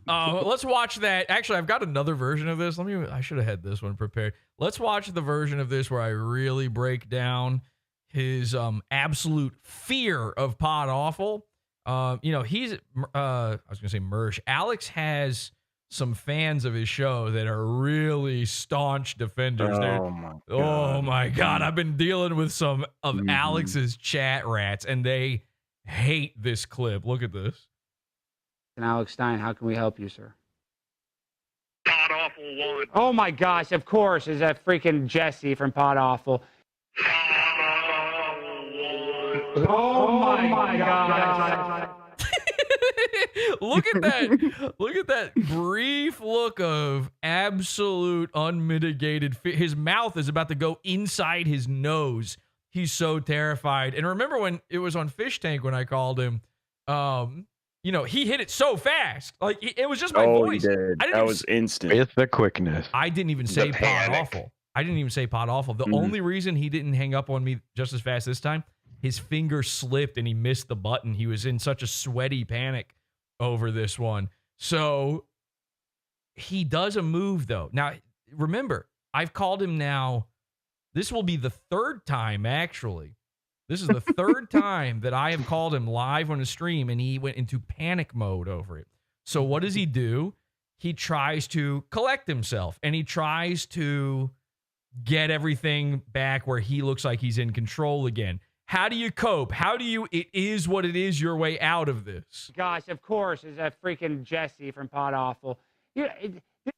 let's watch that. Actually, I've got another version of this. I should have had this one prepared. Let's watch the version of this where I really break down his absolute fear of PODAWFUL. He's I was gonna say Mersh. Alex has some fans of his show that are really staunch defenders. Oh my god! I've been dealing with some of Alex's chat rats, and they hate this clip. Look at this. And Alex Stein, how can we help you, sir? PODAWFUL 1. Oh my gosh! Of course, is that freaking Jesse from PODAWFUL. Oh my god! Look at that. Look at that brief look of absolute unmitigated fear. His mouth is about to go inside his nose. He's so terrified. And remember when it was on Fish Tank when I called him, he hit it so fast. Like, it was just my voice. He did. That was instant. It's the quickness. I didn't even say PODAWFUL. I didn't even say PODAWFUL. The only reason he didn't hang up on me just as fast this time, his finger slipped and he missed the button. He was in such a sweaty panic over this one. So he does a move, though. Now, remember, I've called him now. This will be the third time, actually. This is the third time that I have called him live on a stream, and he went into panic mode over it. So what does he do? He tries to collect himself, and he tries to get everything back where he looks like he's in control again. How do you cope? How do you, it is what it is, your way out of this? Gosh, of course, is that freaking Jesse from PODAWFUL.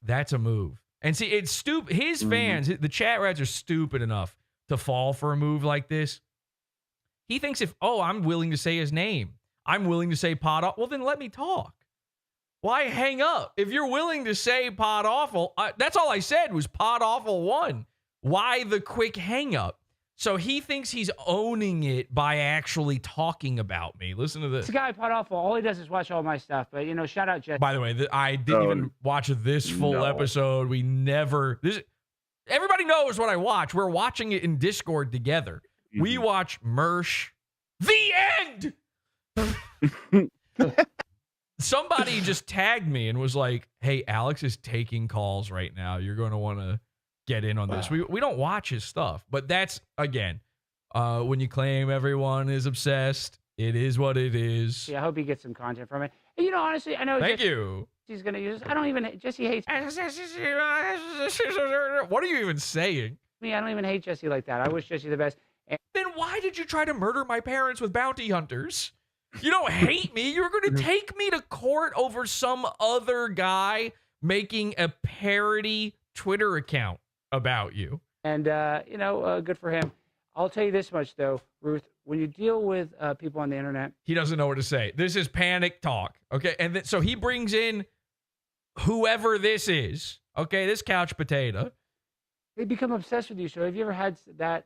That's a move. And see, it's stupid. His fans, the chat rats are stupid enough to fall for a move like this. He thinks I'm willing to say his name, I'm willing to say PODAWFUL, well, then let me talk. Why hang up? If you're willing to say PODAWFUL, that's all I said was PODAWFUL 1. Why the quick hang up? So he thinks he's owning it by actually talking about me. Listen to this. This guy PODAWFUL, all he does is watch all my stuff. But, shout out Jesse. By the way, I didn't even watch this full episode. Everybody knows what I watch. We're watching it in Discord together. We watch Mersh. The end! Somebody just tagged me and was like, hey, Alex is taking calls right now. You're going to want to get in on this. We don't watch his stuff, but that's, again, when you claim everyone is obsessed, it is what it is. Yeah, I hope he gets some content from it. And, honestly, I know Thank you. He's going to use this. I don't even, Jesse hates what are you even saying? me. I don't even hate Jesse like that. I wish Jesse the best. Then why did you try to murder my parents with bounty hunters? You don't hate me. You're going to take me to court over some other guy making a parody Twitter account about you. And, good for him. I'll tell you this much, though, Ruth. When you deal with people on the internet, he doesn't know what to say. This is panic talk, okay? And so he brings in whoever this is, okay? This couch potato. They become obsessed with you. So have you ever had that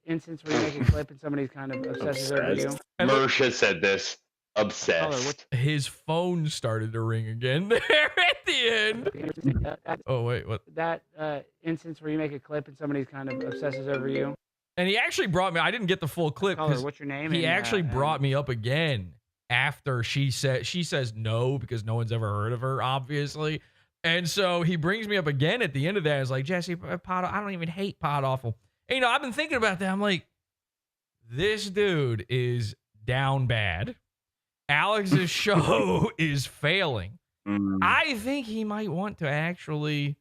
instance where you make a clip and somebody's kind of obsessed over you? Mersh has said this. Obsessed. His phone started to ring again there at the end. Oh, wait, what? That instance where you make a clip and somebody's kind of obsesses over you. And he actually brought me, I didn't get the full clip. What's your name? He actually brought me up again after she says no, because no one's ever heard of her, obviously. And so he brings me up again at the end of that. It's like, Jesse, I don't even hate PODAWFUL. And, I've been thinking about that. I'm like, this dude is down bad. Alex's show is failing. I think he might want to actually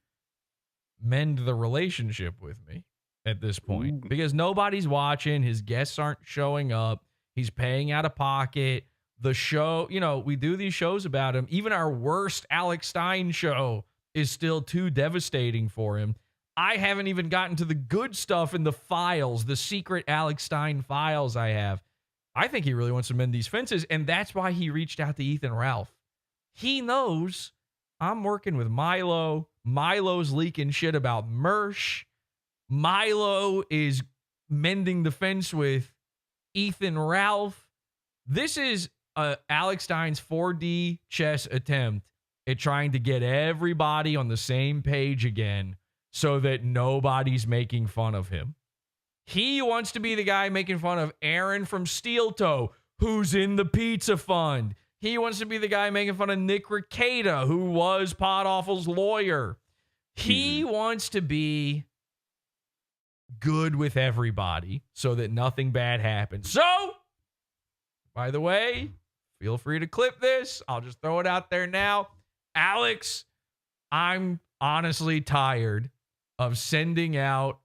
mend the relationship with me at this point, because nobody's watching. His guests aren't showing up. He's paying out of pocket. The show, we do these shows about him. Even our worst Alex Stein show is still too devastating for him. I haven't even gotten to the good stuff in the files, the secret Alex Stein files I have. I think he really wants to mend these fences, and that's why he reached out to Ethan Ralph. He knows I'm working with Milo. Milo's leaking shit about Mersh. Milo is mending the fence with Ethan Ralph. This is Alex Stein's 4D chess attempt at trying to get everybody on the same page again so that nobody's making fun of him. He wants to be the guy making fun of Aaron from Steel Toe, who's in the Pizza Fund. He wants to be the guy making fun of Nick Rekieta, who was PodAwful's lawyer. He wants to be good with everybody so that nothing bad happens. So, by the way, feel free to clip this. I'll just throw it out there now. Alex, I'm honestly tired of sending out,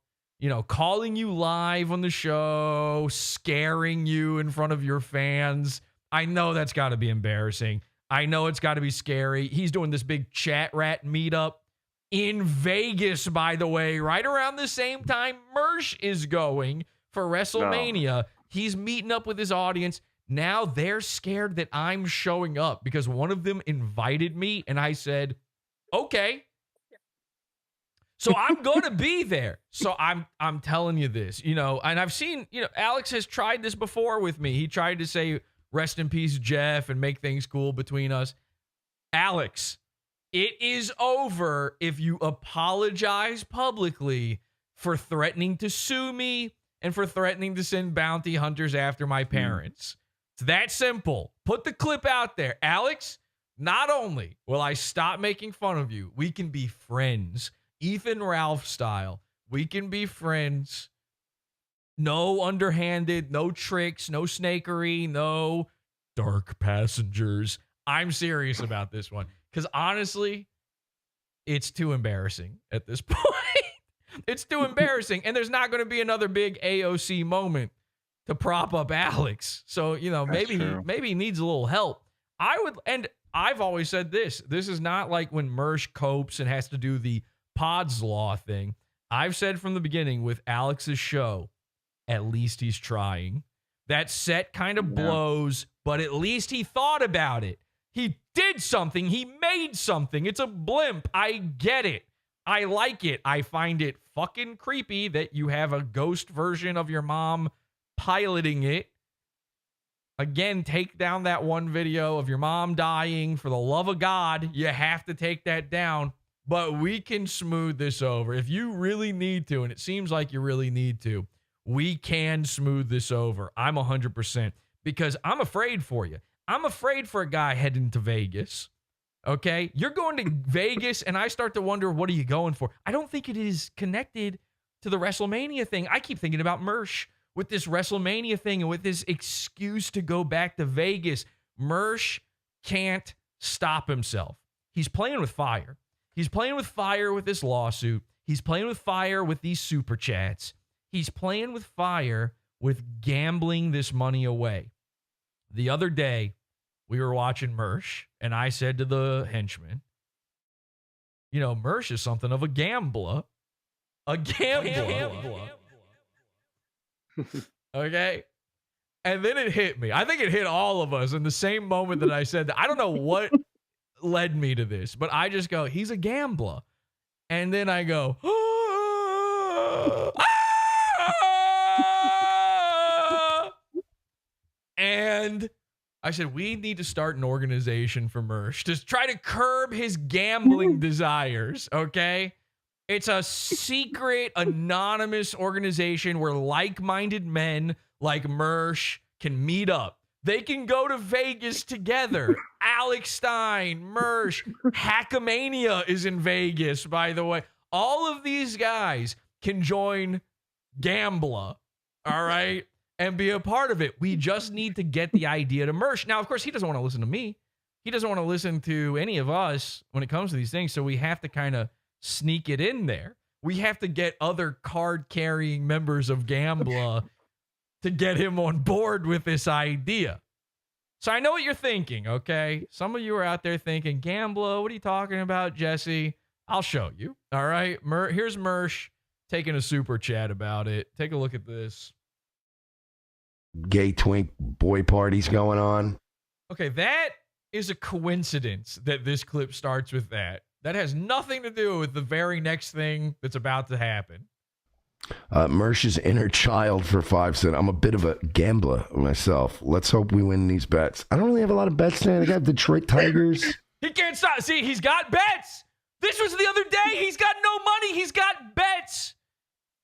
calling you live on the show, scaring you in front of your fans. I know that's got to be embarrassing. I know it's got to be scary. He's doing this big chat rat meetup in Vegas, by the way, right around the same time Mersh is going for WrestleMania. No. He's meeting up with his audience. Now they're scared that I'm showing up because one of them invited me and I said, okay. So I'm going to be there. So I'm telling you this, and I've seen, Alex has tried this before with me. He tried to say, rest in peace, Jeff, and make things cool between us. Alex, it is over if you apologize publicly for threatening to sue me and for threatening to send bounty hunters after my parents. It's that simple. Put the clip out there. Alex, not only will I stop making fun of you, we can be friends. Ethan Ralph style. We can be friends. No underhanded, no tricks, no snakery, no dark passengers. I'm serious about this one. Because honestly, it's too embarrassing at this point. It's too embarrassing. And there's not going to be another big AOC moment to prop up Alex. So, maybe he needs a little help. I've always said this. This is not like when Mersh copes and has to do the Pod's Law thing. I've said from the beginning with Alex's show, at least he's trying. That set kind of blows, but at least he thought about it. He did something. He made something. It's a blimp. I get it. I like it. I find it fucking creepy that you have a ghost version of your mom piloting it. Again, take down that one video of your mom dying. For the love of God, you have to take that down. But we can smooth this over. If you really need to, and it seems like you really need to, we can smooth this over. I'm 100% because I'm afraid for you. I'm afraid for a guy heading to Vegas. Okay? You're going to Vegas, and I start to wonder, what are you going for? I don't think it is connected to the WrestleMania thing. I keep thinking about Mersh with this WrestleMania thing and with this excuse to go back to Vegas. Mersh can't stop himself. He's playing with fire. He's playing with fire with this lawsuit. He's playing with fire with these super chats. He's playing with fire with gambling this money away. The other day, we were watching Mersh, and I said to the henchman, Mersh is something of a GAMbLA. A GAMbLA. Okay? And then it hit me. I think it hit all of us in the same moment that I said that. I don't know what led me to this, but I just go, he's a GAMbLA. And then I go, and I said, we need to start an organization for Mersh to try to curb his gambling desires, okay? It's a secret, anonymous organization where like-minded men like Mersh can meet up. They can go to Vegas together. Alex Stein, Mersh, Hackamania is in Vegas, by the way. All of these guys can join GAMbLA, all right, and be a part of it. We just need to get the idea to Mersh. Now, of course, he doesn't want to listen to me. He doesn't want to listen to any of us when it comes to these things, so we have to kind of sneak it in there. We have to get other card-carrying members of GAMbLA to get him on board with this idea. So I know what you're thinking, okay? Some of you are out there thinking, GAMbLA, what are you talking about, Jesse? I'll show you, all right? Here's Mersh taking a super chat about it. Take a look at this. Gay twink boy parties going on. Okay, that is a coincidence that this clip starts with that. That has nothing to do with the very next thing that's about to happen. Mersh's inner child for 5 said, I'm a bit of a gambler myself. Let's hope we win these bets. I don't really have a lot of bets today. I got Detroit Tigers. He can't stop. See, he's got bets. This was the other day. He's got no money. He's got bets.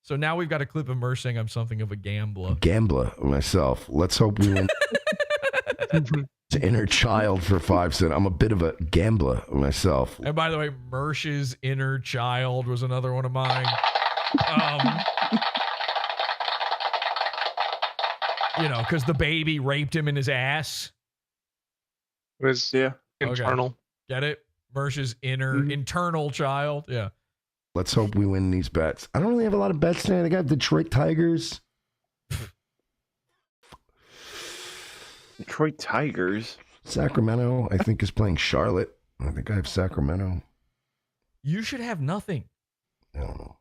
So now we've got a clip of Mersh saying I'm something of a GAMbLA. GAMbLA myself. Let's hope we win. Inner child for 5 cents. I'm a bit of a GAMbLA myself. And by the way, Mersh's inner child was another one of mine. You know, because the baby raped him in his ass. It was, yeah, internal. Okay. Get it? Mersh's internal child. Yeah. Let's hope we win these bets. I don't really have a lot of bets tonight. I got Detroit Tigers. Detroit Tigers. Sacramento, I think, is playing Charlotte. I think I have Sacramento. You should have nothing. I don't know.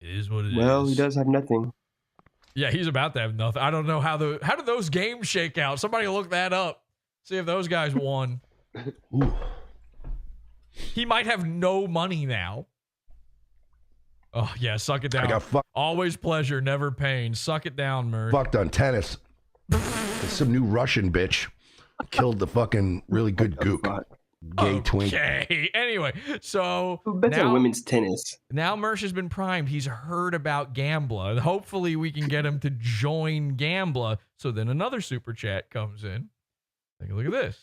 It is what it is. Well, he does have nothing. Yeah, he's about to have nothing. I don't know how did those games shake out? Somebody look that up. See if those guys won. Ooh. He might have no money now. Oh, yeah, suck it down. I got always pleasure, never pain. Suck it down, Mersh. Fucked on tennis. Some new Russian bitch killed the fucking really good gook. Gay twink. Okay. Anyway, so Who bets on women's tennis? Now Mersh has been primed. He's heard about GAMbLA. Hopefully we can get him to join GAMbLA. So then another super chat comes in. Take a look at this.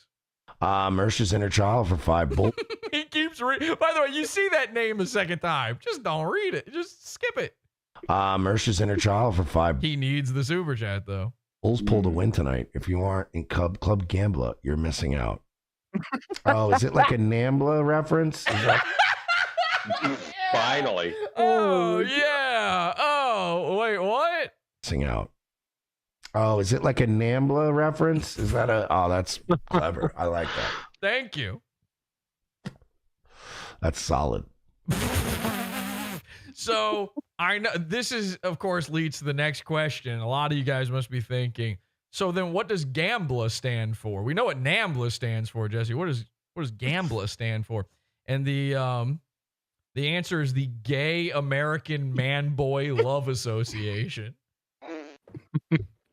Mersh's inner child for 5 bull. He keeps reading. By the way, you see that name a second time. Just don't read it. Just skip it. Mersh's inner child for 5. He needs the super chat though. Bulls pulled a win tonight. If you aren't in Club GAMbLA, you're missing out. Oh, is it like a NAMBLA reference? Is that... Finally. Oh, yeah. Oh, wait, what? Missing out. Oh, is it like a NAMBLA reference? Is that a... Oh, that's clever. I like that. Thank you. That's solid. So, I know this is, of course, leads to the next question. A lot of you guys must be thinking, so then what does GAMbLA stand for? We know what NAMBLA stands for, Jesse. What does GAMbLA stand for? And the answer is the Gay American Man Boy Love Association.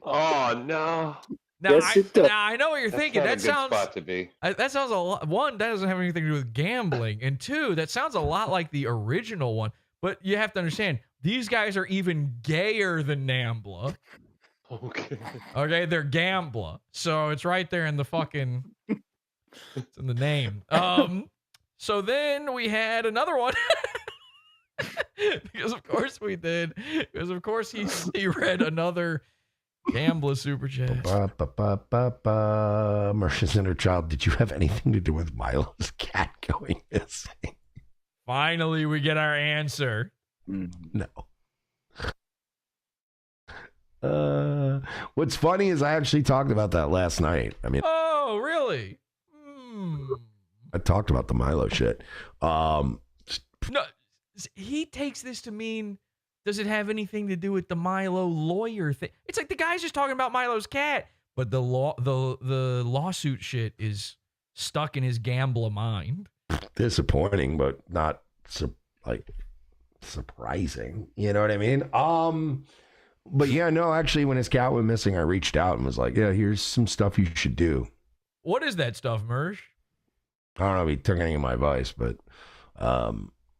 Oh, no. Now, I know what you're thinking. That's not a good spot to be. That sounds a lot. One, that doesn't have anything to do with gambling. And two, that sounds a lot like the original one. But you have to understand, these guys are even gayer than NAMBLA. Okay, they're GAMbLA. So it's right there in the fucking, it's in the name. So then we had another one. Because of course we did. Because of course he read another GAMbLA super chat. Mersh's inner child, did you have anything to do with Milo's cat going missing? Finally, we get our answer. No. What's funny is I actually talked about that last night. I mean, oh, really? I talked about the Milo shit. No, he takes this to mean, does it have anything to do with the Milo lawyer thing? It's like the guy's just talking about Milo's cat, but the lawsuit shit is stuck in his GAMbLA mind. Disappointing, but not surprising. You know what I mean? But yeah, no, actually, when his cat went missing, I reached out and was like, yeah, here's some stuff you should do. What is that stuff, Mersh? I don't know if he took any of my advice, but,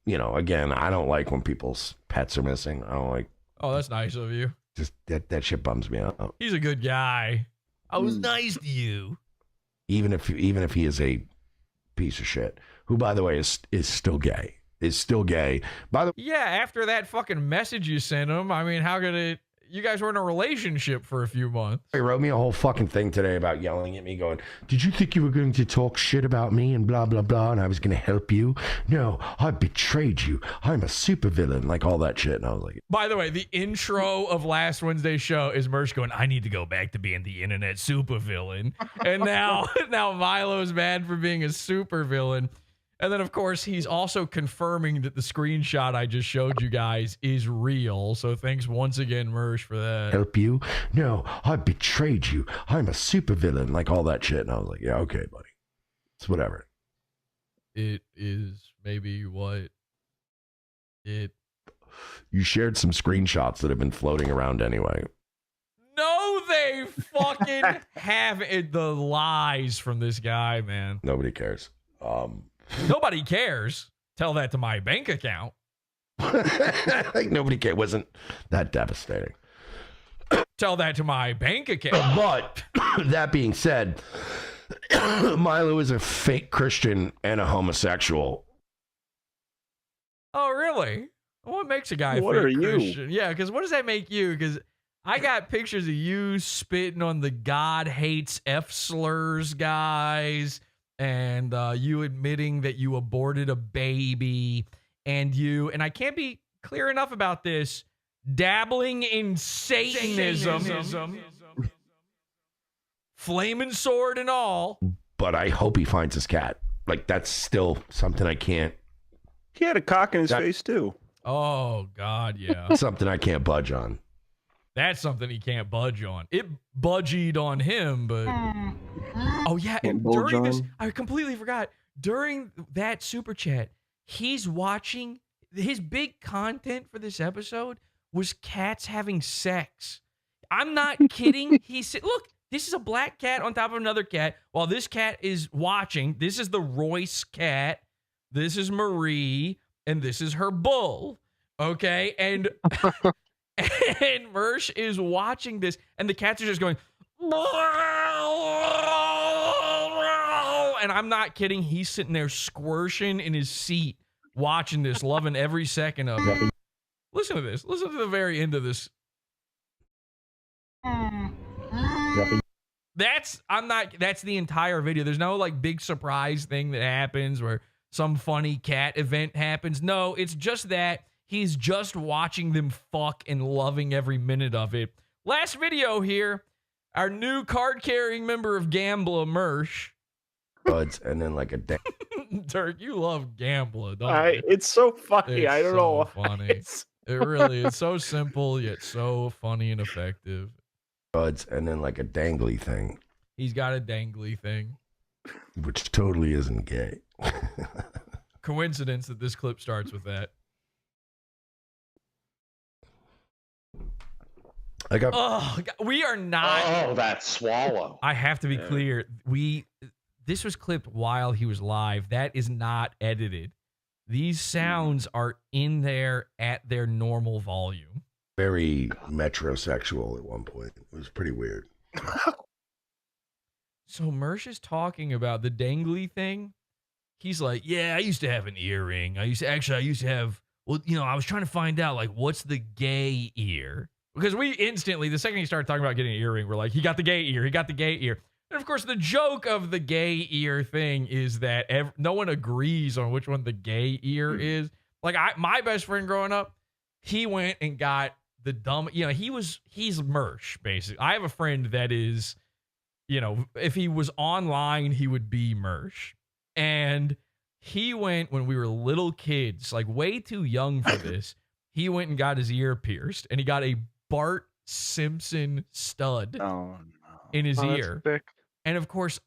you know, again, I don't like when people's pets are missing. I don't like. Oh, that's nice of you. Just that shit bums me out. He's a good guy. I was nice to you. Even if he is a piece of shit, who, by the way, is still gay. Is still gay. Yeah, after that fucking message you sent him, I mean, how could it? You guys were in a relationship for a few months. He wrote me a whole fucking thing today about yelling at me, going, "Did you think you were going to talk shit about me and blah blah blah, and I was going to help you? No, I betrayed you. I'm a supervillain," like all that shit. And I was like, by the way, the intro of last Wednesday's show is Mersh going, "I need to go back to being the internet supervillain," and now Milo's mad for being a supervillain. And then, of course, he's also confirming that the screenshot I just showed you guys is real. So thanks once again, Mersh, for that. Help you? No, I betrayed you. I'm a supervillain, like all that shit. And I was like, yeah, okay, buddy. It's whatever. It is maybe what it... You shared some screenshots that have been floating around anyway. No, they fucking haven't. The lies from this guy, man. Nobody cares. Nobody cares. Tell that to my bank account. Like nobody cared. It wasn't that devastating. Tell that to my bank account. But that being said, Milo is a fake Christian and a homosexual. Oh, really? What makes a guy a What fake are you? Christian? Yeah, because what does that make you? Because I got pictures of you spitting on the God hates F slurs guys, and you admitting that you aborted a baby, and I can't be clear enough about this, dabbling in Satanism. Flaming sword and all. But I hope he finds his cat. Like, that's still something I can't. He had a cock in his face, too. Oh, God, yeah. Something I can't budge on. That's something he can't budge on. It budgied on him, but... Oh, yeah, and during this, I completely forgot. During that super chat, he's watching... His big content for this episode was cats having sex. I'm not kidding. He said, look, this is a black cat on top of another cat. While this cat is watching, this is the Royce cat. This is Marie. And this is her bull. Okay? And Mersh is watching this. And the cats are just going... And I'm not kidding. He's sitting there squirshing in his seat, watching this, loving every second of it. Listen to this. Listen to the very end of this. That's the entire video. There's no like big surprise thing that happens where some funny cat event happens. No, it's just that he's just watching them fuck and loving every minute of it. Last video here, our new card-carrying member of GAMbLA, Mersh. Buds, and then like a day. Dirk, you love GAMbLA, don't you? It's so funny. It's I don't so know. Funny. It really is so simple yet so funny and effective. Buds, and then like a dangly thing. He's got a dangly thing. Which totally isn't gay. Coincidence that this clip starts with that. We are not. Oh, that swallow. I have to be clear. This was clipped while he was live. That is not edited. These sounds are in there at their normal volume. Very metrosexual at one point. It was pretty weird. So Mersh is talking about the dangly thing. He's like, yeah, I used to have an earring. I used to have, well, I was trying to find out, like, what's the gay ear? Because we instantly, the second he started talking about getting an earring, we're like, he got the gay ear. He got the gay ear. And of course, the joke of the gay ear thing is that no one agrees on which one the gay ear is. Like, my best friend growing up, he went and got the dumb, he's Mersh, basically. I have a friend that is, if he was online, he would be Mersh. And he went when we were little kids, like way too young for this. He went and got his ear pierced, and he got a Bart Simpson stud in his ear. And of course,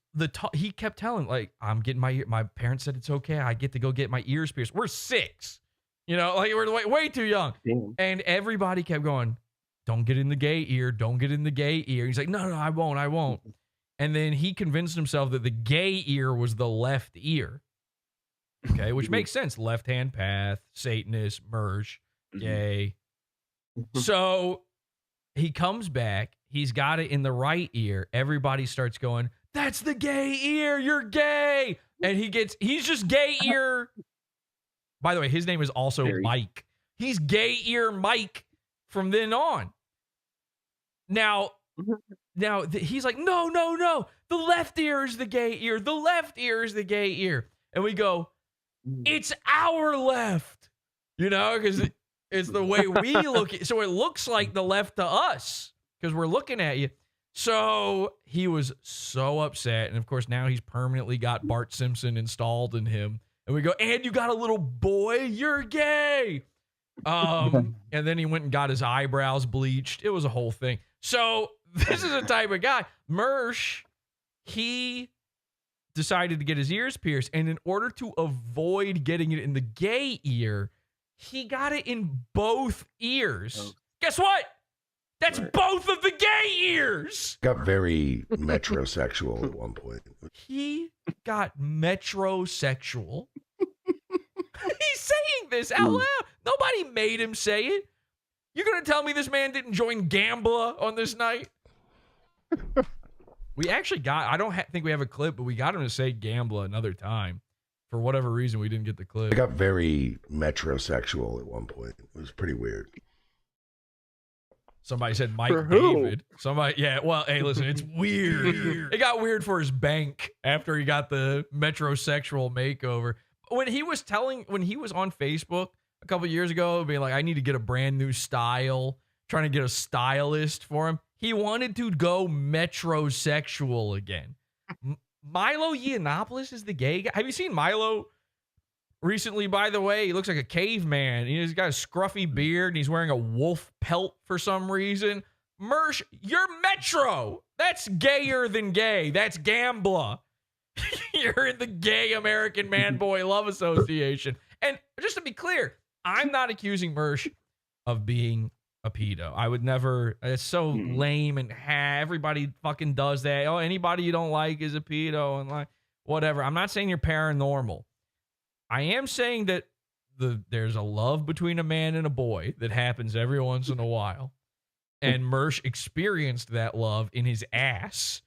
he kept telling, like, I'm getting my parents said it's okay. I get to go get my ears pierced. We're 6, like we're way too young. Damn. And everybody kept going, don't get in the gay ear. Don't get in the gay ear. He's like, no, I won't. And then he convinced himself that the gay ear was the left ear. Okay, which makes sense. Left-hand path, Satanist, Mersh, gay. So he comes back. He's got it in the right ear. Everybody starts going, that's the gay ear. You're gay. And he's just gay ear. By the way, his name is also Mike. He's gay ear Mike from then on. Now he's like, no. The left ear is the gay ear. The left ear is the gay ear. And we go, it's our left, because it's the way we look at it. So it looks like the left to us because we're looking at you. So he was so upset. And of course, now he's permanently got Bart Simpson installed in him. And we go, and you got a little boy, you're gay. And then he went and got his eyebrows bleached. It was a whole thing. So this is the type of guy. Mersh, he decided to get his ears pierced. And in order to avoid getting it in the gay ear, he got it in both ears. Guess what? That's both of the gay ears. Got very metrosexual at one point. He got metrosexual. He's saying this out loud. Nobody made him say it. You're going to tell me this man didn't join GAMbLA on this night? We actually got, I don't think we have a clip, but we got him to say GAMbLA another time. For whatever reason, we didn't get the clip. I got very metrosexual at one point. It was pretty weird. Somebody said Mike David. Somebody, yeah, well, hey, listen, it's weird. It got weird for his bank after he got the metrosexual makeover. When he was on Facebook a couple years ago, being like, I need to get a brand new style, trying to get a stylist for him, he wanted to go metrosexual again. Milo Yiannopoulos is the gay guy. Have you seen Milo recently, by the way? He looks like a caveman. He's got a scruffy beard, and he's wearing a wolf pelt for some reason. Mersh, you're Metro. That's gayer than gay. That's GAMbLA. You're in the Gay American Man Boy Love Association. And just to be clear, I'm not accusing Mersh of being a pedo. I would never. It's so lame, and everybody fucking does that. Oh, anybody you don't like is a pedo, and like whatever. I'm not saying you're paranormal. I am saying that there's a love between a man and a boy that happens every once in a while, and Mersh experienced that love in his ass.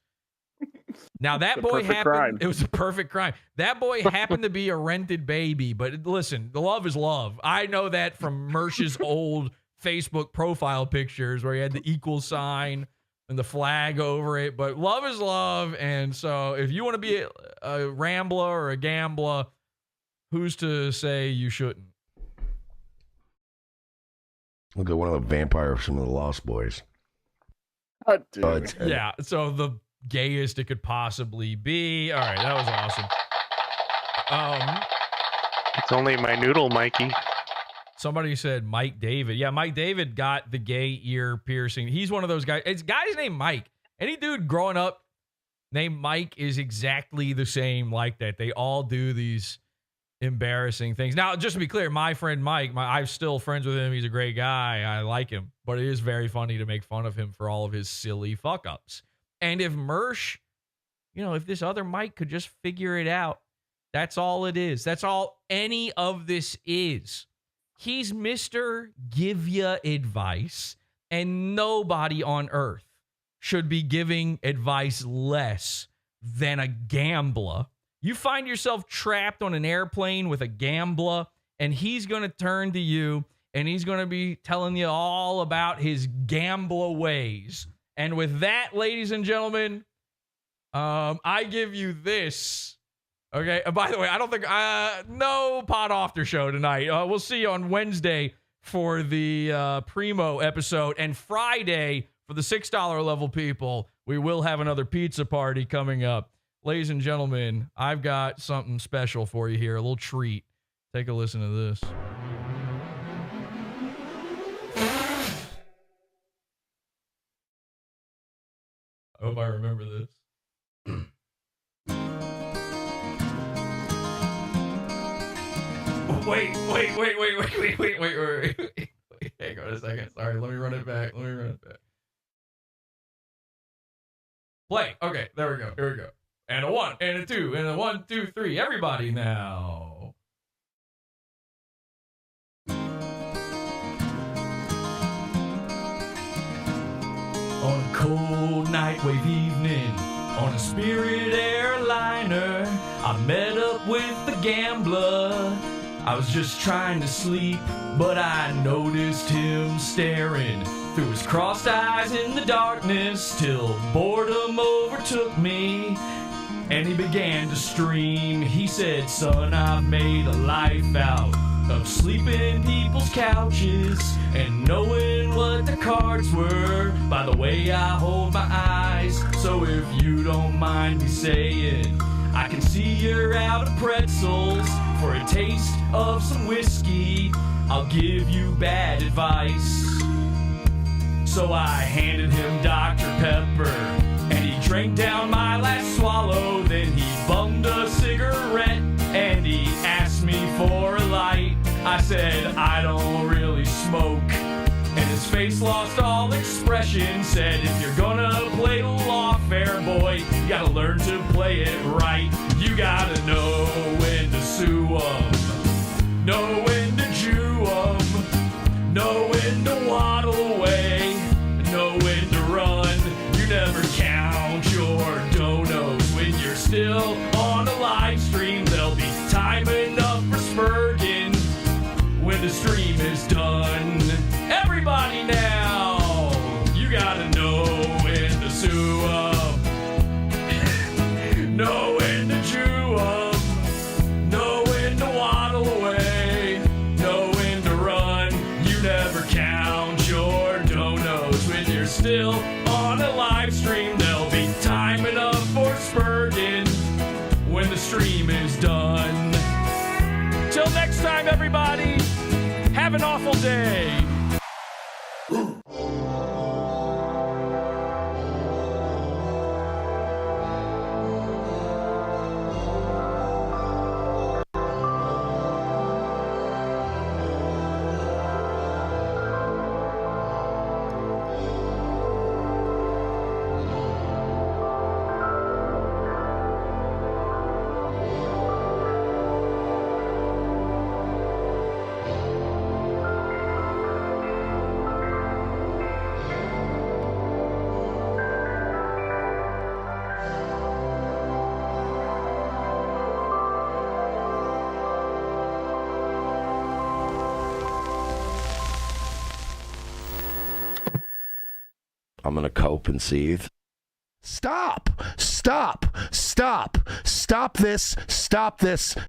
Now that boy happened. It was a perfect crime. That boy happened to be a rented baby, but listen, the love is love. I know that from Mersh's old Facebook profile pictures where he had the equal sign and the flag over it. But love is love, and so if you want to be a Rambler or a GAMbLA, who's to say you shouldn't? Look at one of the vampires from the Lost Boys. Yeah, so the gayest it could possibly be. All right, that was awesome. It's only my noodle, Mikey. Somebody said Mike David. Yeah, Mike David got the gay ear piercing. He's one of those guys. It's guys named Mike. Any dude growing up named Mike is exactly the same like that. They all do these embarrassing things. Now, just to be clear, my friend Mike, I'm still friends with him. He's a great guy. I like him. But it is very funny to make fun of him for all of his silly fuck-ups. And if Mersh, if this other Mike could just figure it out, that's all it is. That's all any of this is. He's Mr. Give Ya Advice, and nobody on earth should be giving advice less than a GAMbLA. You find yourself trapped on an airplane with a GAMbLA, and he's going to turn to you, and he's going to be telling you all about his GAMbLA ways. And with that, ladies and gentlemen, I give you this. Okay. By the way, I don't think no Pod After show tonight. We'll see you on Wednesday for the Primo episode, and Friday for the $6 level people. We will have another pizza party coming up. Ladies and gentlemen, I've got something special for you here, a little treat. Take a listen to this. I hope I remember this. Wait. Hang on a second. Sorry, let me run it back. Play. Okay, there we go. Here we go. And a 1, and a 2, and a 1, 2, 3. Everybody now. On a cold nightwave evening, on a Spirit airliner, I met up with the GAMbLA. I was just trying to sleep, but I noticed him staring through his crossed eyes in the darkness till boredom overtook me. And he began to stream. He said, son, I've made a life out of sleeping in people's couches and knowing what the cards were by the way I hold my eyes. So if you don't mind me saying, I can see you're out of pretzels. For a taste of some whiskey, I'll give you bad advice. So I handed him Dr. Pepper, and he drank down my last swallow. Then he bummed a cigarette, and he asked me for a light. I said, I don't really smoke. And his face lost all expression, said, if you're gonna play lawfare, boy, you gotta learn to play it right. You gotta know when to sue 'em, know when to Jew 'em. Until next time, everybody, have an awful day. I'm going to cope and seethe. Stop! Stop! Stop! Stop this! Stop this!